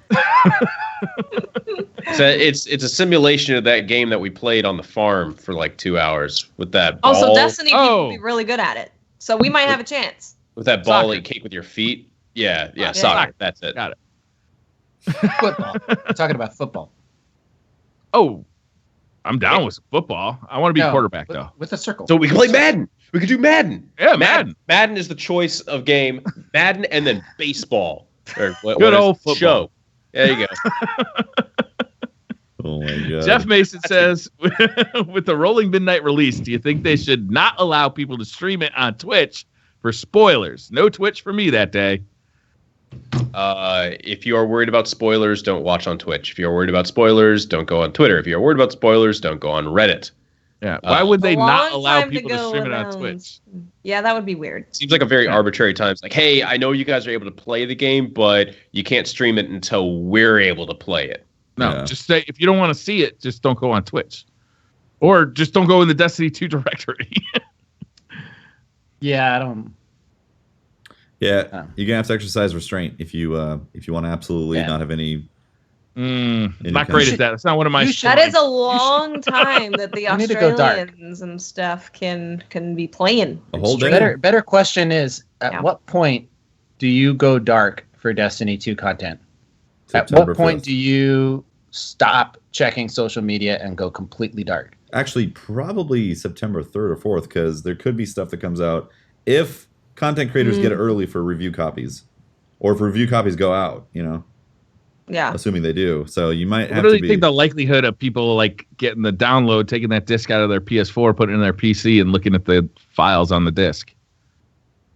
C: So it's a simulation of that game that we played on the farm for like 2 hours with that ball.
E: Also, Destiny people be really good at it, so we might have a chance.
C: With that ball that you kick with your feet. Yeah, soccer. That's it.
D: Got it.
A: Football. We're talking about football.
D: Oh, I'm down with football. I want to be quarterback though.
A: With a circle.
C: So we can play Madden. We could do Madden.
D: Yeah, Madden.
C: Madden is the choice of game. Madden and then baseball. Or
D: good old football.
C: Show. There you go.
B: Oh my god.
D: Jeff Mason says, with the rolling midnight release, do you think they should not allow people to stream it on Twitch for spoilers? No Twitch for me that day.
C: If you are worried about spoilers, don't watch on Twitch. If you're worried about spoilers, don't go on Twitter. If you're worried about spoilers, don't go on Reddit.
D: Yeah. Why would they not allow people to stream it on Twitch?
E: Yeah, that would be weird.
C: Seems like a very arbitrary time. It's like, hey, I know you guys are able to play the game, but you can't stream it until we're able to play it.
D: No, just say if you don't want to see it, just don't go on Twitch. Or just don't go in the Destiny 2 directory.
A: Yeah, I don't.
B: Yeah, you're gonna have to exercise restraint if you want to absolutely not have any.
D: Not great at that. That's not one of my.
E: That is a long time that the Australians and stuff can be playing.
B: A whole day.
A: Better question is, at what point do you go dark for Destiny 2 content?
B: September
A: at what point
B: 5th.
A: do you stop checking social media and go completely dark?
B: Actually, probably September 3rd or 4th, because there could be stuff that comes out if content creators get it early for review copies, or if review copies go out,
E: Yeah.
B: Assuming they do. So you might have
D: What do
B: to
D: you think the likelihood of people like getting the download, taking that disc out of their PS4, putting it in their PC, and looking at the files on the disc?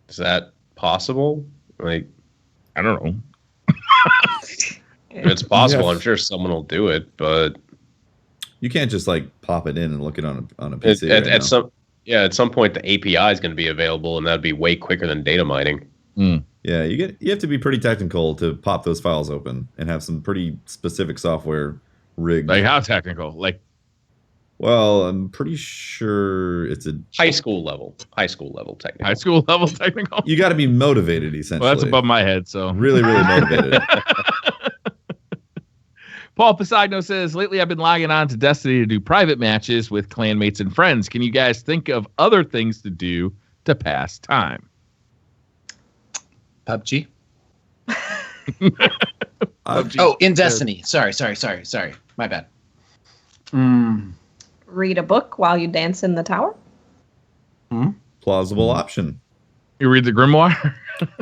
C: Is that possible? Like,
D: I don't know.
C: If it's possible, I'm sure someone will do it, but
B: you can't just like pop it in and look it on a PC.
C: At some point the API is going to be available, and that'd be way quicker than data mining.
B: Yeah, you have to be pretty technical to pop those files open and have some pretty specific software rigged.
D: Like how technical? Like,
B: well, I'm pretty sure it's a
C: high school level technical.
D: High school level technical.
B: You got to be motivated, essentially.
D: Well, that's above my head. So
B: really motivated.
D: Paul Pisagno says, lately I've been logging on to Destiny to do private matches with clanmates and friends. Can you guys think of other things to do to pass time?
A: PUBG. Oh, in Destiny. Sorry. My bad.
E: Read a book while you dance in the tower.
B: Plausible option.
D: You read the grimoire?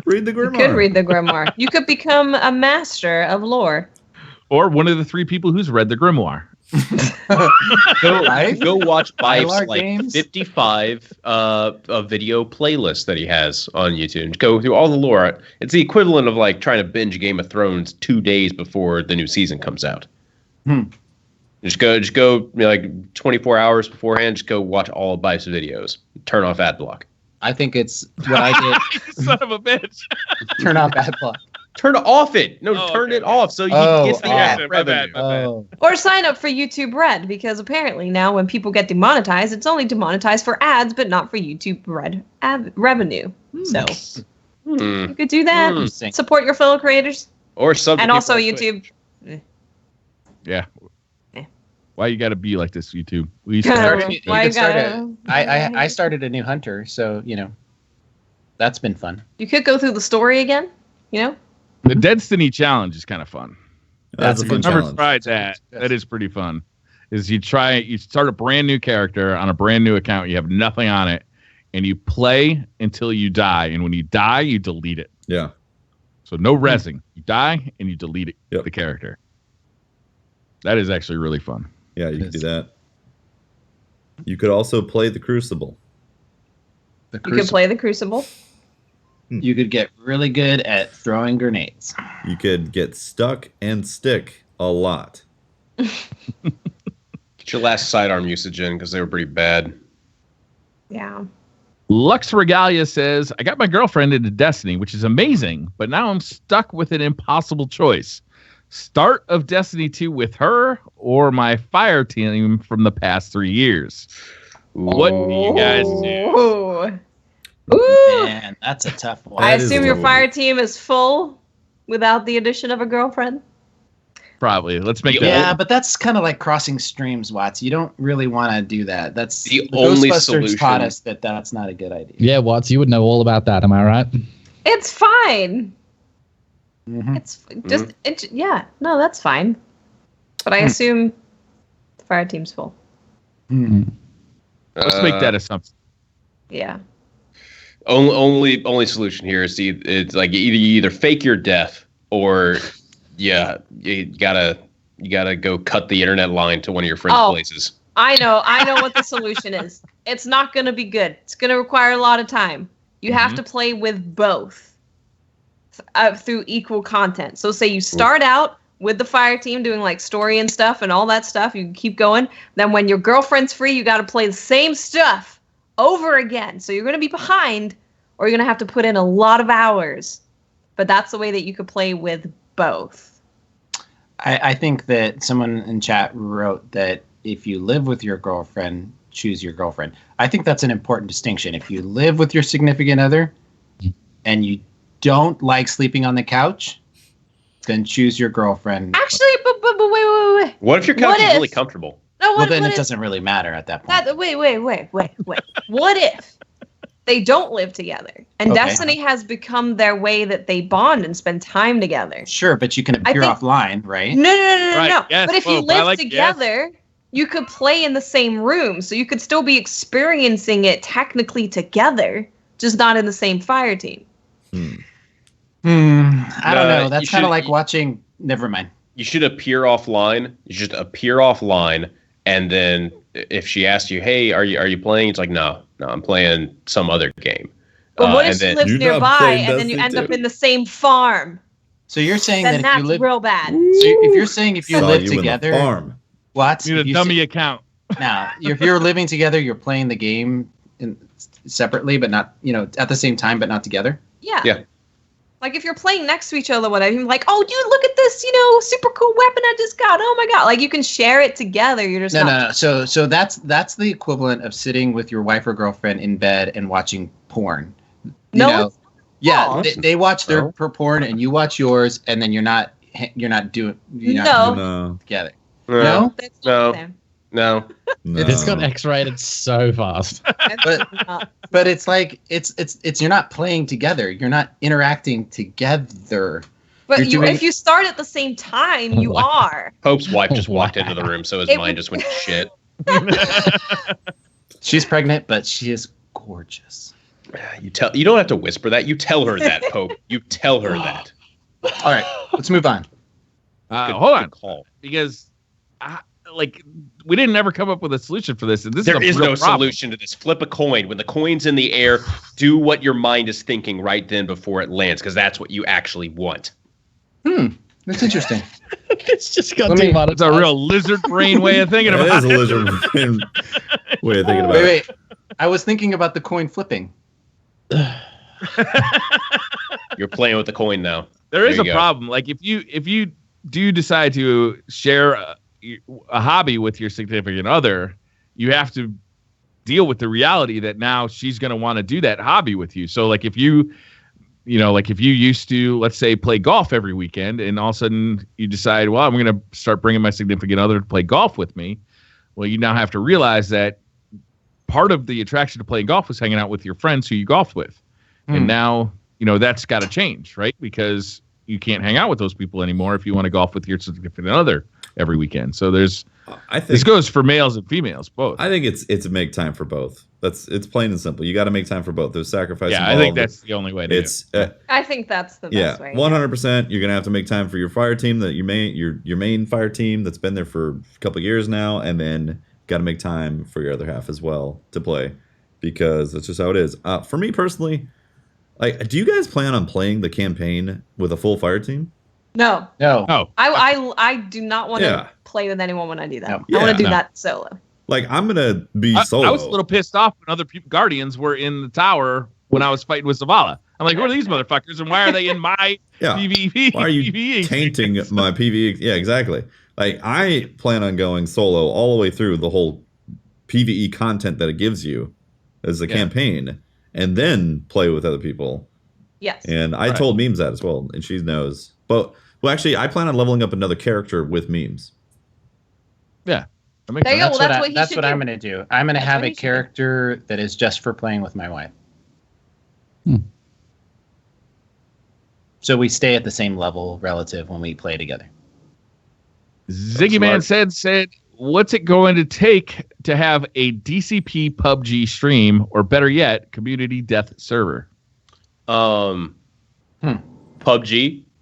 B: Read the
E: You
B: grimoire.
E: could read the grimoire. You could become a master of lore.
D: Or one of the 3 people who's read the grimoire.
C: Go watch Bife's
A: Bylar
C: like
A: games.
C: 55 a video playlist that he has on YouTube. Just go through all the lore. It's the equivalent of like trying to binge Game of Thrones 2 days before the new season comes out. Just go you know, like 24 hours beforehand. Just go watch all of Bife's videos. Turn off ad block.
A: I think it's what I did.
D: Son of a bitch.
A: Turn off ad block.
C: Turn off it. No,
D: Oh,
C: turn
D: okay.
C: it off so you get the
A: Oh,
C: ad
D: my
C: revenue.
D: bad. My
A: Oh,
E: Or sign up for YouTube Red, because apparently now when people get demonetized, it's only demonetized for ads, but not for YouTube Red ad revenue. So you could do that.
A: Interesting.
E: Support your fellow creators.
C: Or sub to
E: And
C: people
E: also
C: on
E: YouTube.
D: Yeah.
E: Eh.
D: Why you gotta be like this, YouTube? We
E: Why
A: You
E: you
A: could start
E: gotta-
A: I started a new hunter, so you know that's been fun.
E: You could go through the story again, you know?
D: The Destiny challenge is kind of fun.
B: That's a fun
D: I've never
B: challenge.
D: tried that.
A: Yes.
D: That is pretty fun. Is you start a brand new character on a brand new account. You have nothing on it, and you play until you die. And when you die, you delete it.
B: Yeah.
D: So no resing. You die and you delete it.
B: Yep.
D: The character. That is actually really fun.
B: Yeah, you could do that. You could also play the Crucible.
A: The
E: You could play the Crucible.
A: You could get really good at throwing grenades.
B: You could get stuck and stick a lot.
C: Get your last sidearm usage in because they were pretty bad.
E: Yeah.
D: Lux Regalia says, I got my girlfriend into Destiny, which is amazing, but now I'm stuck with an impossible choice. Start of Destiny 2 with her or my fire team from the past 3 years. What do you guys do?
E: Ooh.
A: Man, that's a tough one.
E: I
B: That is
E: assume
B: a
E: your
B: little
E: fire team is full without the addition of a girlfriend.
D: Probably. Let's make that.
A: Yeah, but that's kind of like crossing streams, Watts. You don't really want to do that. That's
C: The only
A: Ghostbusters
C: solution-
A: taught us that that's not a good idea.
F: Yeah, Watts, you would know all about that. Am I right?
E: It's fine.
A: Mhm.
E: It's just, yeah, no, that's fine. But I assume the fire team's full.
D: Let's make that assumption.
E: Yeah.
C: Only solution here is it's like you either fake your death or you gotta go cut the internet line to one of your friends'
E: Oh.
C: places.
E: I know what the solution is. It's not going to be good. It's going to require a lot of time. You have to play with both through equal content. So say you start out with the fire team doing like story and stuff and all that stuff. You can keep going. Then when your girlfriend's free, you got to play the same stuff over again. So you're going to be behind, or you're going to have to put in a lot of hours. But that's the way that you could play with both.
A: I think that someone in chat wrote that if you live with your girlfriend, choose your girlfriend. I think that's an important distinction. If you live with your significant other and you don't like sleeping on the couch, then choose your girlfriend.
E: Actually, but wait.
C: What if your couch
E: What
C: is
E: if-
C: really comfortable?
E: No,
A: Well,
E: what,
A: then
E: what
A: it
E: if-
A: doesn't really matter at that point.
E: Wait. What if they don't live together and
A: Okay.
E: Destiny has become their way that they bond and spend time together?
A: Sure, but you can appear
E: think-
A: offline, right?
E: No.
D: Right, yes,
E: But if you
D: well, but I
E: live
D: like-
E: together, you could play in the same room, so you could still be experiencing it technically together, just not in the same fire team.
A: I don't know.
C: you
A: That's kind
C: should-
A: of like watching. Never mind.
C: You should appear offline. You should appear offline, and then if she asks you, "Hey, are you playing?" It's like, "No, I'm playing some other game."
E: But what
C: and
E: if she
C: then-
E: lives
B: You're not
E: nearby
B: playing
E: and then you
B: Destiny
E: end up
B: 2.
E: in the same farm?
A: So you're saying
E: Then
A: that if
E: that's
A: you live,
E: real bad.
A: so if you're saying if you
B: Saw
A: live
B: you in the
A: together,
B: farm.
A: Watts,
D: Need a
A: if you
D: dummy account.
A: now if you're living together, you're playing the game separately, but not at the same time, but not together.
E: Yeah. Like if you're playing next to each other, whatever, you're like, oh, dude, look at this, super cool weapon I just got. Oh my god! Like you can share it together. You're just
A: No. So that's the equivalent of sitting with your wife or girlfriend in bed and watching porn.
E: No, it's
A: Yeah,
E: not.
A: they watch their porn and you watch yours, and then you're not doing
E: No.
B: No.
A: together.
C: No,
A: No?
E: That's
C: No.
E: not them.
C: no.
B: No.
F: This got X-rated so fast.
E: That's not-
A: But it's like it's you're not playing together. You're not interacting together.
E: But
A: You're doing-
E: if you start at the same time, you
F: Wow.
E: are.
C: Pope's wife just
F: Wow.
C: walked into the room, so his
E: It
C: mind
E: would-
C: just went to shit.
A: She's pregnant, but she is gorgeous.
C: You don't have to whisper that. You tell her that, Pope. You tell her that.
A: All right, let's move on.
D: Hold on, because we didn't ever come up with a solution for this. And
C: there is no solution to this. Flip a coin. When the coin's in the air, do what your mind is thinking right then before it lands, because that's what you actually want.
A: That's interesting.
F: It's just got
D: It's a real lizard brain way of thinking about it.
B: It is a lizard brain way of thinking about it.
A: Wait. I was thinking about the coin flipping.
C: You're playing with the coin now.
D: There is a problem. Like if you do decide to share a hobby with your significant other, you have to deal with the reality that now she's going to want to do that hobby with you. So like if you used to, let's say, play golf every weekend, and all of a sudden you decide, well, I'm going to start bringing my significant other to play golf with me. Well, you now have to realize that part of the attraction to playing golf was hanging out with your friends who you golfed with. And now, that's got to change, right? Because you can't hang out with those people anymore if you want to golf with your significant other every weekend. So this goes for males and females both.
B: I think it's make time for both. It's plain and simple. You got to make time for both. There's sacrifice.
D: Yeah, I think that's the only way to do it.
E: I think that's the best way.
B: 100%. You're gonna have to make time for your fire team, that your main fire team that's been there for a couple of years now, and then got to make time for your other half as well to play, because that's just how it is. For me personally, like, do you guys plan on playing the campaign with a full fire team?
E: No.
D: Oh.
E: I do not want to play with anyone when I do that. I want to do that solo.
B: Like, I'm gonna be solo.
D: I was a little pissed off when other guardians were in the tower when I was fighting with Zavala. I'm like, who are these motherfuckers, and why are they in my PvP?
B: Why are you tainting my PvE? Yeah, exactly. Like, I plan on going solo all the way through the whole PvE content that it gives you as a campaign, and then play with other people.
E: Yes.
B: And I told Memes that as well, and she knows. But actually, I plan on leveling up another character with Memes.
D: Yeah.
A: That's what I'm going to do. I'm going to have a character that is just for playing with my wife. So we stay at the same level relative when we play together.
D: Ziggy Man said, what's it going to take to have a DCP PUBG stream, or better yet, community death server?
C: PUBG.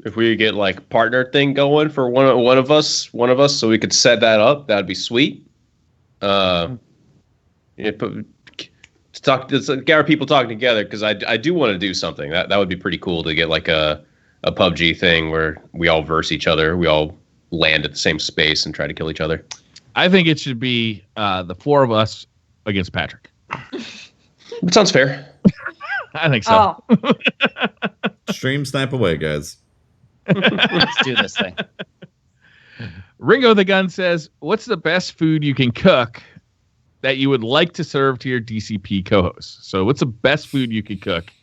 C: If we get like partner thing going for one of us, so we could set that up, that'd be sweet. Gather people talking together, because I do want to do something that would be pretty cool, to get like a PUBG thing where we all verse each other, we all land at the same space and try to kill each other.
D: I think it should be the four of us against Patrick.
C: That sounds fair.
D: I think so.
E: Oh.
B: Stream snipe away, guys.
A: Let's do this thing.
D: Ringo the Gun says, what's the best food you can cook that you would like to serve to your DCP co-hosts? So what's the best food you can cook?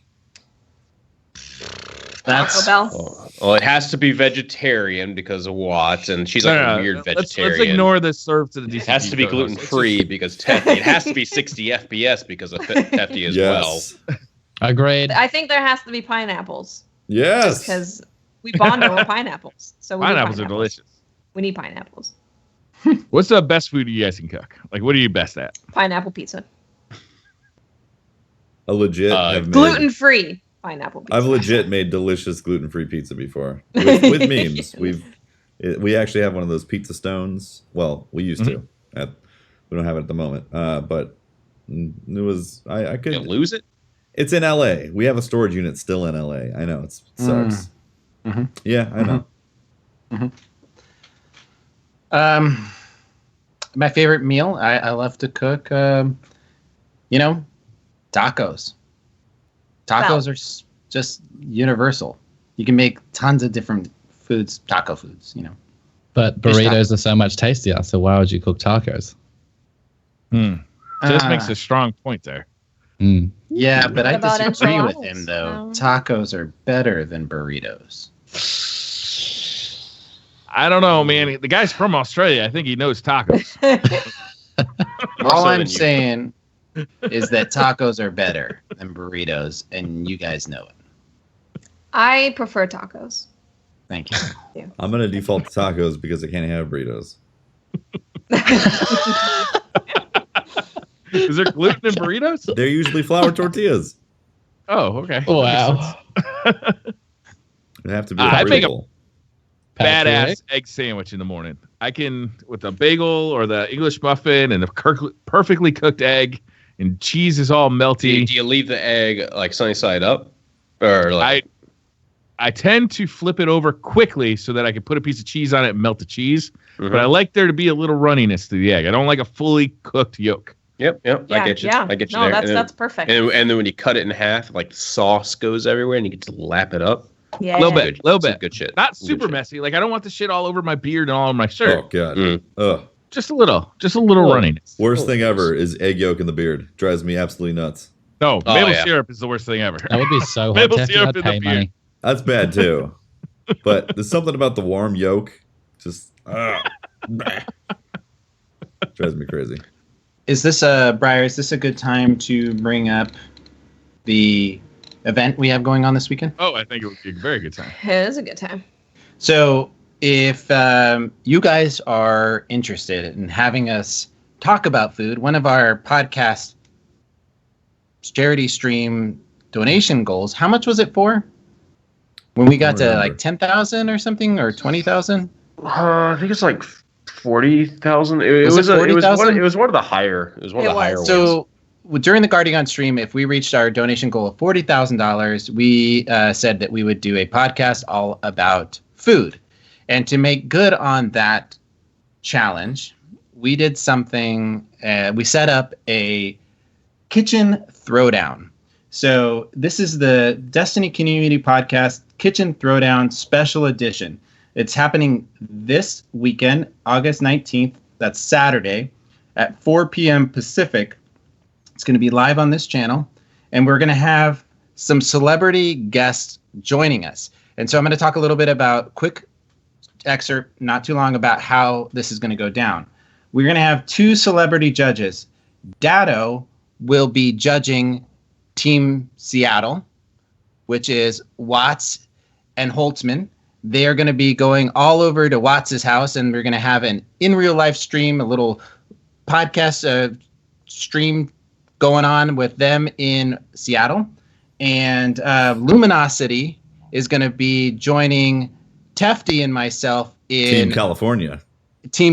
C: Well, it has to be vegetarian because of Watts, and she's like a weird vegetarian.
D: Let's ignore the serve to the DCP.
C: It has to be gluten-free because Tefty. It has to be 60 FPS because of Tefty as well.
F: Agreed.
E: I think there has to be pineapples.
B: Yes.
E: Because we bond over pineapples. So
D: pineapples are delicious.
E: We need pineapples.
D: What's the best food you guys can cook? Like, what are you best at?
E: Pineapple pizza.
B: A legit
E: gluten-free pineapple pizza.
B: I've legit made delicious gluten-free pizza before with Memes. We actually have one of those pizza stones. Well, we used to. We don't have it at the moment. But it was I could
C: lose it.
B: It's in LA. We have a storage unit still in LA. I know it sucks. Yeah, I know.
A: My favorite meal, I love to cook. Tacos. Tacos are just universal. You can make tons of different foods, taco foods.
F: But burritos are so much tastier. So why would you cook tacos?
D: Just makes a strong point there.
A: Yeah, but I disagree with him, though. Tacos are better than burritos.
D: I don't know, man. The guy's from Australia. I think he knows tacos.
A: All I'm saying is that tacos are better than burritos, and you guys know it.
E: I prefer tacos.
A: Thank you.
B: I'm going to default to tacos because I can't have burritos.
D: Is there gluten in burritos?
B: They're usually flour tortillas.
D: Oh, okay.
F: Wow.
B: It'd have to be
D: I
B: a
D: make a
B: bagel.
D: badass egg sandwich in the morning. I can, with a bagel or the English muffin and a perfectly cooked egg, and cheese is all melty.
C: Do you leave the egg like sunny side up, or like?
D: I tend to flip it over quickly so that I can put a piece of cheese on it and melt the cheese.
C: Mm-hmm.
D: But I like there to be a little runniness to the egg. I don't like a fully cooked yolk.
C: Yep.
E: Yeah,
C: I get you.
E: yeah.
C: I get you
E: No,
C: there.
E: that's perfect.
C: And then when you cut it in half, like the sauce goes everywhere, and you get to lap it up.
E: Yeah.
D: A little bit.
C: Good shit.
D: Not
C: Good
D: super
C: shit.
D: messy. Like I don't want the shit all over my beard and all over my shirt.
B: Oh god.
C: Mm.
B: Ugh.
D: Just a little runniness.
B: Worst thing ever is egg yolk in the beard. Drives me absolutely nuts.
D: No,
C: Oh,
D: maple
C: yeah.
D: syrup is the worst thing ever.
F: That would be so hot.
D: Maple
F: To have to
D: syrup in the
F: pay
D: beard.
F: money.
B: That's bad too. But there's something about the warm yolk. Just drives me crazy.
A: Is this Briar? Is this a good time to bring up the event we have going on this weekend?
D: Oh, I think it would be a very good time.
E: It is a good time.
A: So, if you guys are interested in having us talk about food, one of our podcast charity stream donation goals, how much was it for? When we got to like 10,000 or something, or 20,000?
C: I think it's like 40,000. It was
A: 40,000?
C: It was one of the higher. It was one of the higher ones.
A: So during the Guardian stream, if we reached our donation goal of $40,000, we said that we would do a podcast all about food. And to make good on that challenge, we did something. We set up a kitchen throwdown. So this is the Destiny Community Podcast Kitchen Throwdown Special Edition. It's happening this weekend, August 19th. That's Saturday at 4 p.m. Pacific. It's going to be live on this channel. And we're going to have some celebrity guests joining us. And so I'm going to talk a little bit about, quick excerpt, not too long, about how this is going to go down. We're going to have two celebrity judges. Dado will be judging Team Seattle, which is Watts and Holtzmann. They are going to be going all over to Watts' house, and we're going to have an in real life stream, a little podcast stream going on with them in Seattle. And Luminosity is going to be joining Tefty and myself in Team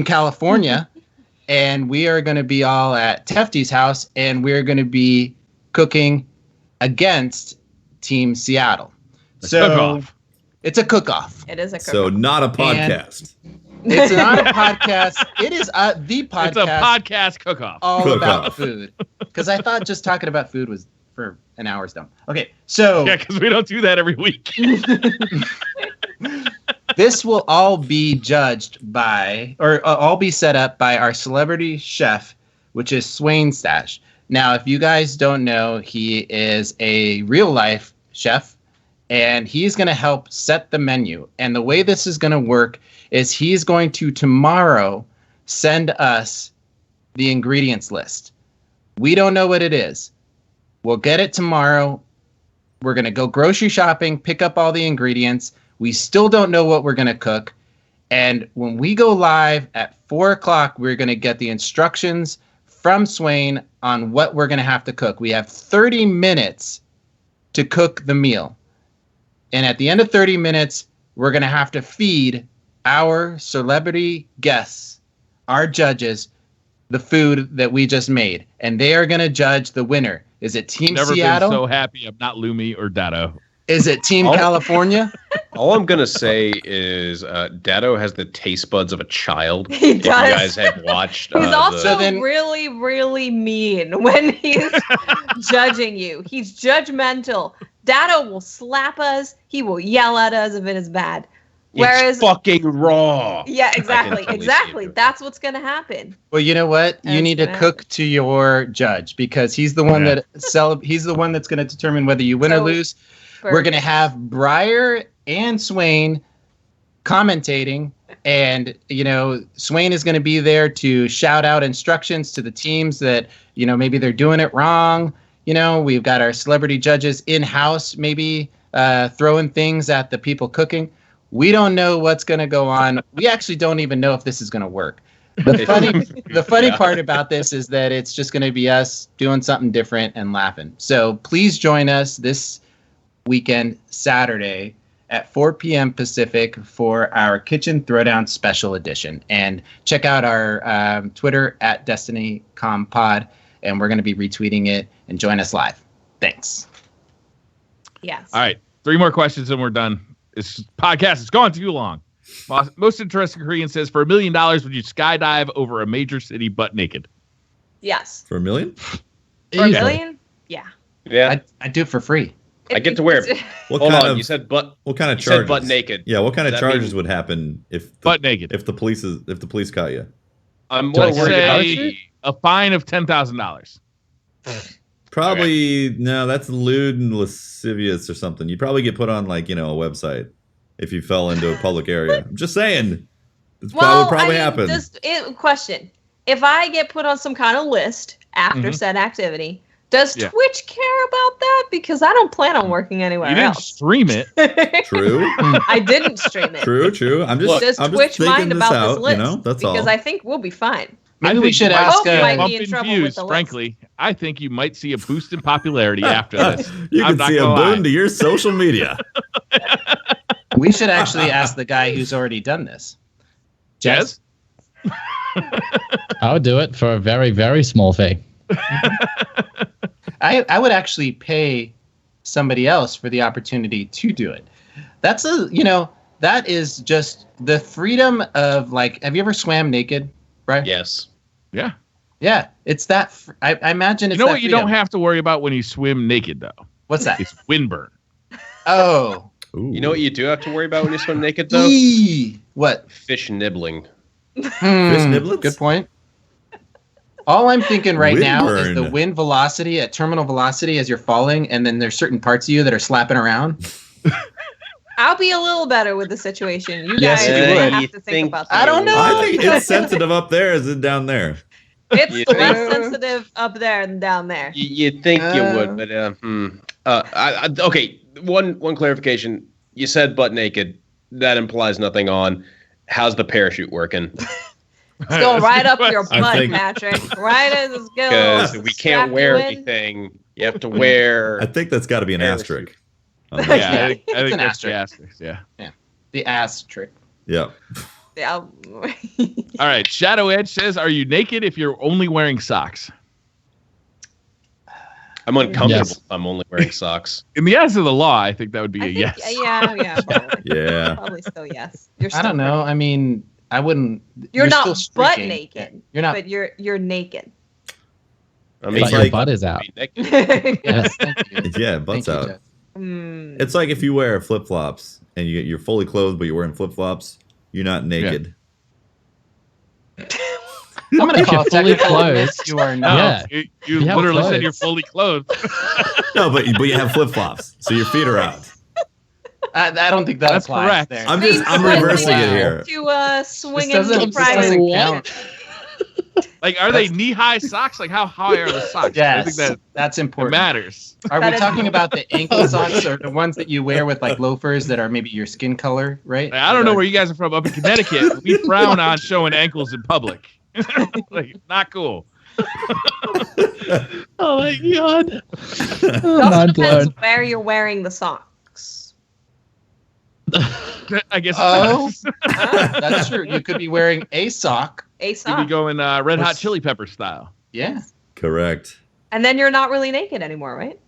A: California. And we are going to be all at Tefty's house, and we're going to be cooking against Team Seattle.
D: Cook-off.
A: It's a cook-off.
E: It is a cook-off.
B: So not a podcast.
A: It's not a podcast. It is the podcast.
D: It's a podcast cook-off.
A: All about food. Because I thought just talking about food was for an hour's dumb. Okay, so
D: Yeah, because we don't do that every week.
A: this will all be judged by, or all be set up by our celebrity chef, which is Swain Stash. Now, if you guys don't know, he is a real life chef, and he's going to help set the menu. And the way this is going to work is he's going to tomorrow send us the ingredients list. We don't know what it is. We'll get it tomorrow. We're going to go grocery shopping, pick up all the ingredients. We still don't know what we're going to cook. And when we go live at 4 o'clock, we're going to get the instructions from Swain on what we're going to have to cook. We have 30 minutes to cook the meal. And at the end of 30 minutes, we're going to have to feed our celebrity guests, our judges, the food that we just made. And they are going to judge the winner. Is it Team Seattle?
D: Never been so happy I'm not Lumi or Dado.
A: Is it Team California?
C: All I'm going to say is Dado has the taste buds of a child.
E: He
C: If you
E: does.
C: guys have watched.
E: He's also
A: then-
E: really, really mean when he's judging you. He's judgmental. Dado will slap us. He will yell at us if it is bad. Whereas,
C: it's fucking raw.
E: yeah,
C: I can
E: exactly,
C: totally see
E: exactly.
C: it.
E: That's what's gonna happen.
A: Well, you know what? You
E: That's
A: need to
E: gonna
A: cook to your judge, because he's the one he's the one that's going to determine whether you win or
E: So,
A: lose. We're going to have Briar and Swain commentating, and Swain is going to be there to shout out instructions to the teams that maybe they're doing it wrong. We've got our celebrity judges in-house, maybe throwing things at the people cooking. We don't know what's going to go on. We actually don't even know if this is going to work. The funny part about this is that it's just going to be us doing something different and laughing. So please join us this weekend, Saturday at 4 p.m. Pacific for our Kitchen Throwdown Special Edition. And check out our Twitter at DestinyComPod, and we're going to be retweeting it, and join us live. Thanks.
E: Yes.
D: All right. 3 more questions and we're done. This podcast has gone too long. Most interesting Korean says, for $1 million, would you skydive over a major city butt naked?
E: Yes.
B: For $1 million?
E: For $1 million? Yeah.
C: Yeah.
A: I'd do it for free.
C: I get to wear it.
B: What
C: Hold
B: kind
C: on,
B: of,
C: you said butt.
B: What kind of
C: You
B: charges?
C: said butt naked.
B: Yeah, what kind of
C: Does that
B: charges
C: mean-
B: would happen if
D: Butt naked.
B: if the police caught you?
C: I'm
D: So
C: more
D: I'd
C: worried about
D: say a fine of $10,000.
B: Probably no. That's lewd and lascivious or something. You'd probably get put on a website if you fell into a public area. I'm just saying. That's what would probably happen.
E: Question: if I get put on some kind of list after said activity, does Twitch care about that? Because I don't plan on working anywhere
D: You didn't
E: else.
D: stream it.
B: True.
E: I didn't stream it.
B: True. I'm just.
E: Does
B: I'm
E: Twitch
B: just thinking
E: mind
B: this
E: about
B: out.
E: this list?
B: That's all.
E: Because I think we'll be fine.
A: Maybe
D: I
A: we
D: think
A: should
D: you
A: ask.
E: hope you might
D: bump
E: be in
D: in
E: trouble
D: views,
E: with the list.
D: frankly. I think you might see a boost in popularity after this.
B: You
D: I'm
B: can
D: not
B: see a
D: gonna lie.
B: boon to your social media.
A: We should actually ask the guy who's already done this.
D: Jez?
F: I would do it for a very, very small fee.
A: I would actually pay somebody else for the opportunity to do it. That is just the freedom of have you ever swam naked, right?
C: Yes.
D: Yeah.
A: Yeah, it's that. I imagine it's
D: You know
A: that
D: what you
A: freedom.
D: don't have to worry about when you swim naked, though?
A: What's that?
D: It's windburn.
A: Oh.
B: Ooh.
C: You know what you do have to worry about when you swim naked, though?
A: What?
C: Fish nibbling.
B: Fish niblets?
A: Good point. All I'm thinking right now is
B: Windburn.
A: the wind velocity at terminal velocity as you're falling, and then there's certain parts of you that are slapping around.
E: I'll be a little better with the situation. You
A: Yes,
E: guys
A: you
E: really
A: would.
E: have
C: You
E: to think
C: think
E: about
A: I
E: that.
A: don't know.
B: I think it's sensitive up there as it down there.
E: It's
C: You
E: less
C: think-
E: sensitive up there than down there.
C: You'd think you would, but okay. One clarification. You said butt naked. That implies nothing on. How's the parachute working?
E: It's going right up your
B: I
E: butt,
B: think-
E: Patrick. Right as it's going.
C: Because we can't wear anything. You have to wear.
B: I think that's got to be an
C: Parachute.
B: asterisk. on that.
D: Yeah, I think
A: It's an
D: that's the
A: asterisk.
D: asterisk. Yeah.
A: The ass trick.
B: Yeah.
E: Yeah.
D: All right. Shadow Edge says, "Are you naked if you're only wearing socks?"
C: I'm uncomfortable.
F: Yes.
C: If I'm only wearing socks.
D: In the eyes of the law, I think that would be
E: I
D: a
E: think-
D: yes.
E: Yeah, probably.
B: Yeah.
E: Probably still yes. You're
A: I don't know. I mean, I wouldn't.
E: You're not
A: still
E: butt
A: streaking.
E: naked.
A: You're not.
E: But you're naked.
C: I mean,
B: It's
F: But
B: like-
F: your butt is out.
C: be naked.
A: Yes, thank you.
B: Yeah, butt's
A: Thank you,
B: out.
A: Jeff.
E: Hmm.
B: It's like if you wear flip flops and you're fully clothed, but you're wearing flip flops, you're not naked.
A: I'm gonna
F: If
A: call
F: you're fully
A: technical
F: clothed.
A: admits you are
D: No,
A: not.
F: Yeah.
D: you
F: You have
D: literally said
F: clothes.
D: you're fully clothed.
B: No, but you have flip flops, so your feet are out.
A: I don't think that
D: That's
A: applies
D: correct.
A: there.
B: I'm
E: Being
B: reversing it
E: slightly
B: here.
E: To swing
A: This
E: in private.
A: doesn't count.
D: Like, are they knee-high socks? Like, how high are the socks? I think
A: Yes,
D: that
A: that's
D: it
A: important.
D: matters.
A: Are we
E: That is-
A: talking about the ankle socks or the ones that you wear with loafers that are maybe your skin color, right?
D: I don't know where you guys are from. Up in Connecticut, we frown on showing ankles in public. Like, not cool.
F: Oh my god.
E: It also
F: Mind
E: depends
F: blown.
E: where you're wearing the socks.
D: I guess.
A: Oh.
D: It's
A: That's true. You could be wearing a sock.
E: A
D: Could be
E: sock.
D: going Red Hot Chili Pepper style.
A: Yeah.
B: Correct.
E: And then you're not really naked anymore, right?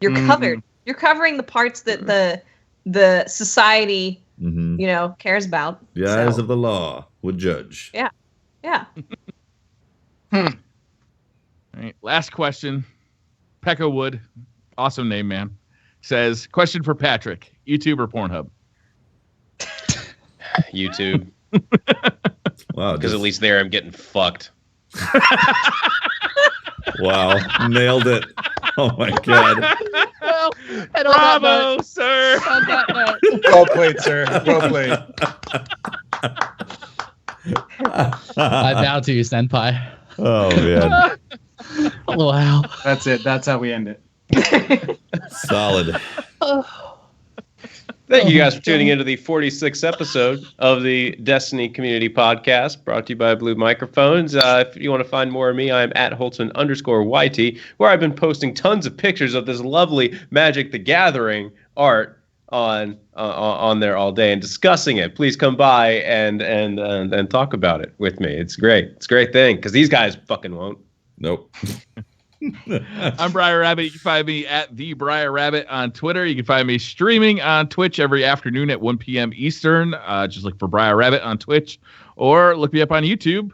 E: You're
A: Mm.
E: covered. You're covering the parts that the society,
B: Mm-hmm.
E: cares about.
B: The eyes
E: So,
B: of the law would judge.
E: yeah.
D: All right, last question. Pekka Wood, awesome name, man, says, question for Patrick, YouTube or Pornhub?
C: YouTube.
B: Wow.
C: Because at least there I'm getting fucked.
B: Wow. Nailed it. Oh my god.
F: Well, and on that
D: Bravo,
F: note-
D: sir.
F: on that note,
A: Well played, sir. Well played.
F: I bow to you, Senpai.
B: Oh man.
F: Wow.
A: That's it. That's how we end it.
B: Solid.
C: Thank you guys for tuning into the 46th episode of the Destiny Community Podcast, brought to you by Blue Microphones. If you want to find more of me, I'm at Holtzmann_YT, where I've been posting tons of pictures of this lovely Magic the Gathering art on there all day and discussing it. Please come by and talk about it with me. It's great. It's a great thing because these guys fucking won't.
B: Nope.
D: I'm Briar Rabbit. You can find me at the Briar Rabbit on Twitter. You can find me streaming on Twitch every afternoon at 1 p.m. Eastern. Just look for Briar Rabbit on Twitch, or look me up on YouTube.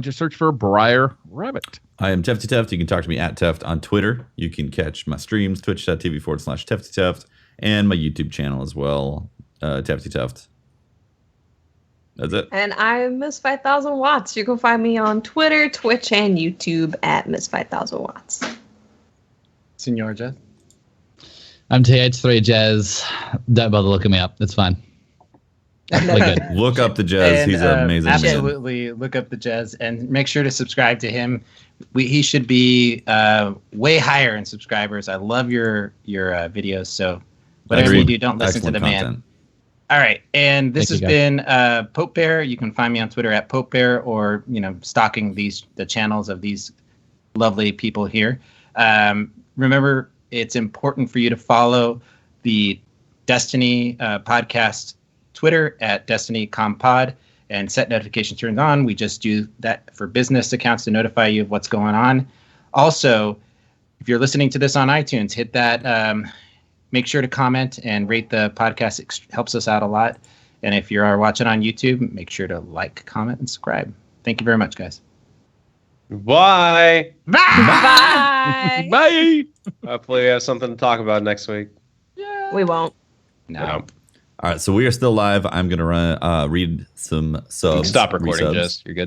D: Just search for Briar Rabbit.
B: I am Teft2Teft. You can talk to me at Teft on Twitter. You can catch my streams, twitch.tv/Teft2Teft, and my YouTube channel as well, Teft2Teft. That's it.
E: And I'm Miss 5000 Watts. You can find me on Twitter, Twitch, and YouTube at Miss 5000 Watts.
A: Senor Jez.
F: I'm Th3Jez. Don't bother looking me up. It's fine. Good.
B: Look up the Jez.
A: And,
B: He's an amazing man.
A: absolutely look up the Jez and make sure to subscribe to him. He should be way higher in subscribers. I love your videos. So whatever you do, don't listen to the man. All right, and this has been Pope Bear. You can find me on Twitter at Pope Bear, or stalking the channels of these lovely people here. Remember, it's important for you to follow the Destiny podcast Twitter at DestinyCompod and set notifications turned on. We just do that for business accounts to notify you of what's going on. Also, if you're listening to this on iTunes, hit that. Make sure to comment and rate the podcast. It helps us out a lot. And if you are watching on YouTube, make sure to like, comment, and subscribe. Thank you very much, guys.
C: Bye.
E: Bye.
D: Bye.
C: Hopefully we have something to talk about next week.
E: We won't.
A: No.
B: All right, so we are still live. I'm going to read some subs.
C: Stop recording,
B: resubs.
C: Jess. You're good.